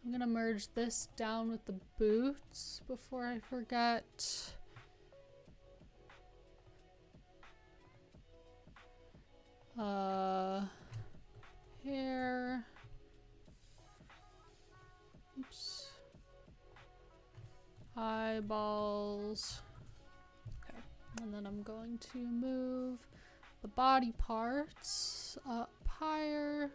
I'm gonna merge this down with the boots before I forget. Hair. Oops. Eyeballs. Okay, and then I'm going to move the body parts up higher.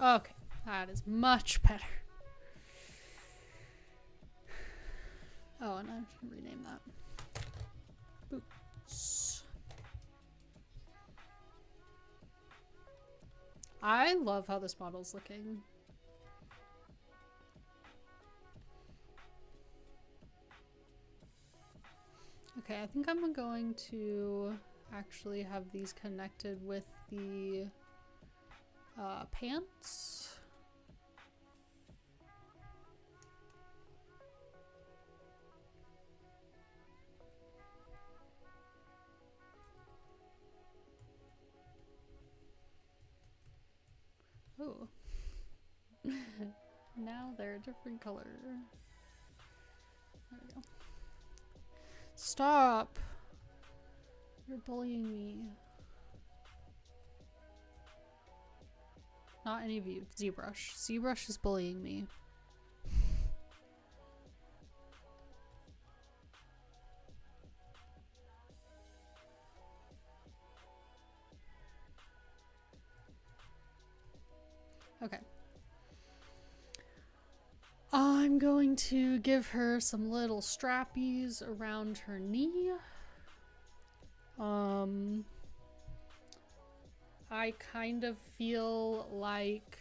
Okay, that is much better. Oh, and I should rename that. Boots. I love how this model's looking. Okay, I think I'm going to actually have these connected with the pants. Oh. Now they're a different color. There we go. Stop! You're bullying me. Not any of you. Zbrush. Zbrush is bullying me. Okay. I'm going to give her some little strappies around her knee. I kind of feel like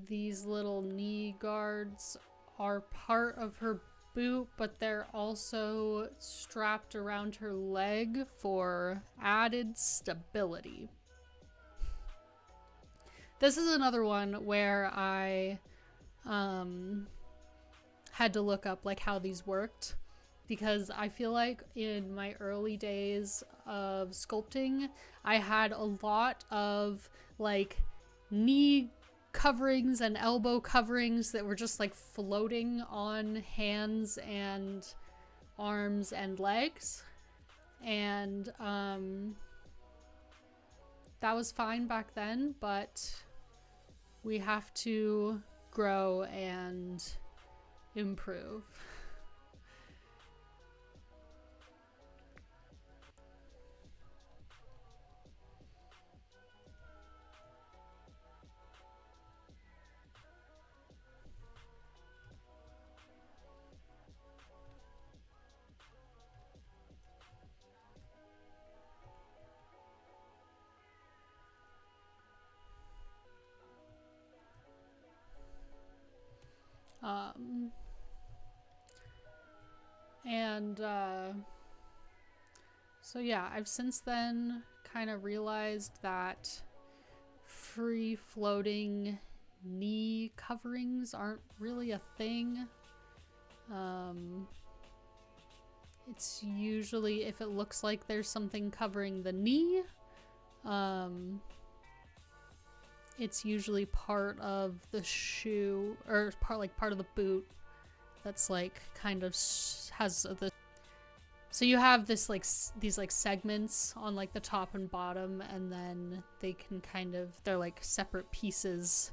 these little knee guards are part of her boot, but they're also strapped around her leg for added stability. This is another one where I had to look up like how these worked. because I feel like in my early days of sculpting, I had a lot of like knee coverings and elbow coverings that were just like floating on hands and arms and legs. And that was fine back then, but we have to grow and improve. So yeah, I've since then kind of realized that free floating knee coverings aren't really a thing. It's usually, if it looks like there's something covering the knee, it's usually part of the shoe, or part of the boot that's like kind of has the, so you have this like these like segments on like the top and bottom, and then they can kind of, they're like separate pieces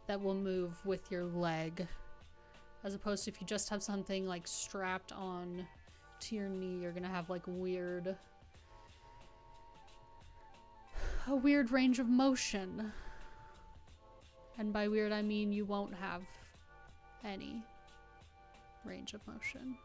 that will move with your leg, as opposed to if you just have something like strapped on to your knee, you're gonna have like a weird range of motion. And by weird, I mean you won't have any range of motion.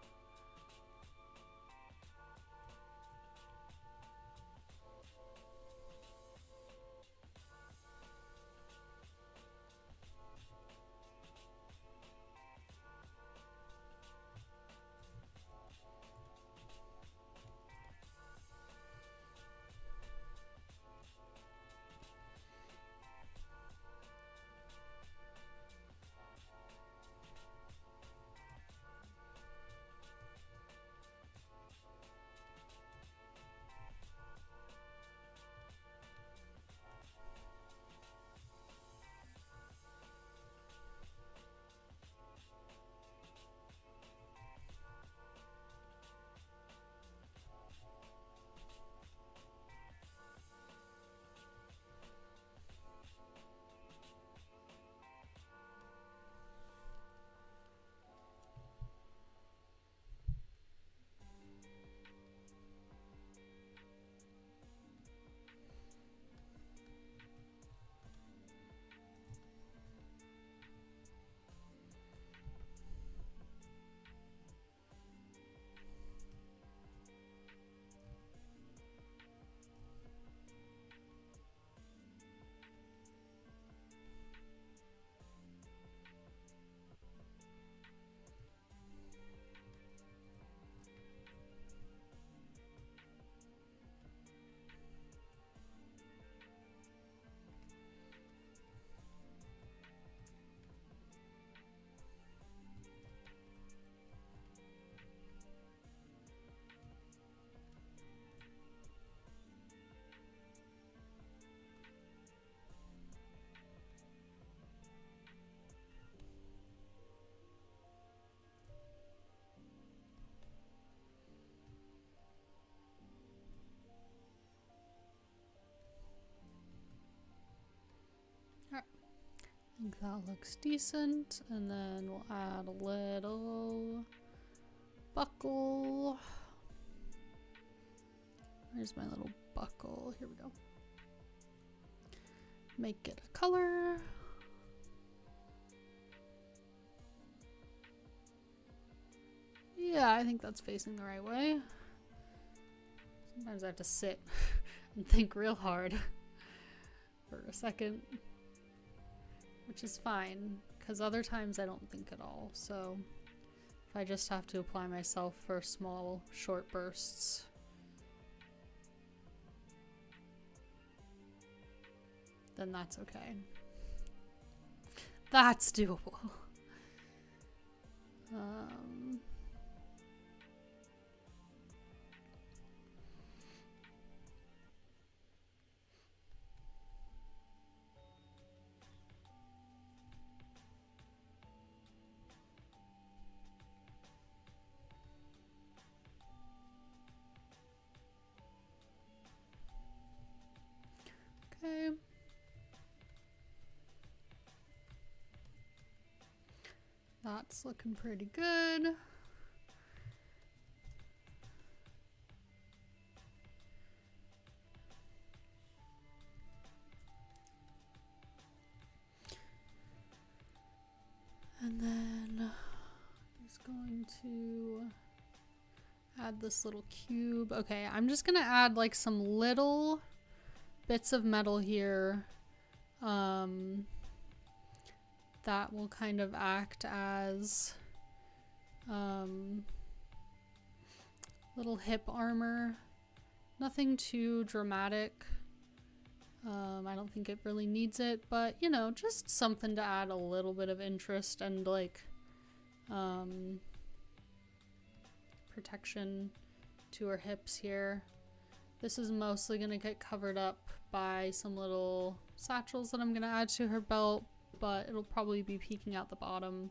I think that looks decent, and then we'll add a little buckle. Where's my little buckle? Here we go. Make it a color. Yeah, I think that's facing the right way. Sometimes I have to sit and think real hard for a second, which is fine, because other times I don't think at all. So if I just have to apply myself for small, short bursts, then that's okay. That's doable. That's looking pretty good. And then he's going to add this little cube. Okay, I'm just gonna add like some little bits of metal here. That will kind of act as little hip armor. Nothing too dramatic. I don't think it really needs it, but you know, just something to add a little bit of interest and like protection to her hips here. This is mostly gonna get covered up by some little satchels that I'm gonna add to her belt, but it'll probably be peeking out the bottom.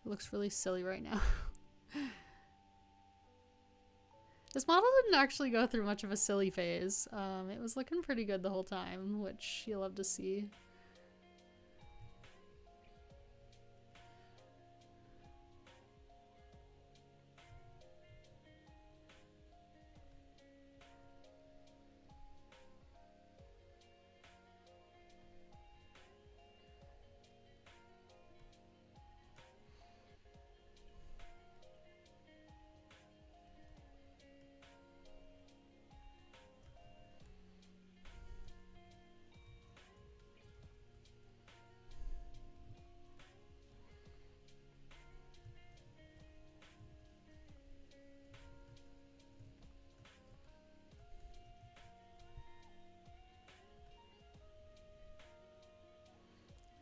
It looks really silly right now. This model didn't actually go through much of a silly phase. It was looking pretty good the whole time, which you love to see.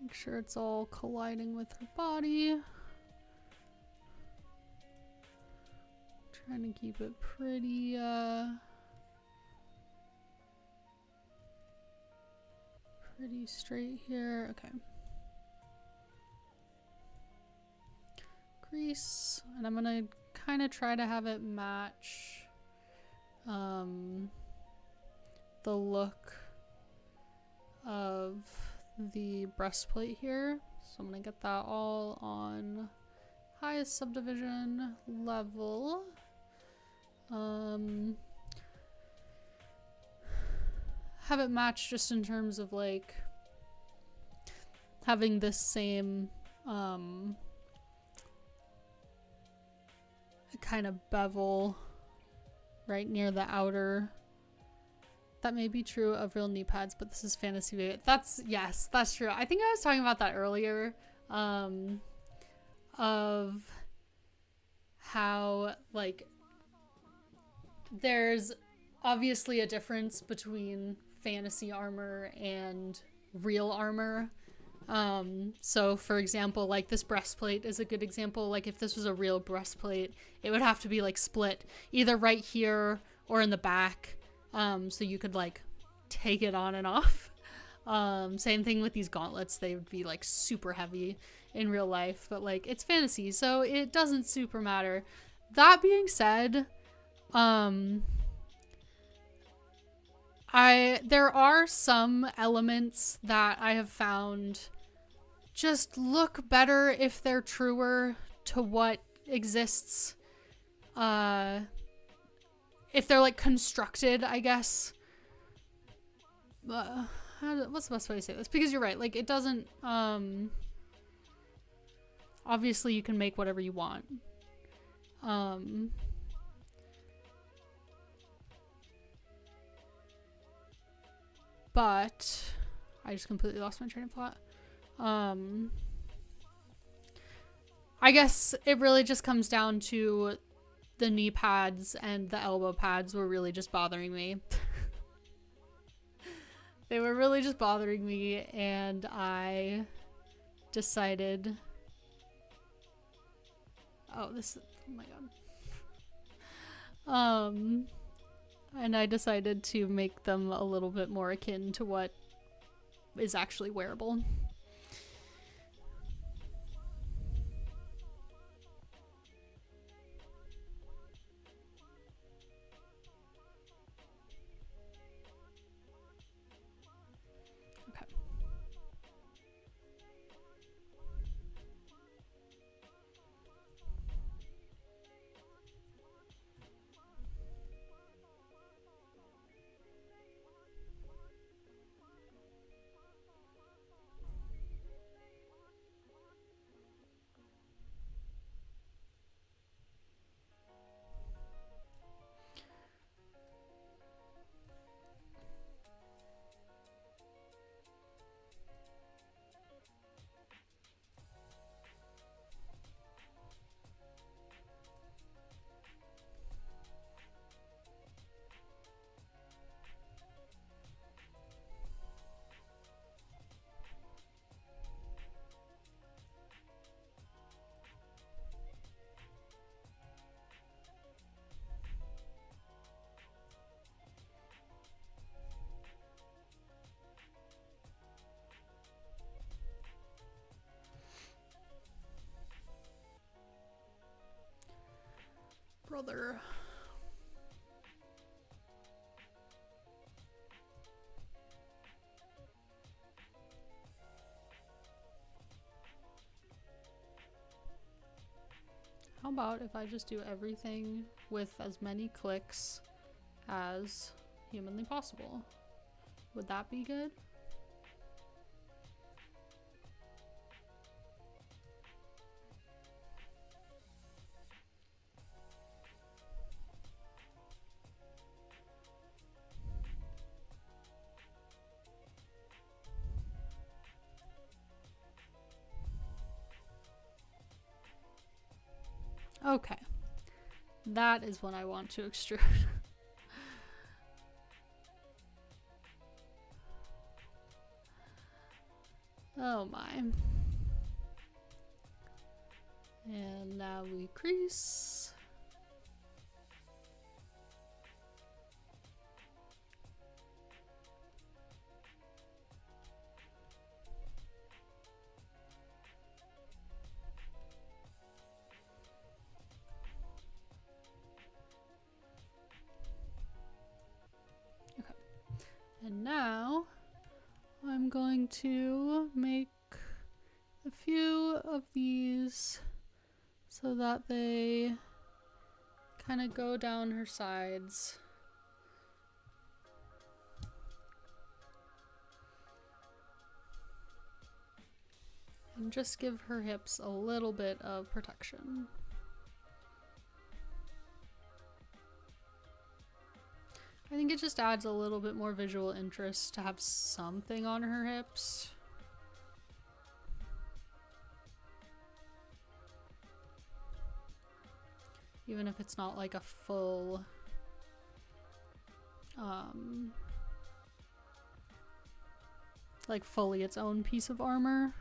Make sure it's all colliding with her body. Trying to keep it pretty, pretty straight here. Okay. Crease, and I'm gonna kind of try to have it match the look of the breastplate here. So I'm gonna get that all on highest subdivision level. Have it match just in terms of like having this same kind of bevel right near the outer. That may be true of real knee pads, but this is fantasy. Yes, that's true. I think I was talking about that earlier, of how like there's obviously a difference between fantasy armor and real armor. So for example, like this breastplate is a good example. Like if this was a real breastplate, it would have to be like split either right here or in the back. So you could like take it on and off. Same thing with these gauntlets. They would be like super heavy in real life, but like it's fantasy, so it doesn't super matter. That being said, there are some elements that I have found just look better if they're truer to what exists. If they're like constructed, I guess. What's the best way to say this? Because you're right, like it doesn't, obviously you can make whatever you want. But I just completely lost my train of thought. I guess it really just comes down to the knee pads and the elbow pads were really just bothering me. They were really just bothering me, and I decided, oh my god. And I decided to make them a little bit more akin to what is actually wearable. brother. How about if I just do everything with as many clicks as humanly possible? Would that be good? Okay, that is what I want to extrude. Oh my. And now we crease. And now I'm going to make a few of these so that they kind of go down her sides. And just give her hips a little bit of protection. I think it just adds a little bit more visual interest to have something on her hips. Even if it's not like a full like fully its own piece of armor.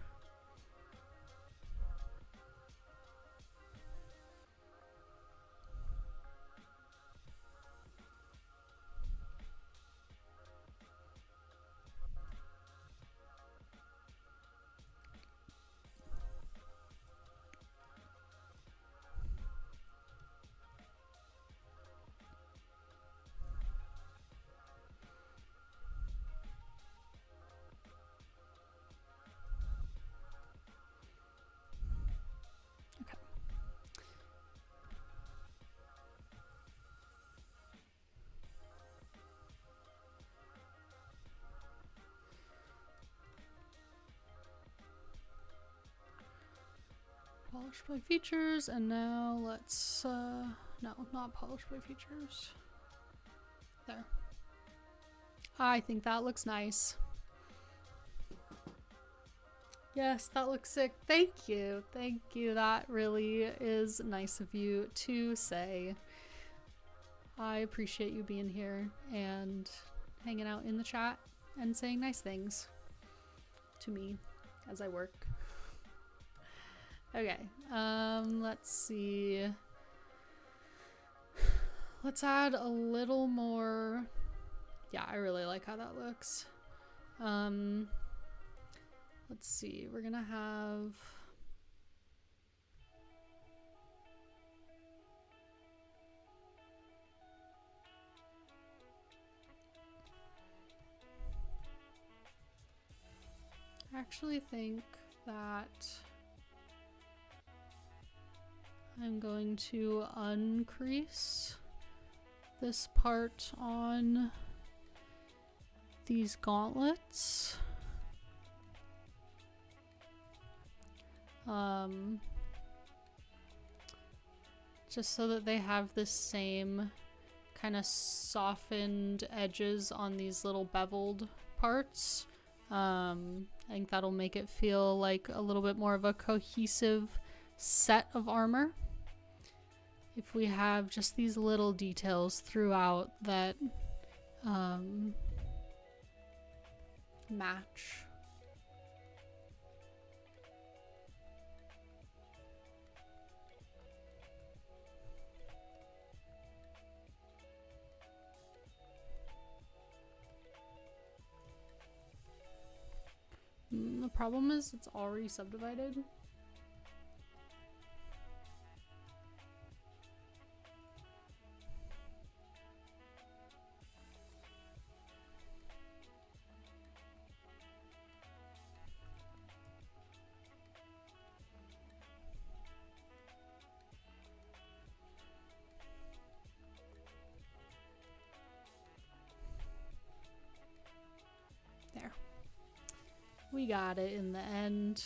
Polish by features, and now let's, no, not polish by features. There. I think that looks nice. Yes, that looks sick. Thank you. Thank you. That really is nice of you to say. I appreciate you being here and hanging out in the chat and saying nice things to me as I work. Okay, let's see. Let's add a little more. Yeah, I really like how that looks. Let's see, we're gonna have I actually think that I'm going to uncrease this part on these gauntlets. Just so that they have the same kind of softened edges on these little beveled parts. I think that'll make it feel like a little bit more of a cohesive set of armor. If we have just these little details throughout that match. The problem is it's already subdivided. We got it in the end.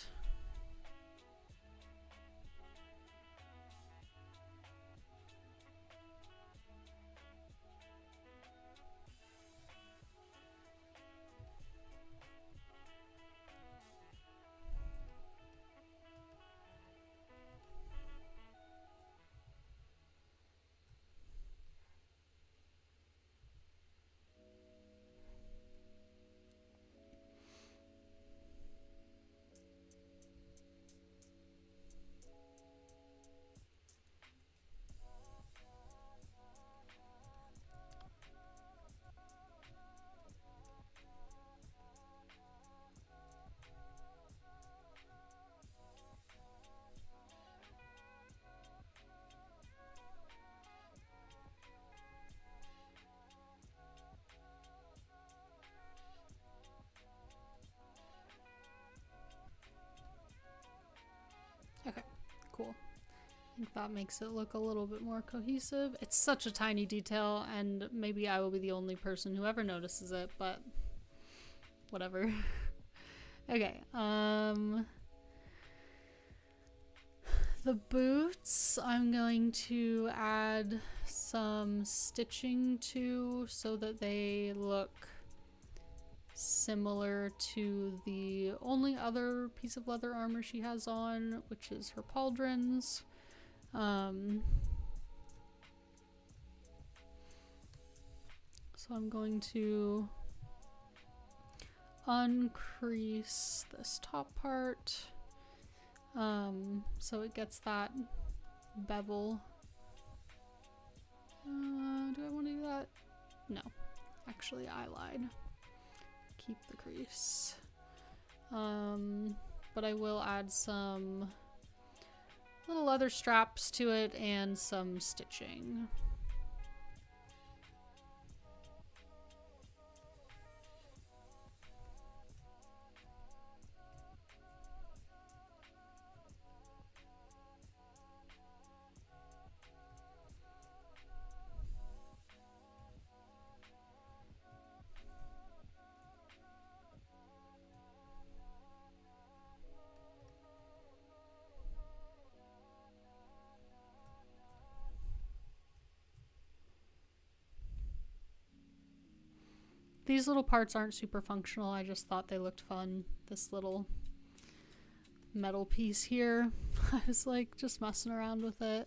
Okay, cool. I think that makes it look a little bit more cohesive. It's such a tiny detail, and maybe I will be the only person who ever notices it, but whatever. Okay, the boots I'm going to add some stitching to so that they look similar to the only other piece of leather armor she has on, which is her pauldrons. So I'm going to uncrease this top part so it gets that bevel. Do I want to do that? No, actually I lied. Keep the crease. But I will add some little leather straps to it and some stitching. These little parts aren't super functional, I just thought they looked fun. This little metal piece here, I was like just messing around with it.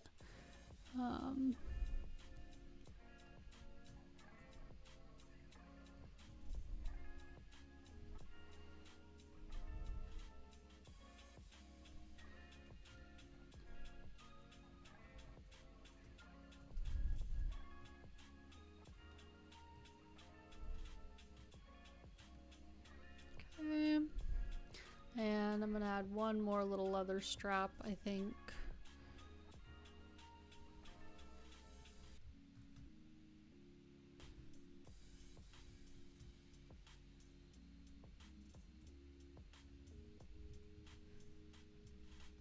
And I'm gonna add one more little leather strap, I think.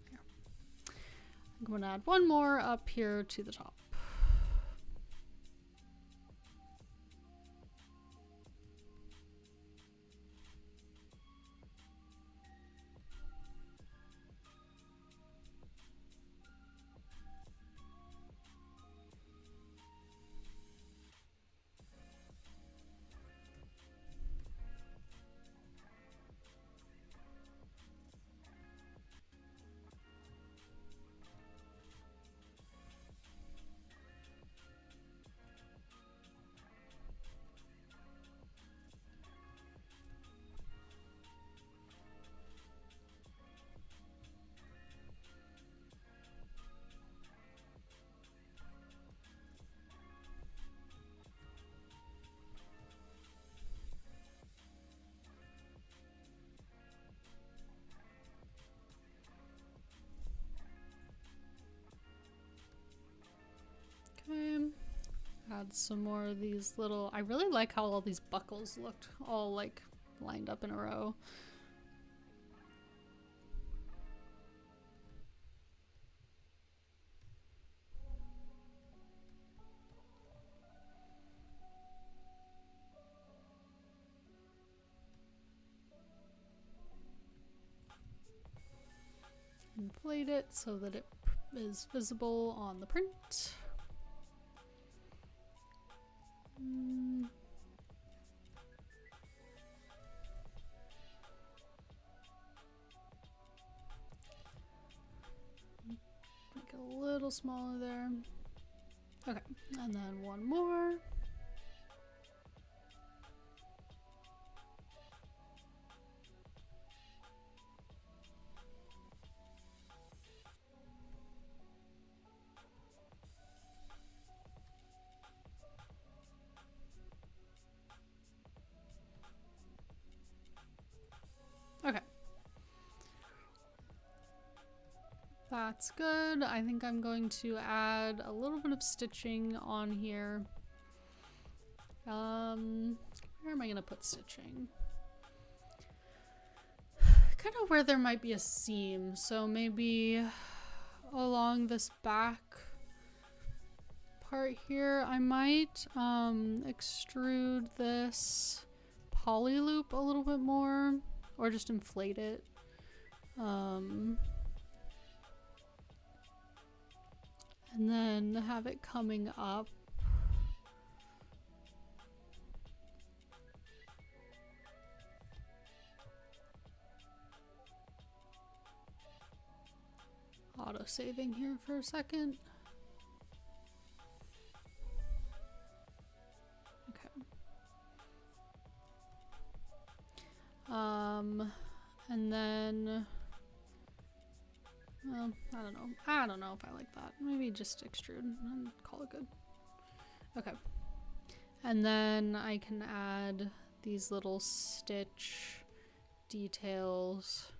Here. I'm gonna add one more up here to the top. Okay, add some more of these little, I really like how all these buckles looked all like lined up in a row. inflate it so that it is visible on the print. Make it a little smaller there. Okay, and then one more. Okay. That's good. I think I'm going to add a little bit of stitching on here. Where am I gonna put stitching? Kind of where there might be a seam, so maybe along this back part here. I might extrude this poly loop a little bit more, or just inflate it. And then have it coming up. Auto-saving here for a second. Okay. And then, well, I don't know. I don't know if I like that. Maybe just extrude and call it good. Okay. And then I can add these little stitch details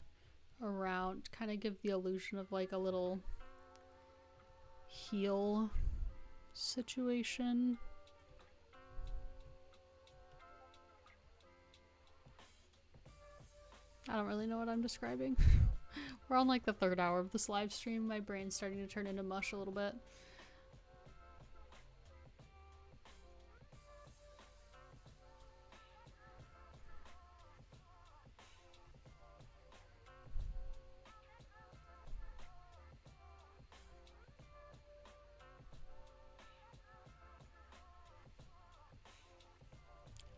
around, kind of give the illusion of like a little heel situation. I don't really know what I'm describing. We're on like the 3rd hour of this live stream. My brain's starting to turn into mush a little bit.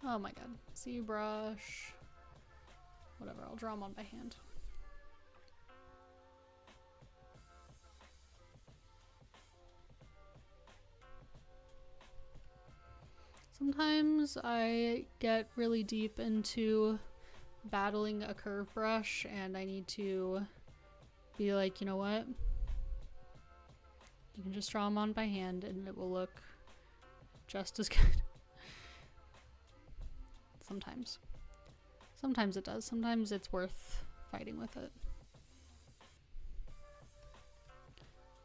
Oh my god. Zbrush. Whatever, I'll draw them on by hand. Sometimes I get really deep into battling a curve brush and I need to be like, you know what? You can just draw them on by hand and it will look just as good. Sometimes. Sometimes it does. Sometimes it's worth fighting with it.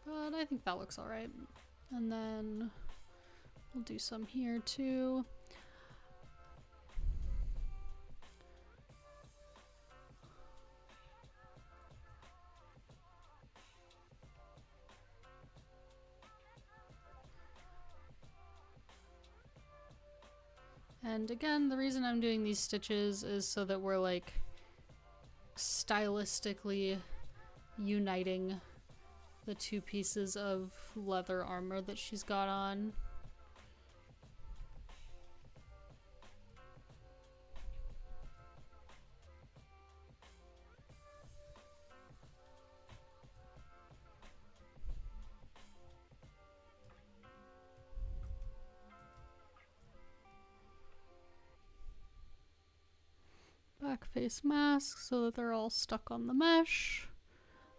But I think that looks alright. And then we'll do some here too. And again, the reason I'm doing these stitches is so that we're like stylistically uniting the two pieces of leather armor that she's got on. Back face mask so that they're all stuck on the mesh.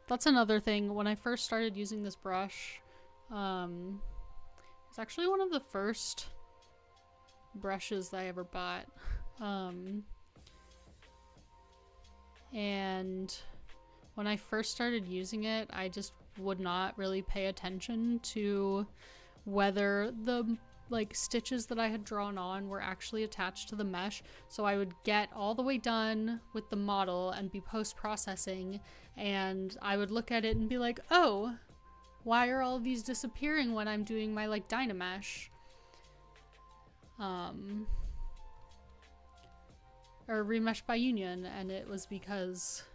That's another thing. When I first started using this brush, it's actually one of the first brushes that I ever bought. And when I first started using it, I just would not really pay attention to whether the like stitches that I had drawn on were actually attached to the mesh. So I would get all the way done with the model and be post-processing, and I would look at it and be like, oh, why are all of these disappearing when I'm doing my like Dynamesh? Or remesh by union, and it was because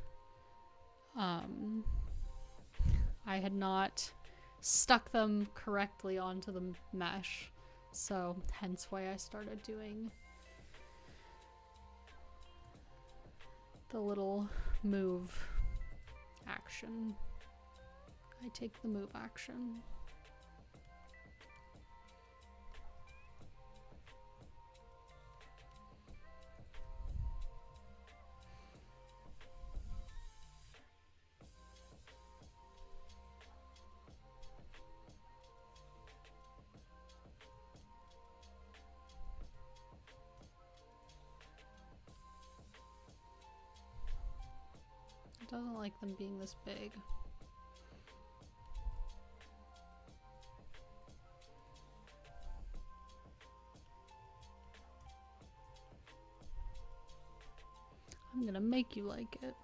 I had not stuck them correctly onto the mesh. So hence why I started doing the little move action. I take the move action. Doesn't like them being this big. I'm gonna make you like it.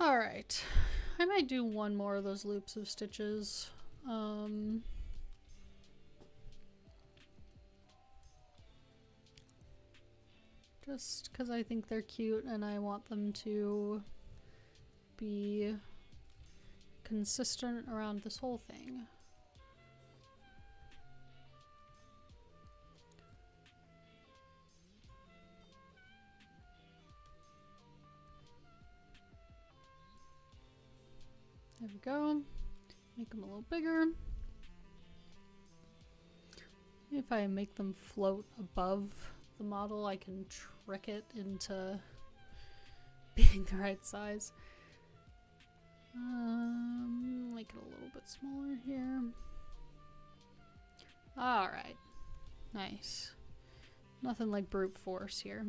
Alright, I might do one more of those loops of stitches. Just because I think they're cute and I want them to be consistent around this whole thing. There we go. Make them a little bigger. If I make them float above the model, I can trick it into being the right size. Make it a little bit smaller here. Alright. Nice. Nothing like brute force here.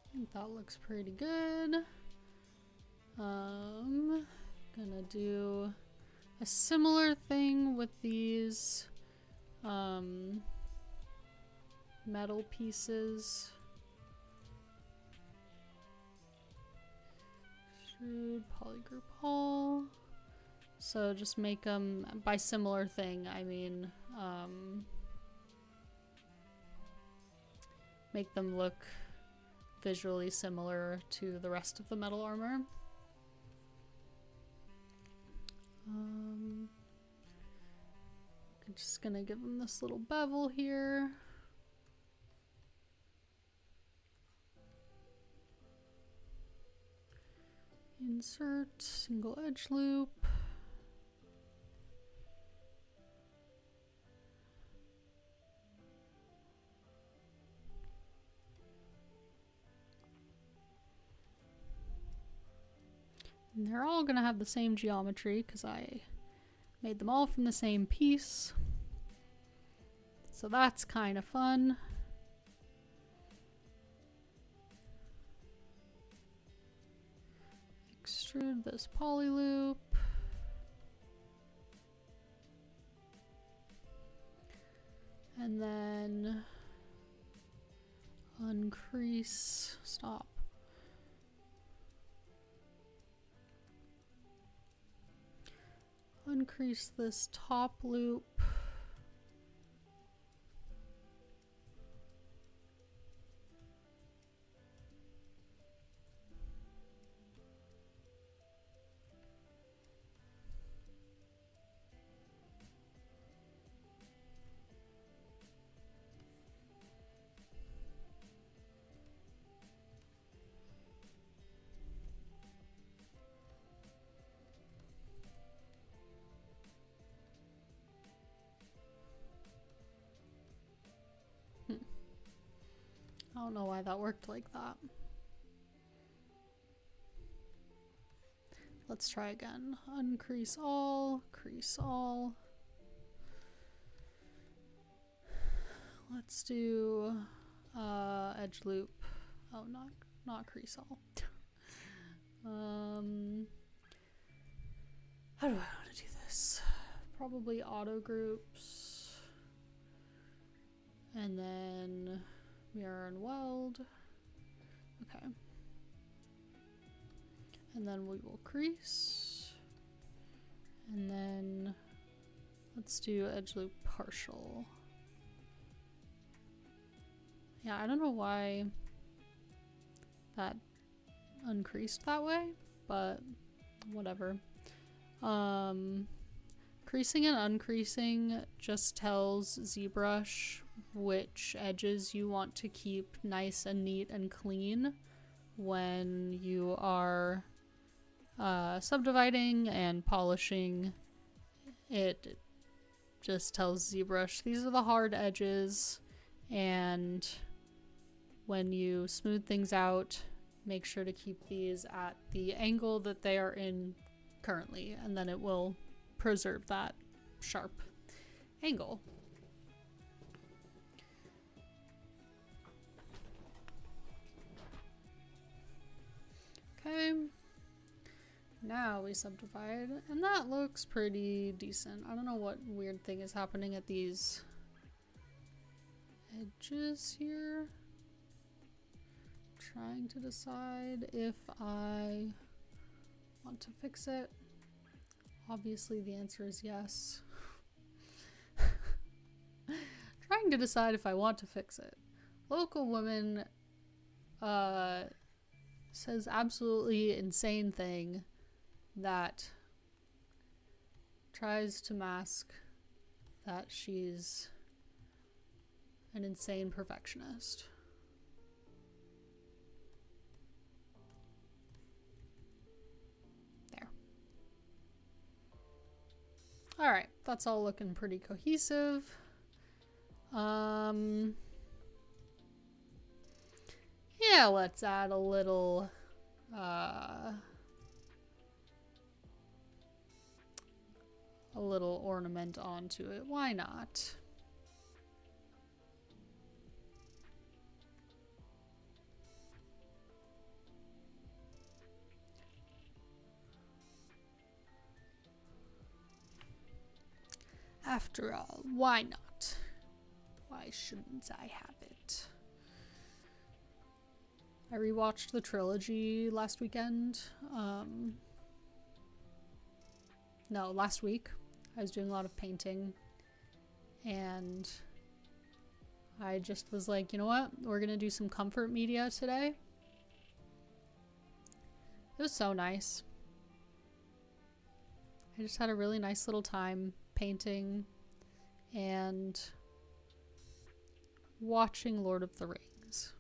I think that looks pretty good. Gonna do a similar thing with these metal pieces. Extrude, polygroup all. So just make them, by similar thing, I mean make them look visually similar to the rest of the metal armor. I'm just gonna give them this little bevel here. Insert single edge loop. And they're all gonna have the same geometry because I made them all from the same piece. So that's kind of fun. Extrude this poly loop. And then uncrease, stop. Uncrease this top loop. don't know why that worked like that. Let's try again. Uncrease all, crease all. Let's do edge loop. Oh, not crease all. How do I want to do this? Probably auto groups. And then mirror and weld. Okay. And then we will crease. And then let's do edge loop partial. Yeah, I don't know why that uncreased that way, but whatever. Creasing and uncreasing just tells Zbrush which edges you want to keep nice and neat and clean when you are subdividing and polishing. It just tells Zbrush these are the hard edges, and when you smooth things out, make sure to keep these at the angle that they are in currently, and then it will preserve that sharp angle. Okay, now we subdivide, and that looks pretty decent. I don't know what weird thing is happening at these edges here. Trying to decide if I want to fix it. Obviously the answer is yes. Trying to decide if I want to fix it. Local woman says absolutely insane thing that tries to mask that she's an insane perfectionist. There. Alright, that's all looking pretty cohesive. Yeah, let's add a little ornament onto it. Why not? After all, why not? Why shouldn't I have it? I rewatched the trilogy last weekend. No, last week. I was doing a lot of painting, and I just was like, you know what? We're gonna do some comfort media today. It was so nice. I just had a really nice little time painting and watching Lord of the Rings.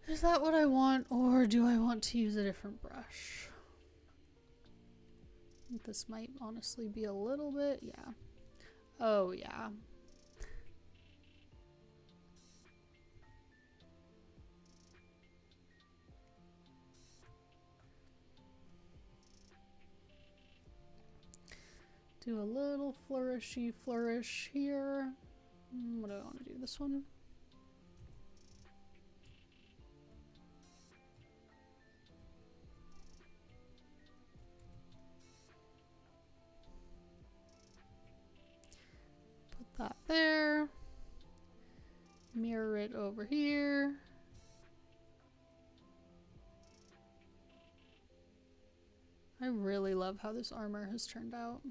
Is that what I want, or do I want to use a different brush? I think this might honestly be a little bit, yeah. Oh yeah. Do a little flourishy flourish here. What do I want to do? This one? Put that there. Mirror it over here. I really love how this armor has turned out.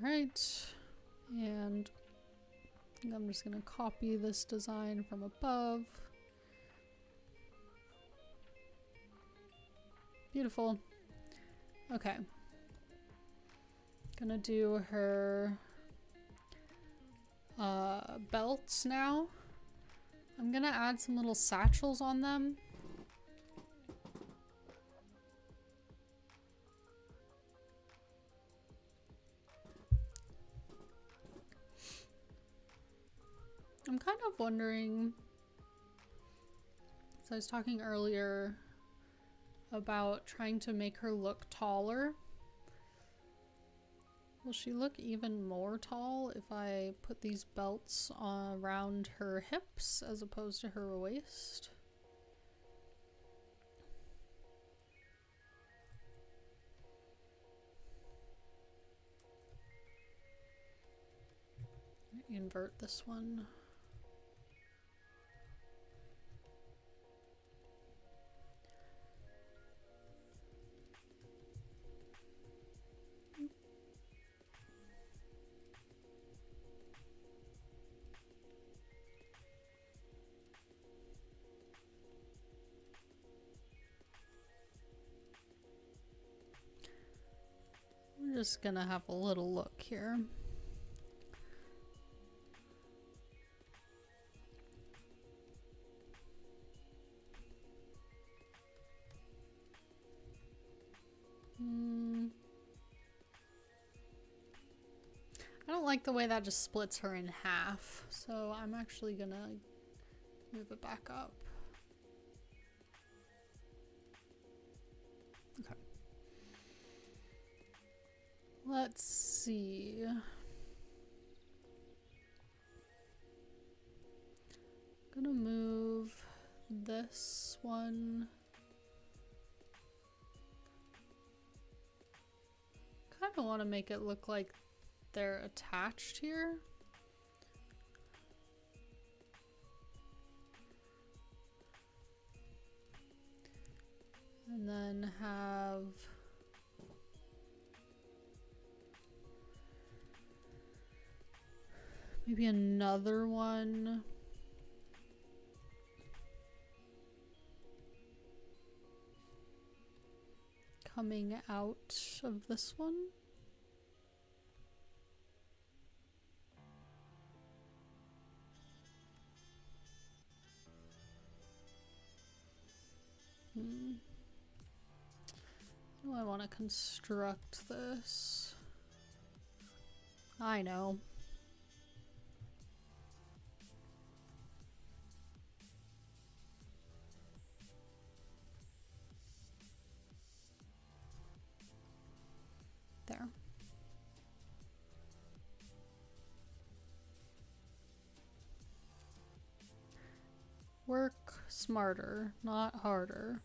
Alright, and I think I'm just gonna copy this design from above. Beautiful. Okay. Gonna do her belts now. I'm gonna add some little satchels on them. I'm kind of wondering, so I was talking earlier about trying to make her look taller. Will she look even more tall if I put these belts around her hips as opposed to her waist? Invert this one. We're just gonna have a little look here. I don't like the way that just splits her in half, so I'm actually gonna move it back up. Okay. Let's see. I'm gonna move this one. Kind of want to make it look like they're attached here. And then have maybe another one coming out of this one. How do I want to construct this? I know. There. Work smarter, not harder.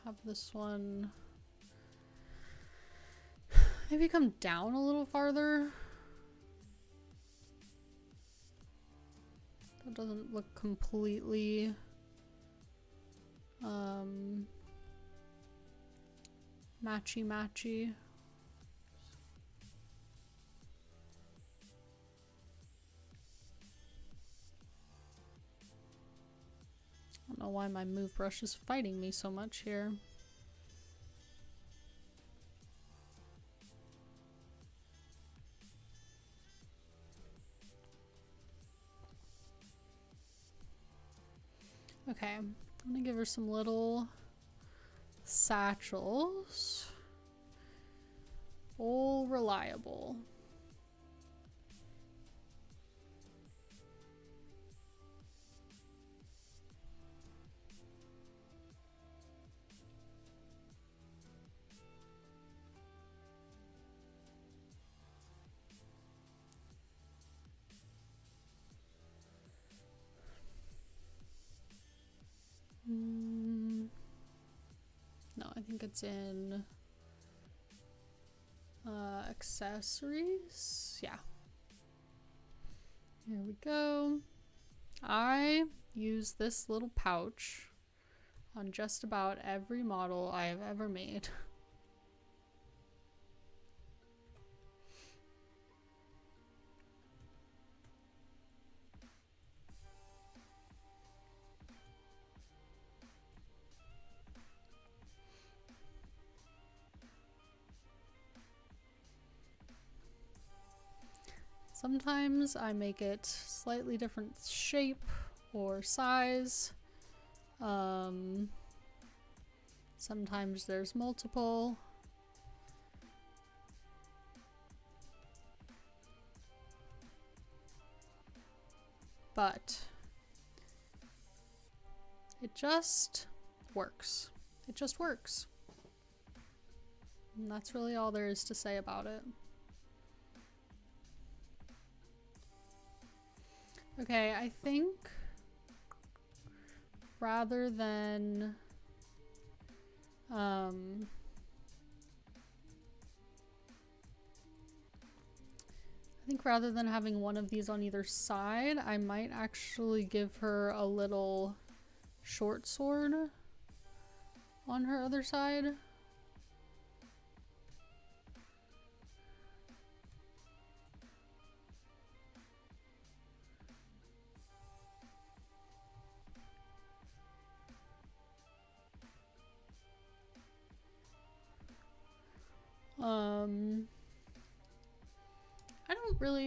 Have this one maybe come down a little farther. That doesn't look completely matchy-matchy. I don't know why my move brush is fighting me so much here. Okay, I'm gonna give her some little satchels. All reliable. No, I think it's in accessories. Yeah. Here we go. use this little pouch on just about every model I have ever made. Sometimes I make it slightly different shape or size. Sometimes there's multiple. But it just works. It just works. And that's really all there is to say about it. Okay, I think rather than having one of these on either side, I might actually give her a little short sword on her other side.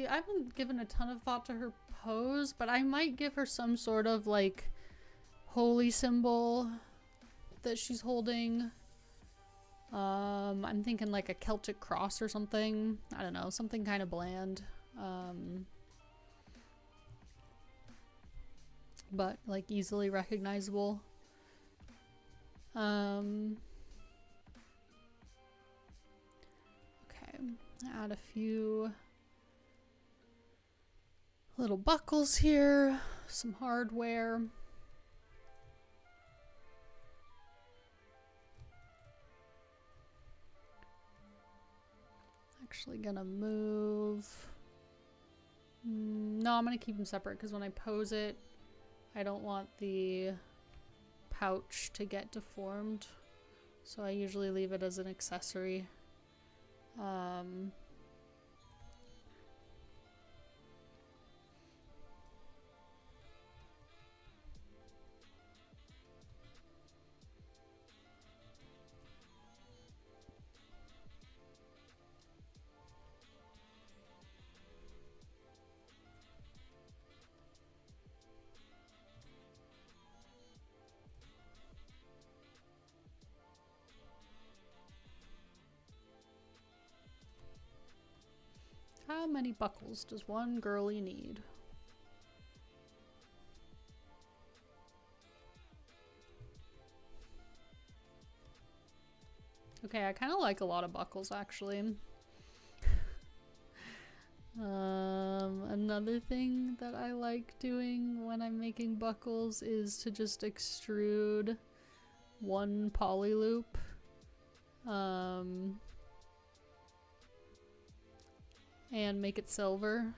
I haven't given a ton of thought to her pose, but I might give her some sort of like holy symbol that she's holding. I'm thinking like a Celtic cross or something. I don't know, something kind of bland. But like easily recognizable. Okay, add a few little buckles here, some hardware. Actually gonna move. No, I'm gonna keep them separate because when I pose it, I don't want the pouch to get deformed. So I usually leave it as an accessory. How many buckles does one girlie need? Okay, I kind of like a lot of buckles actually. Another thing that I like doing when I'm making buckles is to just extrude one poly loop. And make it silver.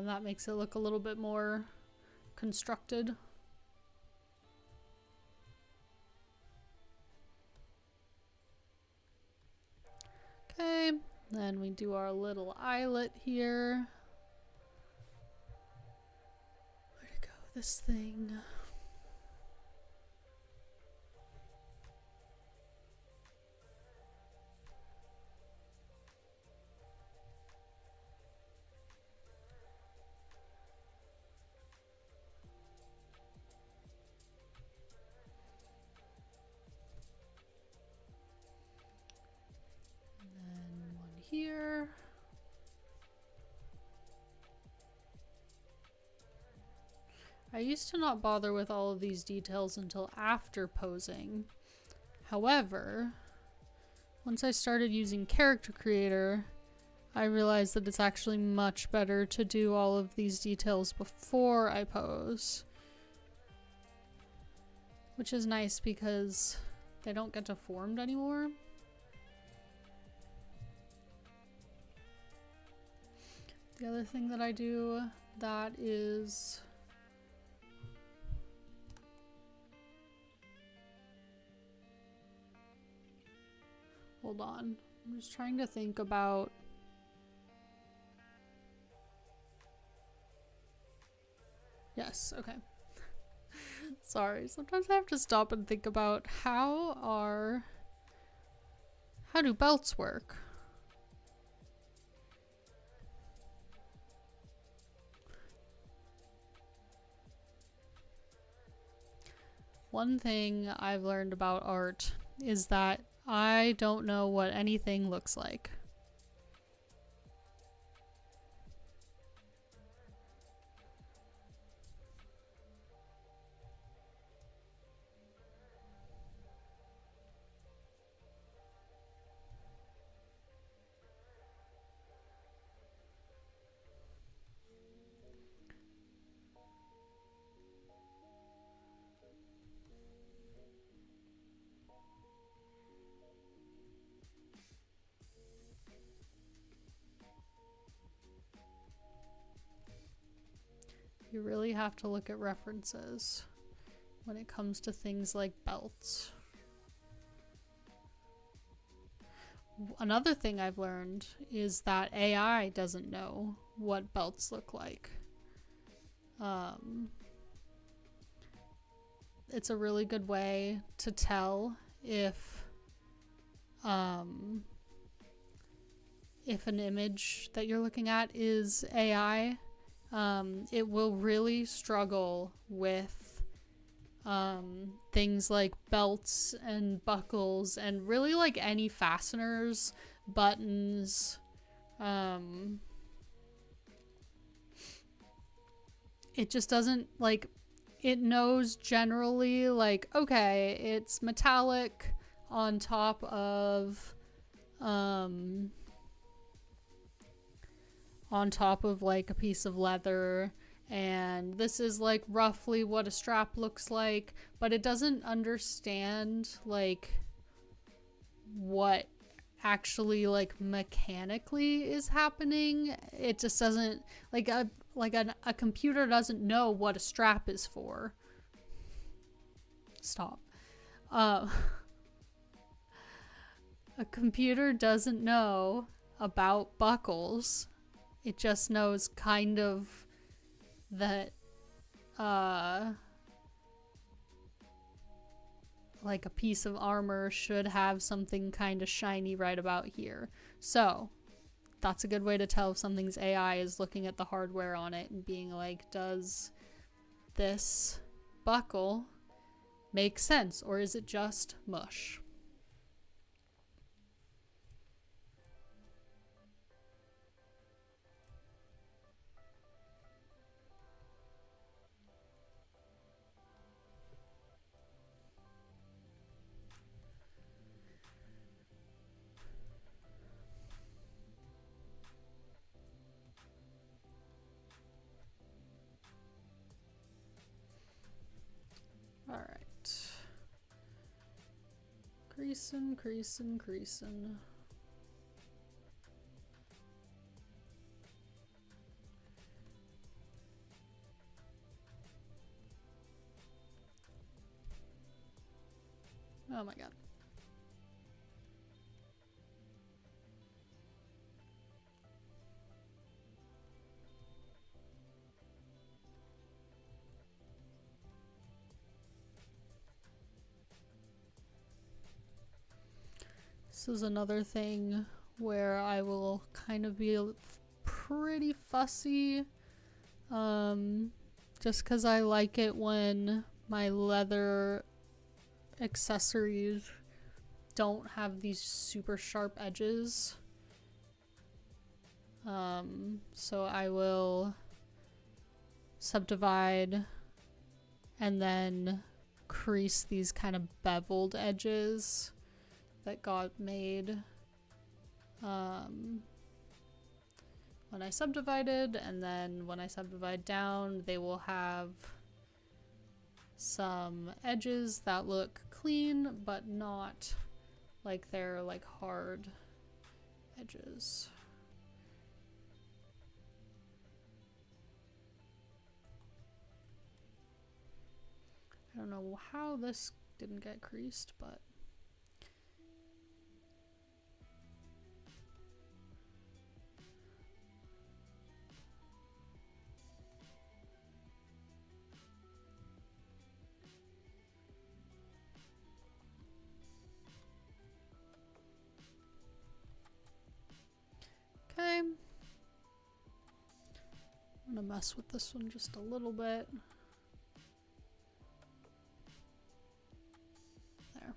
That makes it look a little bit more constructed. Okay, then we do our little eyelet here. Where'd it go? This thing. Here. I used to not bother with all of these details until after posing. However, once I started using Character Creator, I realize that it's actually much better to do all of these details before I pose. Which is nice because they don't get deformed anymore. The other thing that I do that is hold on. I'm just trying to think about yes, okay. Sorry, sometimes I have to stop and think about how do belts work? One thing I've learned about art is that I don't know what anything looks like. You really have to look at references when it comes to things like belts. Another thing I've learned is that AI doesn't know what belts look like. It's a really good way to tell if an image that you're looking at is AI. It will really struggle with things like belts and buckles and really like any fasteners, buttons. It just doesn't like, it knows generally like, okay, it's metallic on top of like a piece of leather, and this is like roughly what a strap looks like, but it doesn't understand like what actually like mechanically is happening. It just doesn't like a computer doesn't know what a strap is for. Stop. A computer doesn't know about buckles. It just knows kind of that, like a piece of armor should have something kind of shiny right about here. So that's a good way to tell if something's AI, is looking at the hardware on it and being like, does this buckle make sense, or is it just mush? Alright. Creasing, creasing, creasing. Oh my god. This is another thing where I will kind of be pretty fussy, just because I like it when my leather accessories don't have these super sharp edges. So I will subdivide and then crease these kind of beveled edges that got made. when I subdivided, and then when I subdivide down, they will have some edges that look clean, but not like they're like hard edges. I don't know how this didn't get creased, but okay. I'm gonna mess with this one just a little bit. There.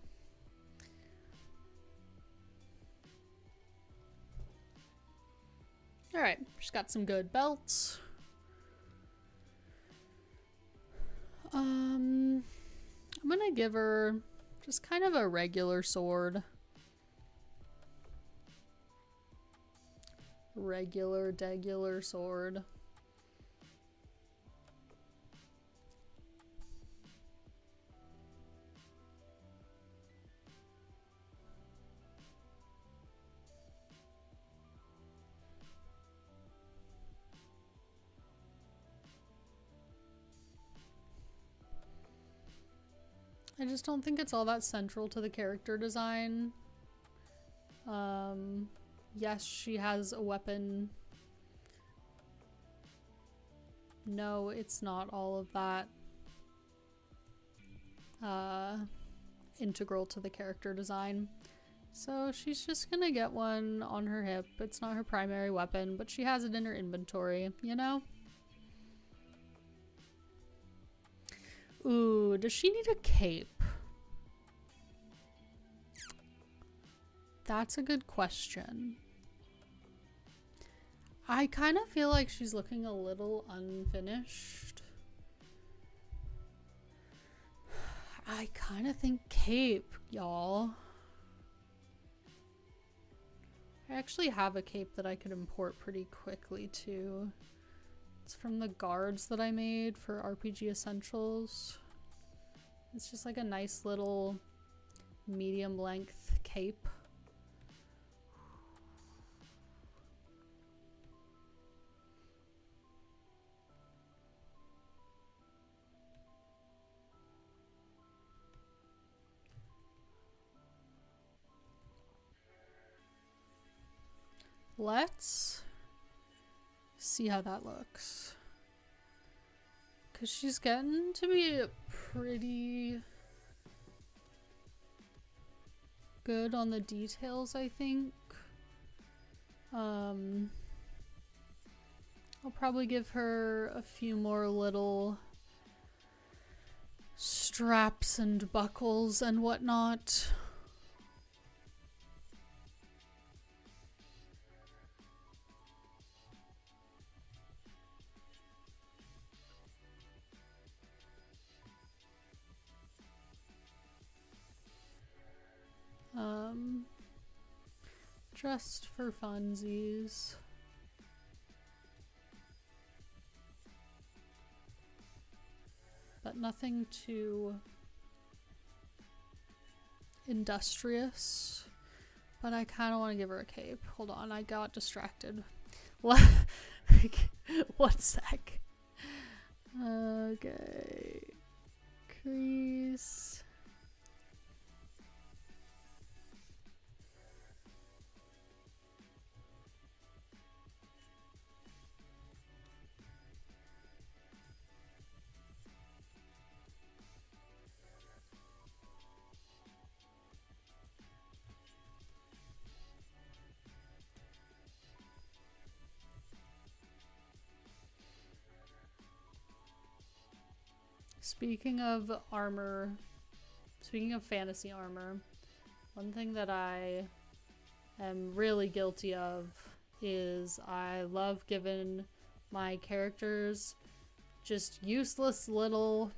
Alright, she's got some good belts. I'm gonna give her just kind of a regular sword. Degular sword. I just don't think it's all that central to the character design. Yes, she has a weapon. No, it's not all of that integral to the character design. So she's just gonna get one on her hip. It's not her primary weapon, but she has it in her inventory, you know? Ooh, does she need a cape? That's a good question. I kind of feel like she's looking a little unfinished. I kind of think cape, y'all. I actually have a cape that I could import pretty quickly too. It's from the guards that I made for RPG Essentials. It's just like a nice little medium length cape. Let's see how that looks. Because she's getting to be pretty good on the details, I think. I'll probably give her a few more little straps and buckles and whatnot. Just for funsies. But nothing too industrious. But I kind of want to give her a cape. Hold on, I got distracted. Like, 1 sec. Okay. Crease. Speaking of armor, speaking of fantasy armor, one thing that I am really guilty of is I love giving my characters just useless little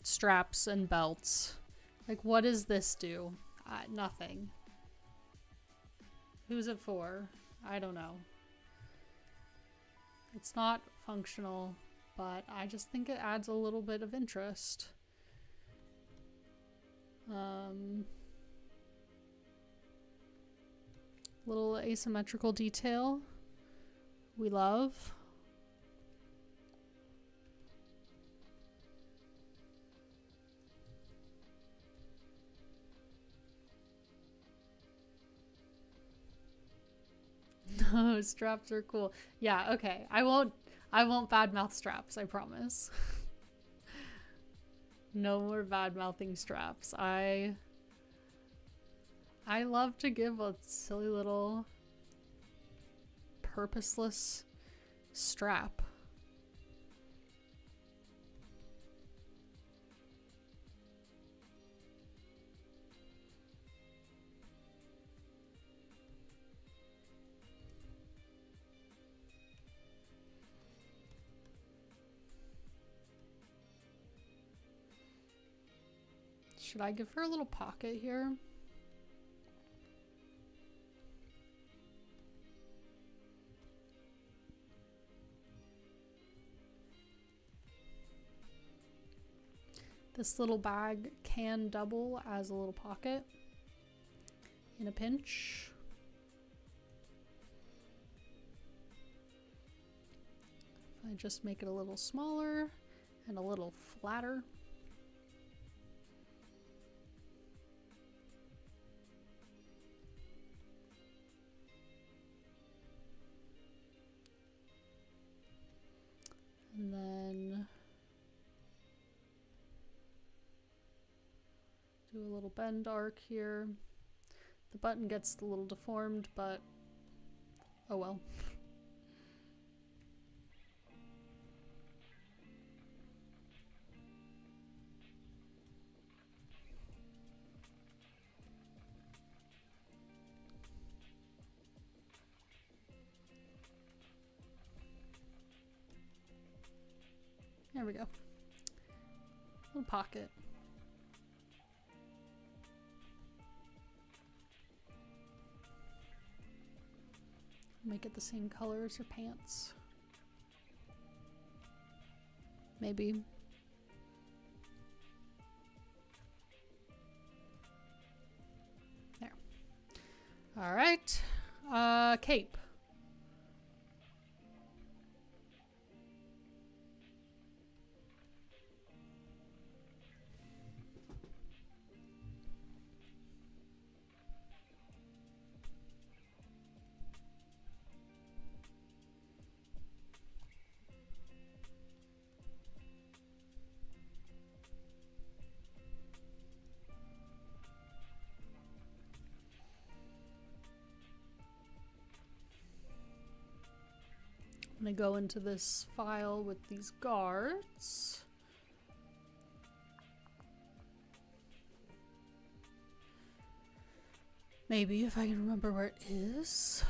straps and belts. Like, what does this do? Nothing. Who's it for? I don't know. It's not functional, but I just think it adds a little bit of interest. Little asymmetrical detail we love. No, straps are cool. Yeah, okay. I won't badmouth straps, I promise. No more bad-mouthing straps. I love to give a silly little purposeless strap. Should I give her a little pocket here? This little bag can double as a little pocket in a pinch. If I just make it a little smaller and a little flatter. And then do a little bend arc here. The button gets a little deformed, but oh well. There we go. Little pocket. Make it the same color as your pants. Maybe. There. All right. Cape. I'm gonna go into this file with these guards. Maybe if I can remember where it is.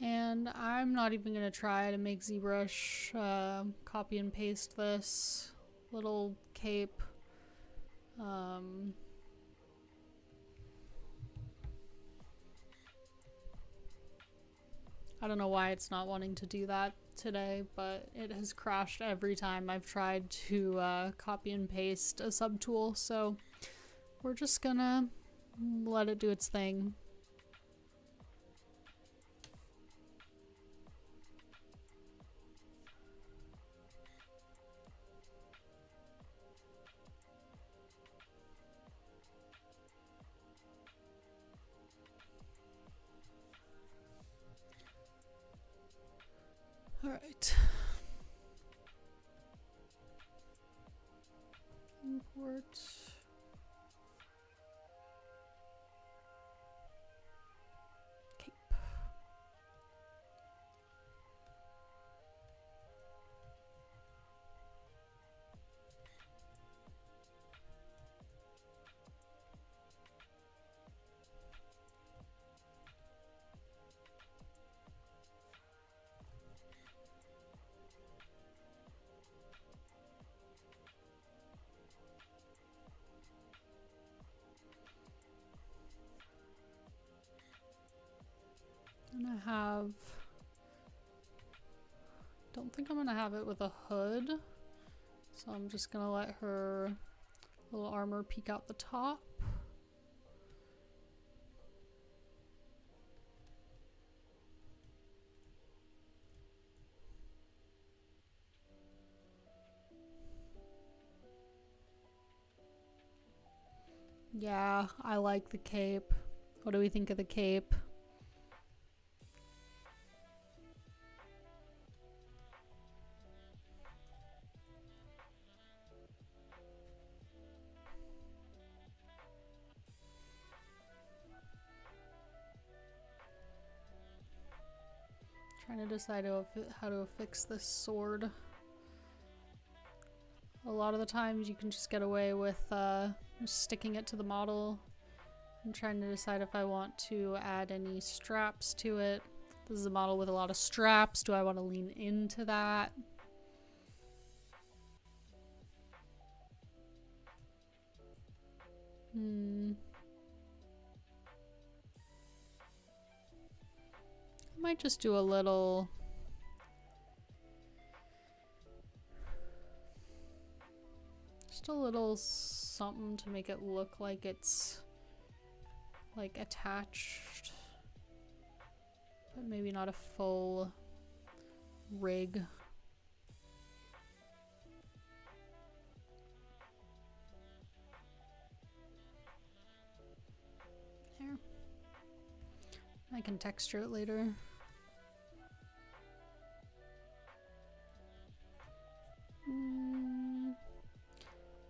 And I'm not even going to try to make Zbrush copy and paste this little cape. I don't know why it's not wanting to do that today, but it has crashed every time I've tried to copy and paste a subtool, so we're just gonna let it do its thing. All right. Import. Cape. Don't think I'm gonna have it with a hood, so I'm just gonna let her little armor peek out the top. Yeah, I like the cape. What do we think of the cape? Trying to decide how to affix this sword. A lot of the times you can just get away with just sticking it to the model. I'm trying to decide if I want to add any straps to it. This is a model with a lot of straps. Do I want to lean into that? I might just do a little... Just a little something to make it look like it's like attached, but maybe not a full rig. There. I can texture it later.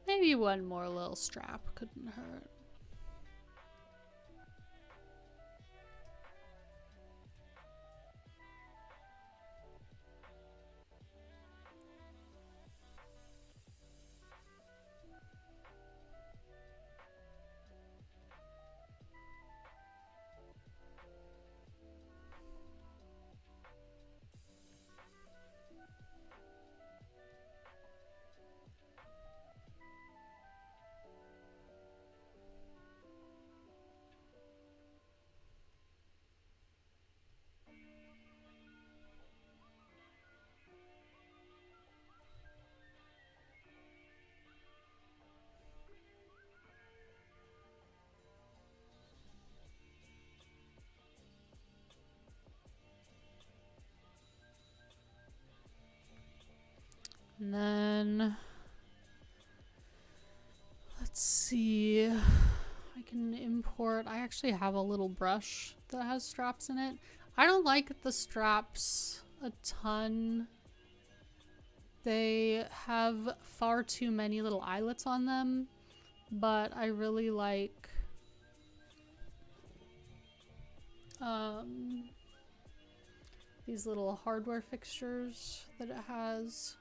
Maybe one more little strap couldn't hurt. And then let's see, I can import, I actually have a little brush that has straps in it. I don't like the straps a ton. They have far too many little eyelets on them, but I really like these little hardware fixtures that it has.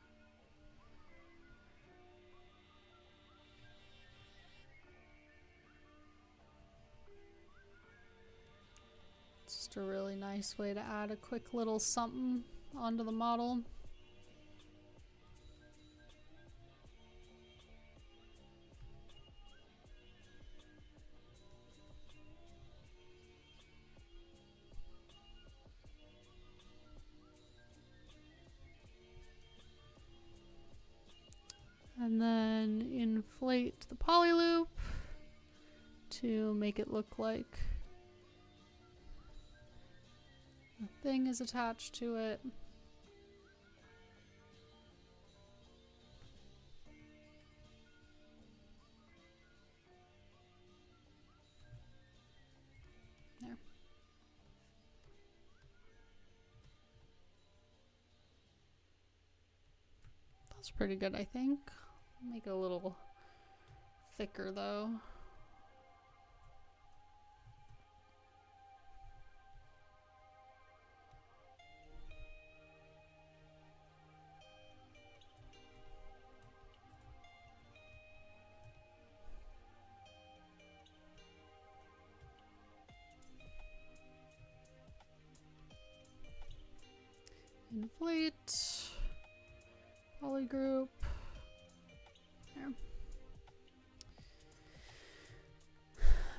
Just a really nice way to add a quick little something onto the model. And then inflate the poly loop to make it look like the thing is attached to it. There. That's pretty good, I think. Make it a little thicker though. Inflate, poly group, there.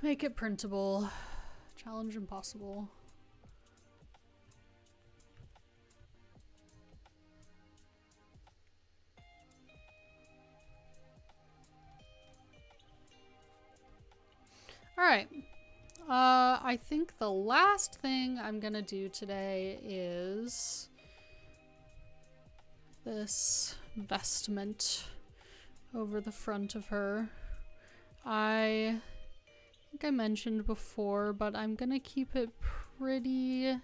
Make it printable, challenge impossible. All right. I think the last thing I'm gonna do today is this vestment over the front of her. I think I mentioned before, but I'm gonna keep it pretty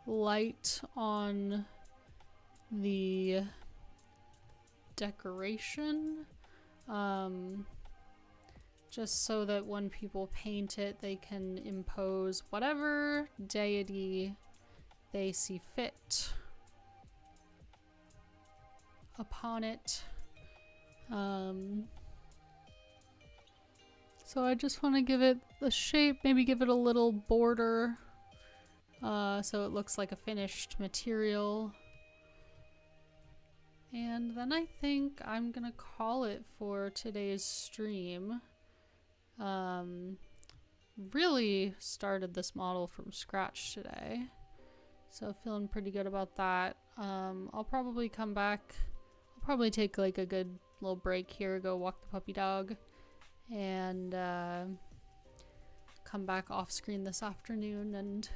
light on the decoration. Just so that when people paint it, they can impose whatever deity they see fit upon it. So I just want to give it the shape, maybe give it a little border, so it looks like a finished material. And then I think I'm gonna call it for today's stream. Really started this model from scratch today, so feeling pretty good about that. I'll probably come back. I'll probably take like a good little break here, go walk the puppy dog, and come back off screen this afternoon and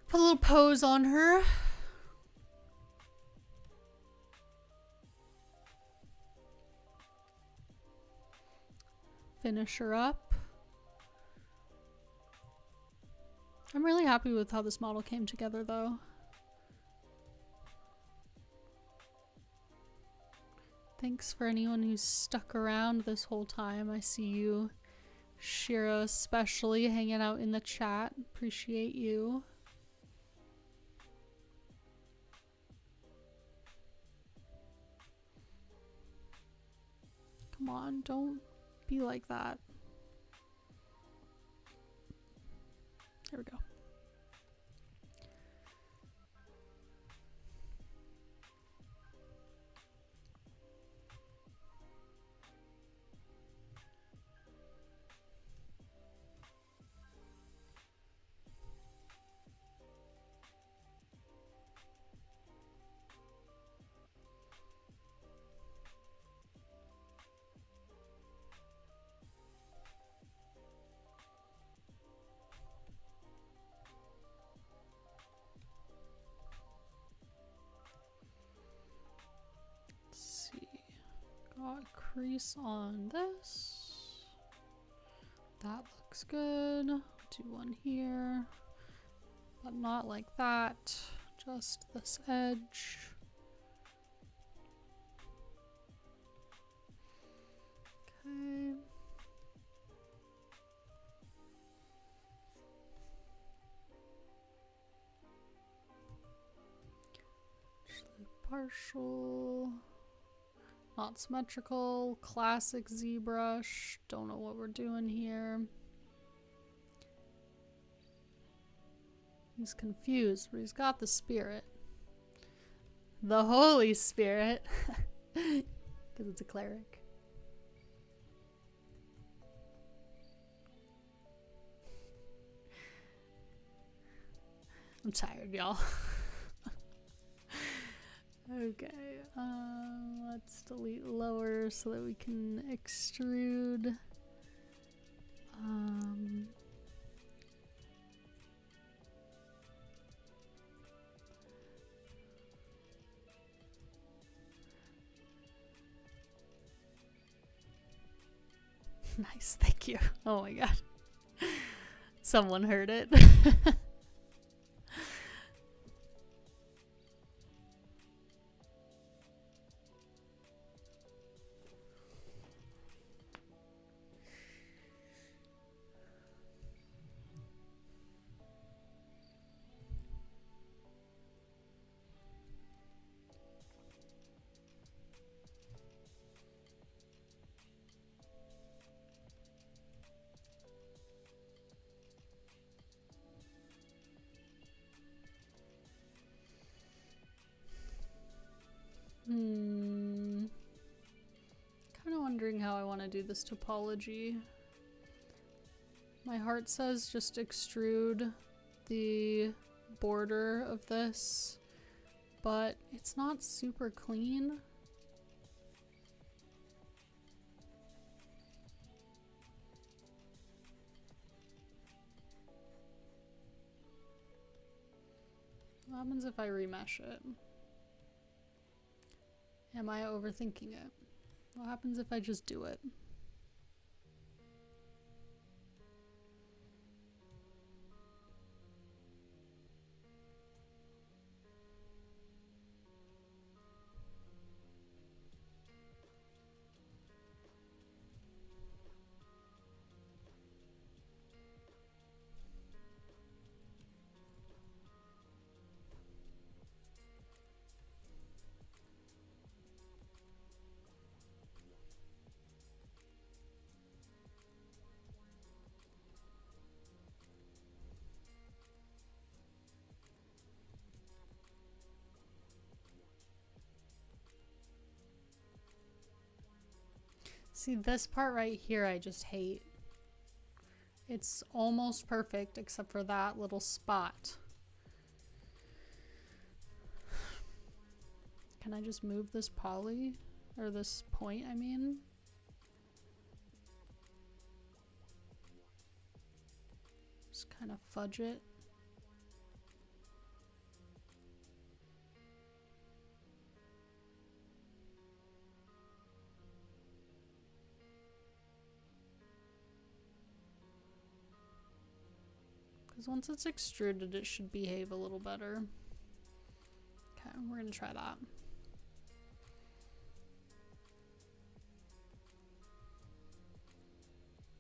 put a little pose on her. Finish her up. I'm really happy with how this model came together though. Thanks for anyone who's stuck around this whole time. I see you, Shira especially, hanging out in the chat. Appreciate you. Come on, don't be like that. There we go. Got a crease on this. That looks good. Do one here, but not like that. Just this edge. Okay. Actually, partial. Not symmetrical, classic Zbrush. Don't know what we're doing here. He's confused, but he's got the spirit. The Holy Spirit. Because it's a cleric. I'm tired, y'all. Okay, let's delete lower so that we can extrude. Nice, thank you. Oh my god. Someone heard it. Kind of wondering how I want to do this topology. My heart says just extrude the border of this, but it's not super clean. What happens if I remesh it? Am I overthinking it? What happens if I just do it? See, this part right here I just hate. It's almost perfect except for that little spot. Can I just move this poly? Or this point, I mean? Just kind of fudge it. Because once it's extruded, it should behave a little better. Okay, we're gonna try that.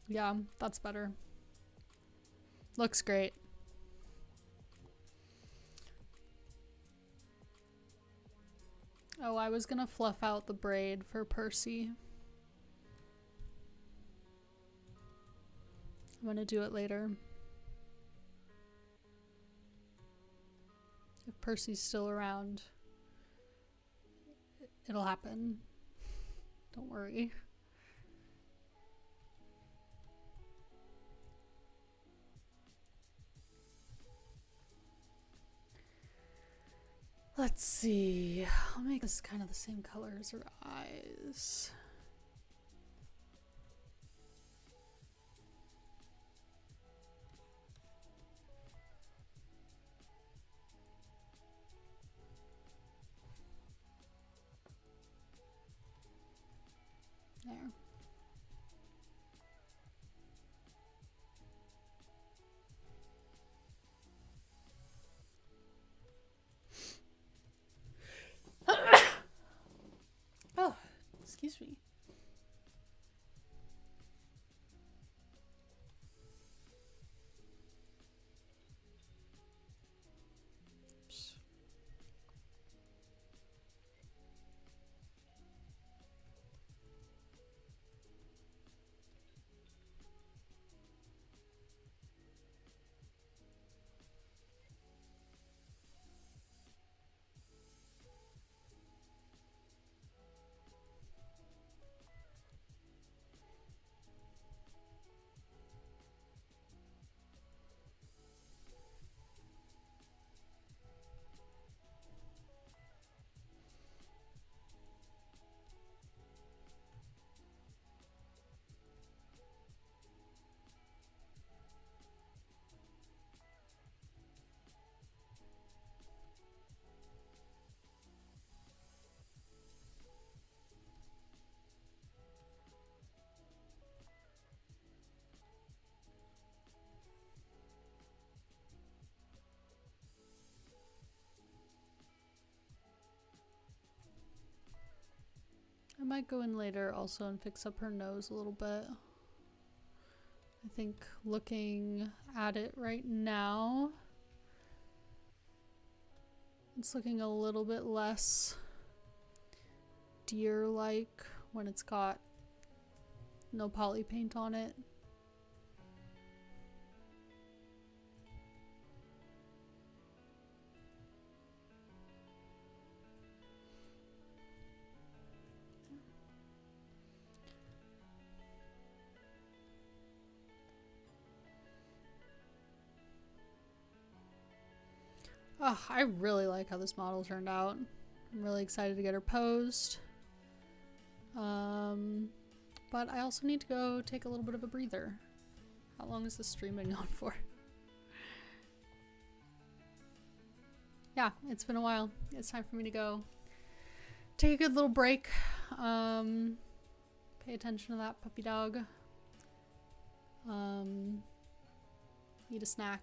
Yeah, that's better. Looks great. Oh, I was gonna fluff out the braid for Percy. I'm gonna do it later. If Percy's still around, it'll happen. Don't worry. Let's see. I'll make this kind of the same color as her eyes. There. Oh, excuse me. Oops. I might go in later also and fix up her nose a little bit. I think looking at it right now, it's looking a little bit less deer-like when it's got no poly paint on it. Oh, I really like how this model turned out. I'm really excited to get her posed. But I also need to go take a little bit of a breather. How long has this stream been going for? yeah, it's been a while. It's time for me to go take a good little break. Pay attention to that puppy dog. Eat a snack.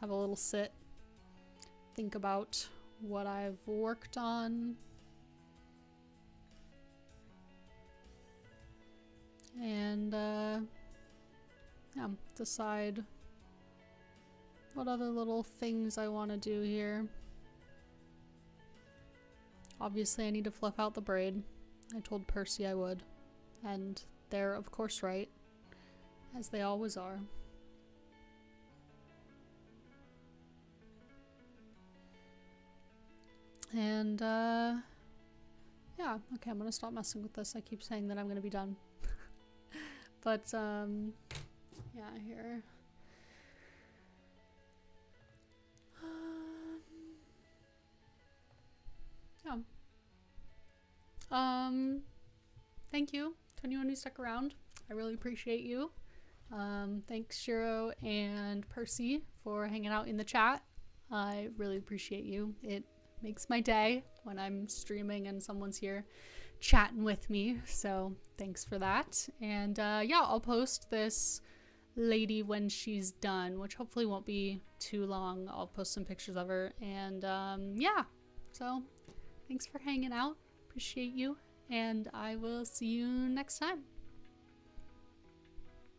Have a little sit. Think about what I've worked on. And, yeah, decide what other little things I want to do here. Obviously, I need to fluff out the braid. I told Percy I would. And they're, of course, right. As they always are. And, yeah, okay, I'm gonna stop messing with this. I keep saying that I'm gonna be done. But, yeah, here. Yeah. Thank you to anyone who stuck around. I really appreciate you. Thanks Shiro and Percy for hanging out in the chat. I really appreciate you. It makes my day when I'm streaming and someone's here chatting with me. So thanks for that. And yeah, I'll post this lady when she's done, which hopefully won't be too long. I'll post some pictures of her. And yeah, so thanks for hanging out. Appreciate you. And I will see you next time.